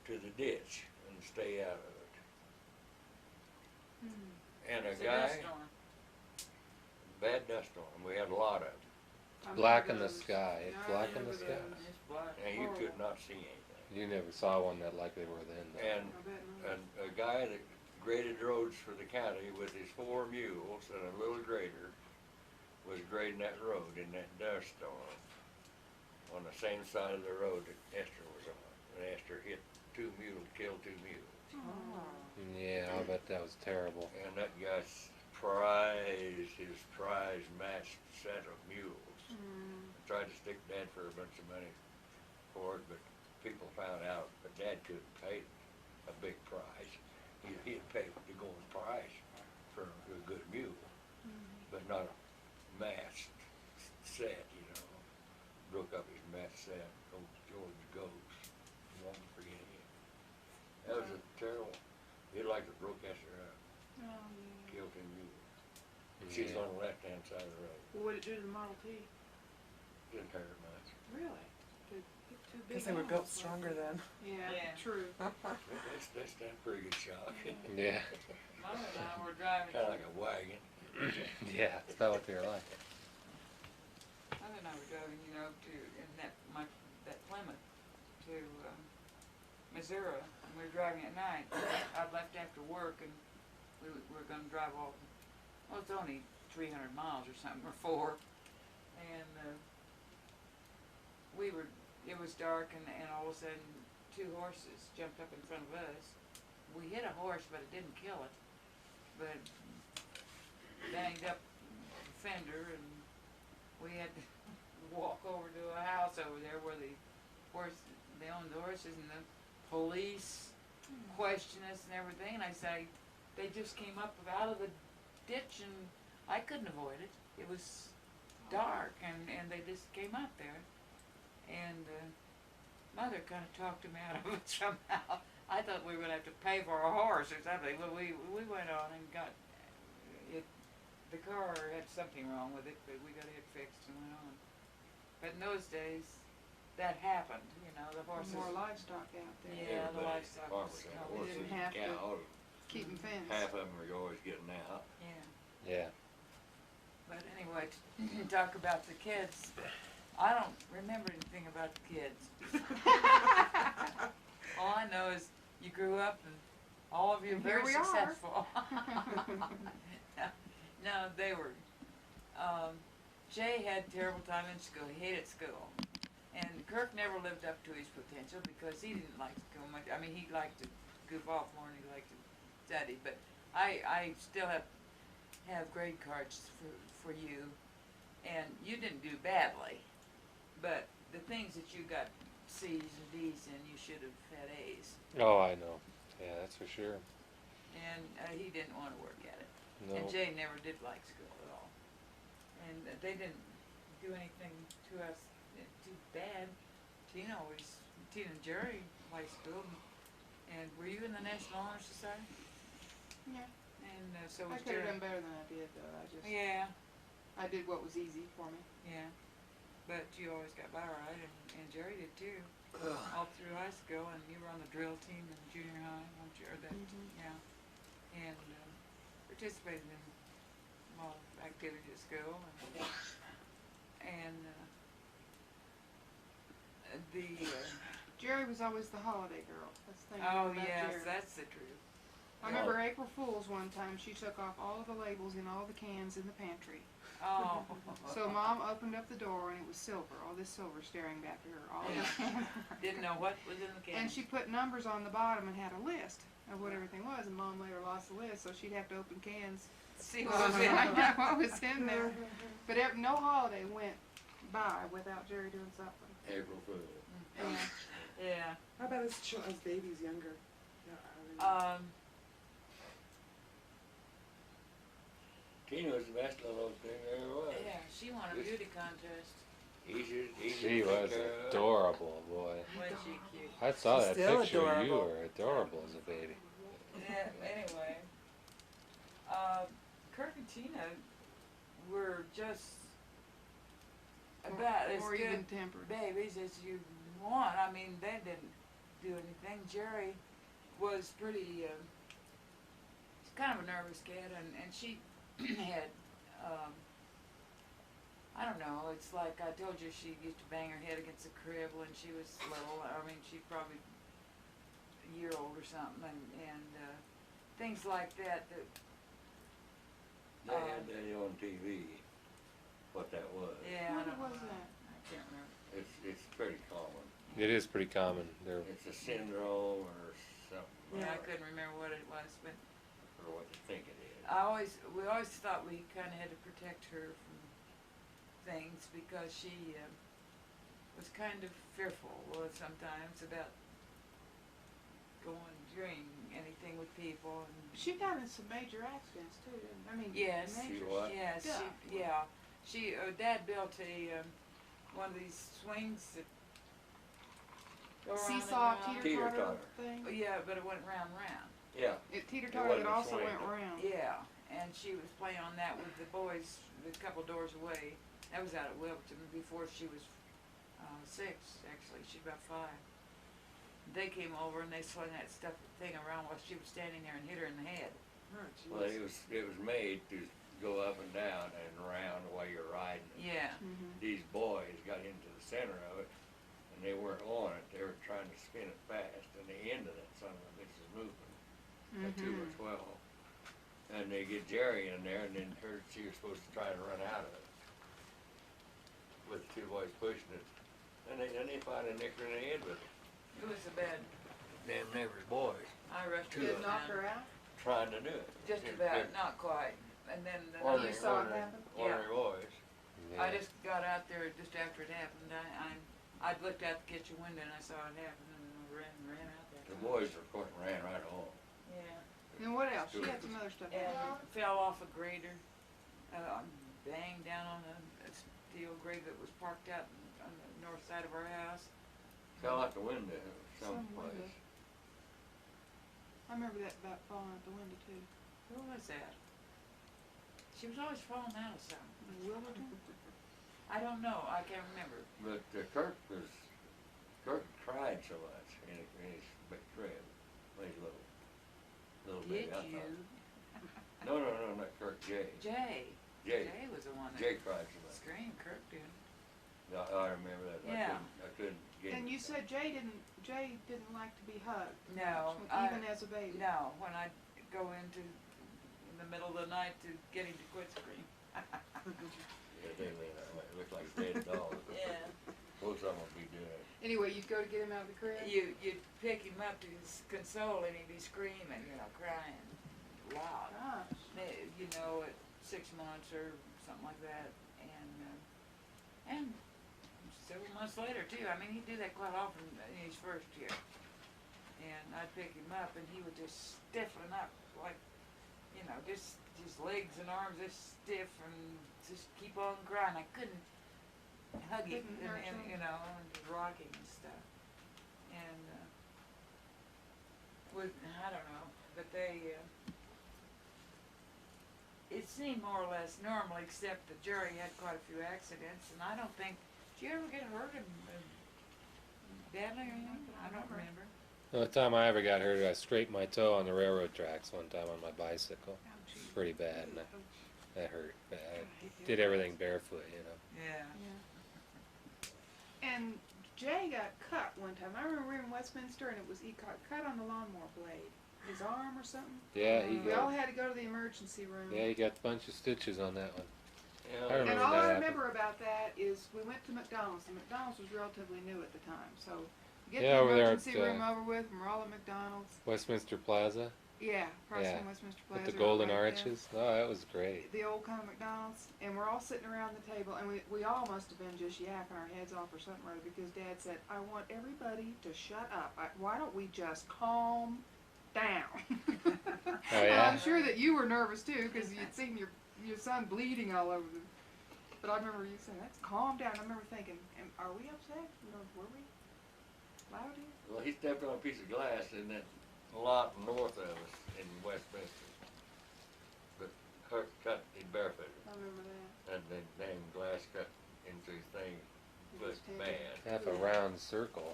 to the ditch and stay out of it. And a It's a guy, dust storm. bad dust storm, we had a lot of them, Black in the sky. It's black in the sky. It's black. and you could not see anything. You never saw one that like they were then. though. And a guy that graded roads for the county with his 4 mules and a little grader was grading that road in that dust storm on the same side of the road that Esther was on. And Esther hit 2 mules, killed 2 mules. Oh. Yeah, I bet that was terrible. And that guy's prize matched set of mules. Tried to stick Dad for a bunch of money for it, but people found out that Dad couldn't pay a big price. He'd pay the going price for a good mule, but not a matched set, you know. Broke up his matched set, old George Ghost, won't forget him. That was a terrible, he'd like to broke Esther up, Oh, yeah. killed him mule. She's Yeah. on the left-hand side of the road, Well, what did it do to the Model T? didn't hurt her much. Really? Too big. Because they were built almost, stronger then. Yeah, Yeah. true. That's a pretty good shock. Yeah. Mom and I were driving. Kinda like a wagon. Yeah, that's about what they were like. Mom and I were driving, to in that Plymouth to Missouri, and we were driving at night. I'd left after work, and we were going to drive all. Well, it's only 300 miles or something, or 4, and it was dark, and all of a sudden 2 horses jumped up in front of us. We hit a horse, but it didn't kill it, but banged up the fender, and we had to walk over to a house over there where the horse they owned the horses, and the police questioned us and everything, and I said, they just came up out of the ditch, and I couldn't avoid it. It was dark, and they just came up there, and mother kind of talked him out of it somehow. I thought we were gonna have to pay for a horse or something, but we went on and got it. The car had something wrong with it, but we got it fixed and went on. But in those days, that happened, you know, the horses. More livestock out there. Yeah, the Everybody, livestock farmers was had covered. horses didn't and have to- cows. Keep them fenced. Half of them are always getting out. Yeah, Yeah. but anyway, to talk about the kids, I don't remember anything about the kids. All I know is you grew up and all of you And very here we are. successful. No, they were. Jay had a terrible time in school. He hated school. And Kirk never lived up to his potential because he didn't like school much. I mean, he liked to goof off more than he liked to study. But I still have grade cards for you. And you didn't do badly. But the things that you got C's and D's in, you should have had A's. Oh, I know. Yeah, that's for sure. And he didn't want to work at it. No. And Jay never did like school at all. And they didn't do anything to us too bad. Tina and Jerry liked school. And were you in the National Honor Society? Yeah. And so I was could have Jerry. done better than I did, though. Yeah, I did what was easy for me. yeah. But you always got by right, and Jerry did too. All through high school, and you were on the drill team in junior high, weren't you? Or that, yeah. And participated in a lot of activity at school, and Jerry was always the holiday girl. That's the thing oh about yes, Jerry. that's the truth. I remember April Fool's one time. She took off all of the labels in all the cans in the pantry. Oh. So Mom opened up the door and it was silver. All this silver staring back at her. All the cans. Didn't know what was in the can. And she put numbers on the bottom and had a list of what everything was. And Mom later lost the list, so she'd have to open cans see to what was in find it. out what was in there. But no holiday went by without Jerry doing something. April Fool. Yeah. Yeah. How about as babies younger? Yeah, I mean, Tina was the best little thing there ever was. Yeah, she won a beauty contest. Easy She to was take care of. adorable, boy. Wasn't she cute? I saw She's that still picture. You adorable. were adorable as a baby. Yeah, anyway. Kirk and Tina were just about as More good even-tempered. babies as you want. I mean, they didn't do anything. Jerry was pretty, he's kind of a nervous kid, and she had, I don't know, it's like I told you she used to bang her head against the crib when she was little. I mean, she's probably a year old or something, and things like that. They had that on TV, what that was. Yeah, I What don't know. was that? I can't remember. It's pretty common. It is pretty common. They're It's a syndrome or something. Yeah, I couldn't remember what it was, but Or what you think it is. we always thought we kind of had to protect her from things because she was kind of fearful sometimes about doing anything with people. And She got in some major accidents too, didn't I mean, yes, major. She what? yes, Yeah. she Dad built one of these swings that go around and Seesaw, around. teeter-totter Teeter-totter. thing. Yeah, but it went round and round. Yeah. It It teeter-totter wasn't that a also swing. went round. Yeah, and she was playing on that with the boys a couple doors away. That was out at Wilton before she was 6, actually. She's about 5. They came over and they swung that thing around while she was standing there and hit her in the head. oh, Well, geez. it was made to go up and down and around while you're riding. Yeah. Mm-hmm. These boys got into the center of it, and they weren't on it. They were trying to spin it fast, and the end of that son of a bitch is moving at 2 or 12. And they get Jerry in there, and then she was supposed to try to run out of it with the 2 boys pushing it. And they finally nicked her in the head with it. It was a bad. Damn neighbor's boys I rushed her Did it down. knock her out? trying to do it. Just They're- about, they're not quite. And then ornery- You saw it ornery- happen? Ornery boys. I just got out there just after it happened. I I'd looked out the kitchen window and I saw it happen and I ran out there. The boys, of course, ran right home. Yeah. And what else? She had some other stuff. And fell off a grader, banged down on a steel grate that was parked out on the north side of our house. Fell out the window Some someplace. window. I remember that about falling out the window too. Who was that? She was always falling out of something. Willerton? I don't know, I can't remember. But Kirk cried so much in his big crib, when he's little Did baby. I you? thought. No, not Kirk, Jay. Jay. Jay. Jay was the one that Jay cried so much. screamed, Kirk did. I remember that. Yeah. I couldn't get And it. you said Jay didn't like to be hugged. No, Even as a baby. No, when I go into, in the middle of the night to get him to quit screaming. Yeah, they lean that way. It looked like dead dogs. Yeah. Both of them would be dead. Anyway, you'd go to get him out of the crib? You'd pick him up to console and he'd be screaming, crying loud. Gosh. At 6 months or something like that, and several months later too. I mean, he'd do that quite often in his first year. And I'd pick him up and he would just stiffen up like, just his legs and arms just stiff and just keep on crying. I couldn't hug him Couldn't nurse him. and just rock him and stuff. And I don't know, but it seemed more or less normal, except that Jerry had quite a few accidents, and I don't think, did you ever get hurt badly or anything? I don't remember. The only time I ever got hurt, I scraped my toe on the railroad tracks one time on my bicycle. Pretty bad, and that hurt bad. I did everything barefoot, Yeah. Yeah. And Jay got cut one time. I remember we were in Westminster and he got cut on the lawnmower blade. His arm or something. Yeah, he We all got. had to go to the emergency room. Yeah, he got a bunch of stitches on that one. Yeah, I remember And all that I happened. remember about that is we went to McDonald's. And McDonald's was relatively new at the time. So we get Yeah, the over there emergency at, room over with and we're all at McDonald's. Westminster Plaza Yeah, across Yeah. from Westminster Plaza. with the right golden there. arches. Oh, that was great. The old kind of McDonald's, and we're all sitting around the table, and we all must have been just yapping our heads off or something or other, because Dad said, I want everybody to shut up. Why don't we just calm down? Oh, And yeah? I'm sure that you were nervous too, because you'd seen your son bleeding all over the, but I remember you saying, let's calm down. I remember thinking, are we upset? Were we loud here? Well, he stepped on a piece of glass in that lot north of us in Westminster. But Kirk cut him barefooted. I remember that. And the dang glass cut into his thing, but His tendon. bad. Half a round circle.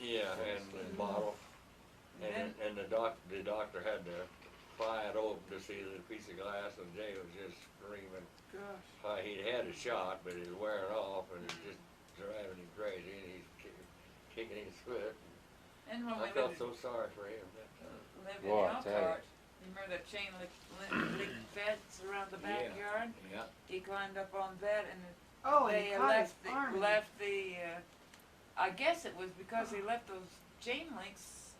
Yeah, and the bottle. And the doctor had to pry it open to see the piece of glass, and Jay was just screaming. Gosh. He'd had a shot, but it was wearing off, and it was just driving him crazy, and he's kicking his foot. And when I we felt lived, so sorry for him that time. lived Boy, I in tell ya. Elkhart, you remember that chain link fence around the backyard? Yeah. He climbed up on that and Oh, and they he cut his left arm. I guess it was because he left those chain links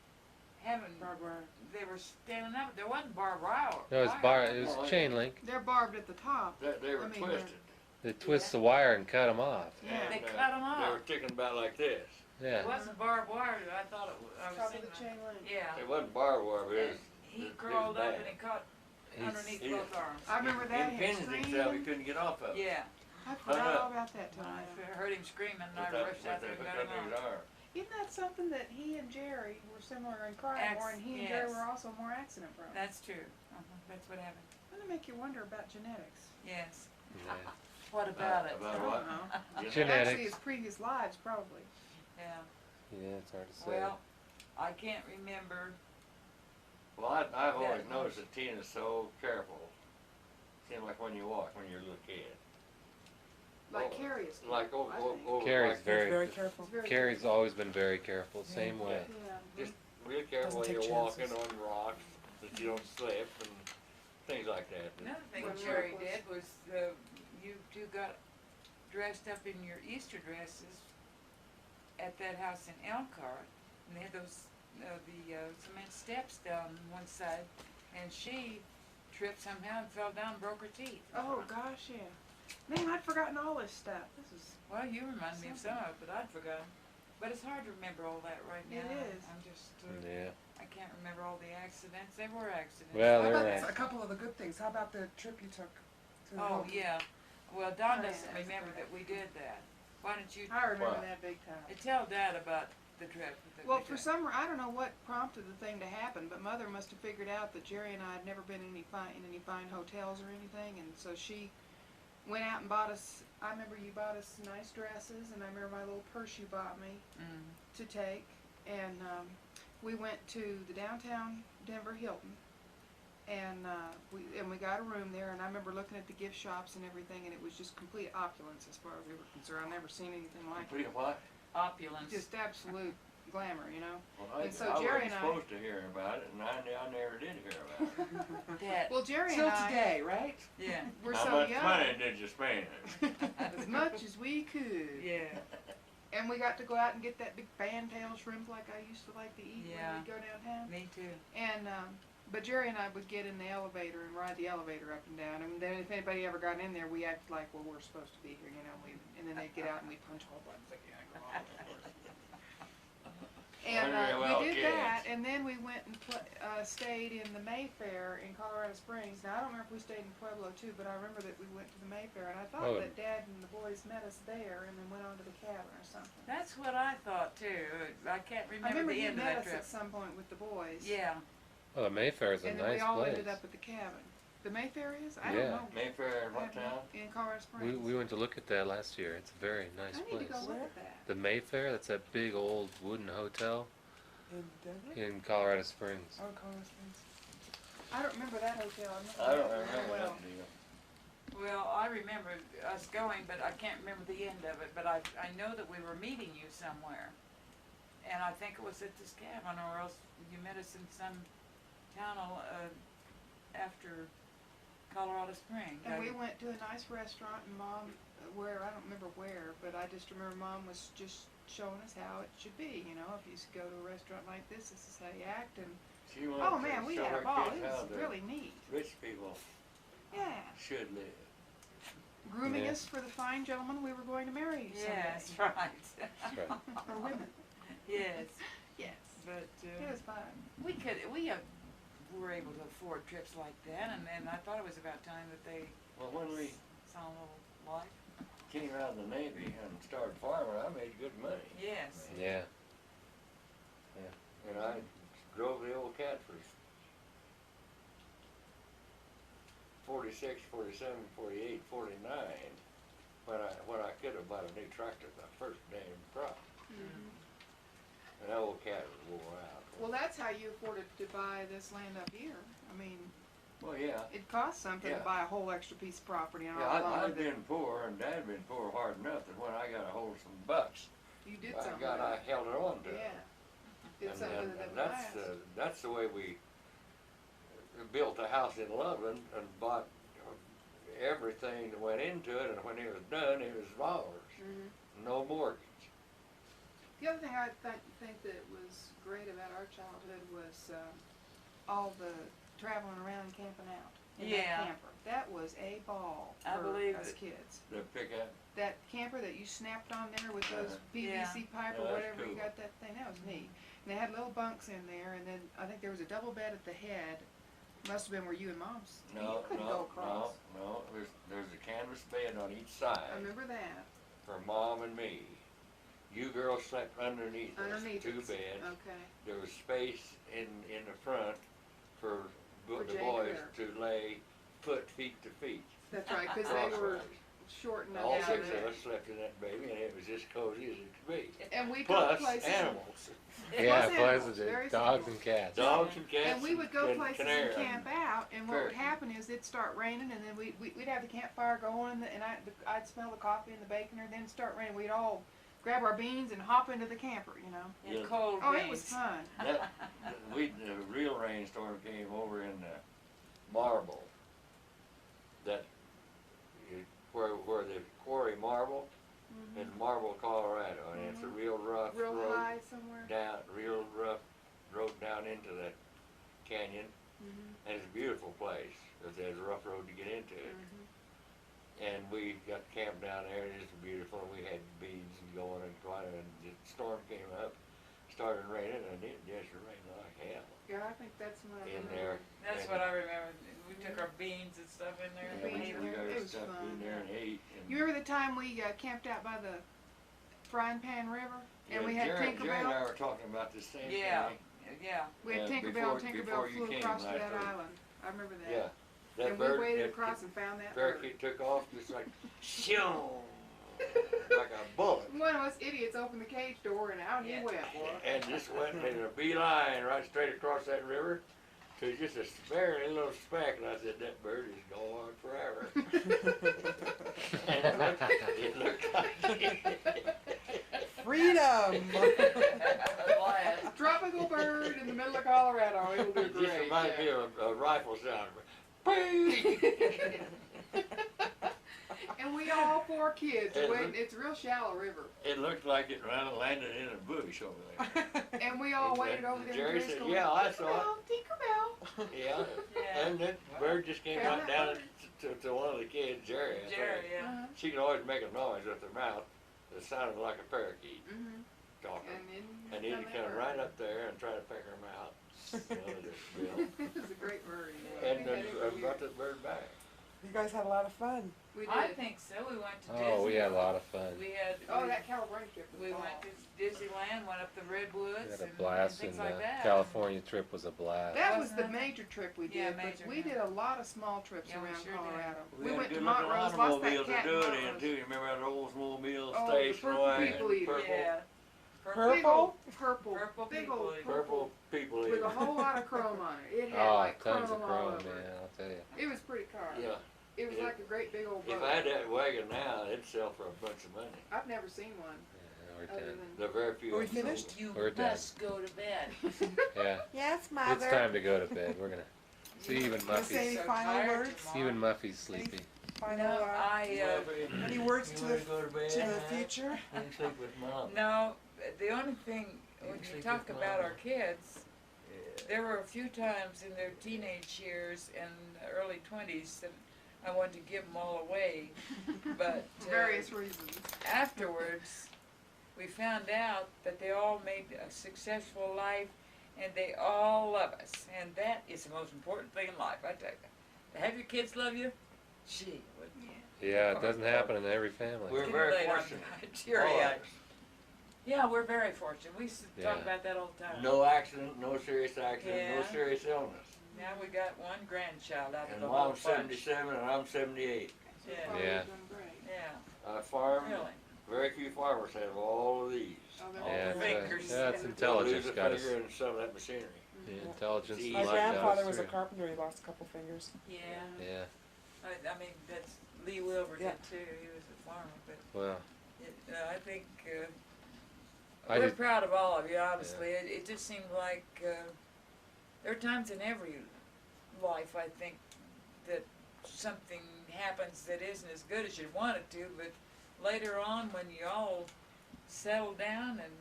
having, Barbed wire. they were standing up, there wasn't barbed wire. No, it wire. was chain link. They're barbed at the top. They were I mean, twisted. They twist the wire and cut them off. Yeah. They and, cut 'em They off. were sticking about like this. Yeah. It wasn't barbed wire, I thought it was, I was Top of thinking, the chain link. yeah. It wasn't barbed wire, but it was. He it was crawled up bad. and he caught He's- underneath he- both arms. I remember that. He He impinged himself, he couldn't get off of it. Yeah, I forgot all about that till I now. heard him screaming and I With that, rushed out there and with got that him big on. arm. Isn't that something that he and Jerry were similar in crime more, and he and Jerry Yes. were also more accident prone? That's true, that's what happened, Doesn't it make you wonder about genetics? yes. Yeah. What about it? About I what? don't know. You Genetics. Actually, his previous lives, probably. Yeah, Yeah, it's hard to say. well, I can't remember, Well, I've always Yeah. noticed that Tina's so careful. Seems like when you walk, when you're a little kid. Like Oh, Cary is. Like careful, I think. over Carrie's like very- Very careful. He's very Carrie's always been very careful. Same way. careful. Yeah. Just real careful when Doesn't you're take walking chances. on rocks, that you don't slip and things like that. another thing What Jerry miracles. did was, you two got dressed up in your Easter dresses at that house in Elkhart, and they had those, cement steps down one side, and she tripped somehow and fell down and broke her teeth. Oh gosh, yeah. Man, I'd forgotten all this stuff. This is, Well, you remind me of some of it, but I'd forgotten. But it's hard to remember all that right It now. is. I'm just, Yeah. I can't remember all the accidents. They were accidents. Well, How they're about right. a couple of the good things? How about the trip you took to the Oh, Hilton? yeah. Well, Don Oh, yeah, doesn't that's remember great. that we did that. Why don't you I remember Wow. that big time. tell Dad about the trip that Well, we for took? I don't know what prompted the thing to happen, but Mother must have figured out that Jerry and I had never been in any fine hotels or anything, and so she went out and bought us. I remember you bought us nice dresses, and I remember my little purse you bought me Mm. to take, and we went to the downtown Denver Hilton, and we got a room there, and I remember looking at the gift shops and everything, and it was just complete opulence as far as we were concerned. I've never seen anything like it. Complete what? Opulence. Just absolute glamour, you know. Well, And so I Jerry wasn't and I- supposed to hear about it, and I never did hear about it. Dad. Well, Jerry Till and I, today, right? Yeah. we're How so much young, money did you spend? as much as we could. Yeah. And we got to go out and get that big fantail shrimp like I used to like to eat Yeah. when we go downtown. Me too. And but Jerry and I would get in the elevator and ride the elevator up and down. And then if anybody ever got in there, we acted like, well, we're supposed to be here, you know. And then they'd get out and we'd punch all buttons again. And Well, we did kids. that, and then we went and stayed in the Mayfair in Colorado Springs. Now I don't remember if we stayed in Pueblo too, but I remember that we went to the Mayfair, and I thought Oh. that Dad and the boys met us there, and then went on to the cabin or something. That's what I thought too. I can't I remember remember the you end of met that us trip. at some point with the boys. Yeah. Well, the Mayfair's a And then nice we all place. ended up at the cabin. The Mayfair is? I Yeah. don't know. Mayfair in I what have no- town? In Colorado Springs. We went to look at that last year. It's a very nice I need place. to go look at that. The Mayfair, that's that big old wooden hotel In Denver? in Colorado Springs. Oh, Colorado Springs. I don't remember that hotel. I don't very remember well. that deal. Well, I remember us going, but I can't remember the end of it. But I know that we were meeting you somewhere, and I think it was at this cabin, or else you met us in some town after Colorado Springs. And we went to a nice restaurant, and Mom, I don't remember where, but I just remember Mom was just showing us how it should be. You know, if you go to a restaurant like this is how you act. And She wanted oh to man, we show had her a ball. kids It how was the really neat. rich people Yeah, should live. grooming Yeah. us for the fine gentleman we were going to marry someday. Yes, right. That's right. Or women. Yes, Yes, but it was fun. we were able to afford trips like that, and I thought it was about time that they Well, when we saw a little life. came out of the Navy and started farming, I made good money. Yes. Yeah. And I drove the old cat for 46, 47, 48, 49, when I could have bought a new tractor the first damn crop. And that old cat was wore out. Well, that's how you afforded to buy this land up here. I mean, Well, yeah. it costs something to Yeah. buy a whole extra piece of property and Yeah, all I've longer than been poor, and Dad been poor hard enough that when I got a hold of some bucks, you did by something. God, with I it. held it on to it. Yeah. Did something with it that would last. That's the way we built a house in Loveland and bought everything that went into it, and when it was done, it was ours. Mhm. No mortgage. The other thing I think that was great about our childhood was all the traveling around and camping out in Yeah. that camper. That was a ball I for believe us it. kids. The pickup. That camper that you snapped on there with those PVC pipe Yeah, or that's whatever, you cool. got that thing, that was neat. And they had little bunks in there, and then I think there was a double bed at the head. Must have been where you and Mom's. No, you couldn't go no, across. no. There's a canvas bed on each side I remember that. for Mom and me. You girls slept underneath us, Underneath two it. beds. Okay. There was space in the front for For the Jane boys and to lay feet to feet. That's right, because they were Crossways. short enough All out six there. of us slept in that baby, and it was as cozy as it could be. And we go Plus places. animals, Yeah, was plus animals, the very dogs simple. and cats. dogs and cats, And we would go places canary, and camp out, and what would ferret. happen is it'd start raining, and then we'd have the campfire going, and I'd smell the coffee and the bacon, and then it'd start raining. We'd all grab our beans and hop into the camper, you know. And Yeah. cold Oh, beans. it was fun. The real rainstorm came over in Marble. That where the quarry Marble in Marble, Colorado, and it's a real rough Real road high somewhere. real rough road down into that canyon, Mhm. and it's a beautiful place. There's a rough road to get into it, And we got camped down there, and it's beautiful. We had beads going and going, and the storm came up, started raining, and it just rained like hell Yeah, I think that's when I in remember. there. That's And- what I remember. We took our beans and stuff in there. Yeah, Beans we in got there. It our was stuff fun. in there and ate. And You remember the time we camped out by the Frying Pan River? And yeah, we had Jerry and I Tinkerbell? were talking about the same Yeah, thing. yeah. We had Tinkerbell, and before Tinkerbell you flew came across to last that week. island. I remember that. Yeah. That And we bird, waded that across and found that bird. parakeet took off just like, shoo, like a bullet. One of us idiots opened the cage door and out Yeah. he went, boy. And just went in a beeline right straight across that river to just a very little speck. And I said, that bird is gone forever. And it looked like it. Freedom! Blast. Tropical bird in the middle of Colorado. It'll do It great. just reminds me of a rifle sound. And we all 4 kids It went. looked- It's a real shallow river. It looked like it landed in a bush over there. And we all waded over there. Jerry and said, going, yeah, I saw it. Tinkerbell, Tinkerbell. Yeah. Yeah. And that bird just came Found right that down bird. to one of the kids, Jerry. I Jerry, think. yeah. She could always make a noise with her mouth that sounded like a parakeet Mm-hmm. talking. And And he'd found that come bird. right up there and try to pick her mouth. Bill. It was a great bird. And We had it I for brought years. the bird back. You guys had a lot of fun. We did. I think so. We went to Disney. Oh, we had a lot of fun. We had. Oh, we, that California trip was we awesome. went to Disneyland, went up the Redwoods, We had a and blast, things and like the that. California trip was a blast. That was Wasn't the that- major trip we did, Yeah, but major, we yeah. did a lot of small trips Yeah, we around sure did. Colorado. We We had went a to good looking Montrose, lost that automobile to cat do in it in Montrose. too. You remember that Oldsmobile Oh, the station purple wagon? people eater. Purple, Yeah. Big old purple, Purple big people old eater. purple people with eater. a whole lot of chrome on it. It had Oh, like tons of chrome all chrome, over man, it. I'll tell you. It was a pretty car. Yeah. It was It- like a great big old If boat. I had that wagon now, it'd sell for a bunch of money. I've never seen one Yeah, we're other done. than. There are very few. Are we of them finished? sold. You We're done. must go to bed. Yeah, Yes, it's time to go to bed. We're gonna see even Wanna say any Muffy's. So final tired words? tomorrow. Even Muffy's sleepy. Final, No, I, any words You to wanna the, go to bed to the now? future? You can sleep with mom. no, the only thing, when You you sleep talk with about Mama. our kids, Yeah. there were a few times in their teenage years and early 20s that I wanted to give them all away, but For various reasons. afterwards, we found out that they all made a successful life and they all love us. And that is the most important thing in life, I tell you. To have your kids love you, gee, what Yeah, it doesn't happen in every family. We're Getting very late, I'm fortunate. teary All of eyed. us. Yeah, we're very fortunate. We used to talk Yeah. about that all the time. No accident, no serious accident, no Yeah. serious illness. Now we got one grandchild out of And the whole mom's bunch. 77 and I'm 78. Yeah, Farmer's Yeah. done great. yeah, I farm. really. Very few farmers have all of these. Oh, they're All Yeah, the it's, fingers. yeah, it's Yeah. intelligence Lose a got us. finger and some of that machinery. The intelligence My My locked out grandfather us was a through. carpenter, he lost a couple fingers. Yeah. Yeah, I mean, that's Lee Wilbur Yeah. did too. He was a farmer, but well, I think I we're did- proud of all of you. Honestly, it just seemed like there are times in every life I think that something happens that isn't as good as you want it to, but later on when you all settled down and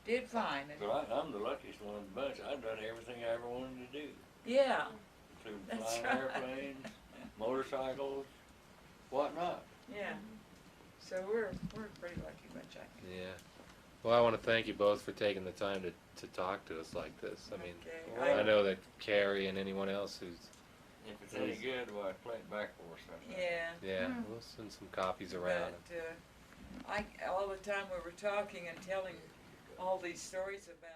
did fine, and But I'm the luckiest one in the bunch. I've done everything I ever wanted to do, yeah, including That's flying right. airplanes, motorcycles, whatnot. yeah. So we're a pretty lucky bunch, I think. yeah. Well, I want to thank you both for taking the time to talk to us like this. I mean, Okay, Well, I know that Cary and anyone else who's, If it's any good, well, I play it back for us sometime. yeah. yeah, Mm. we'll send some copies around. But all the time we were talking and telling all these stories about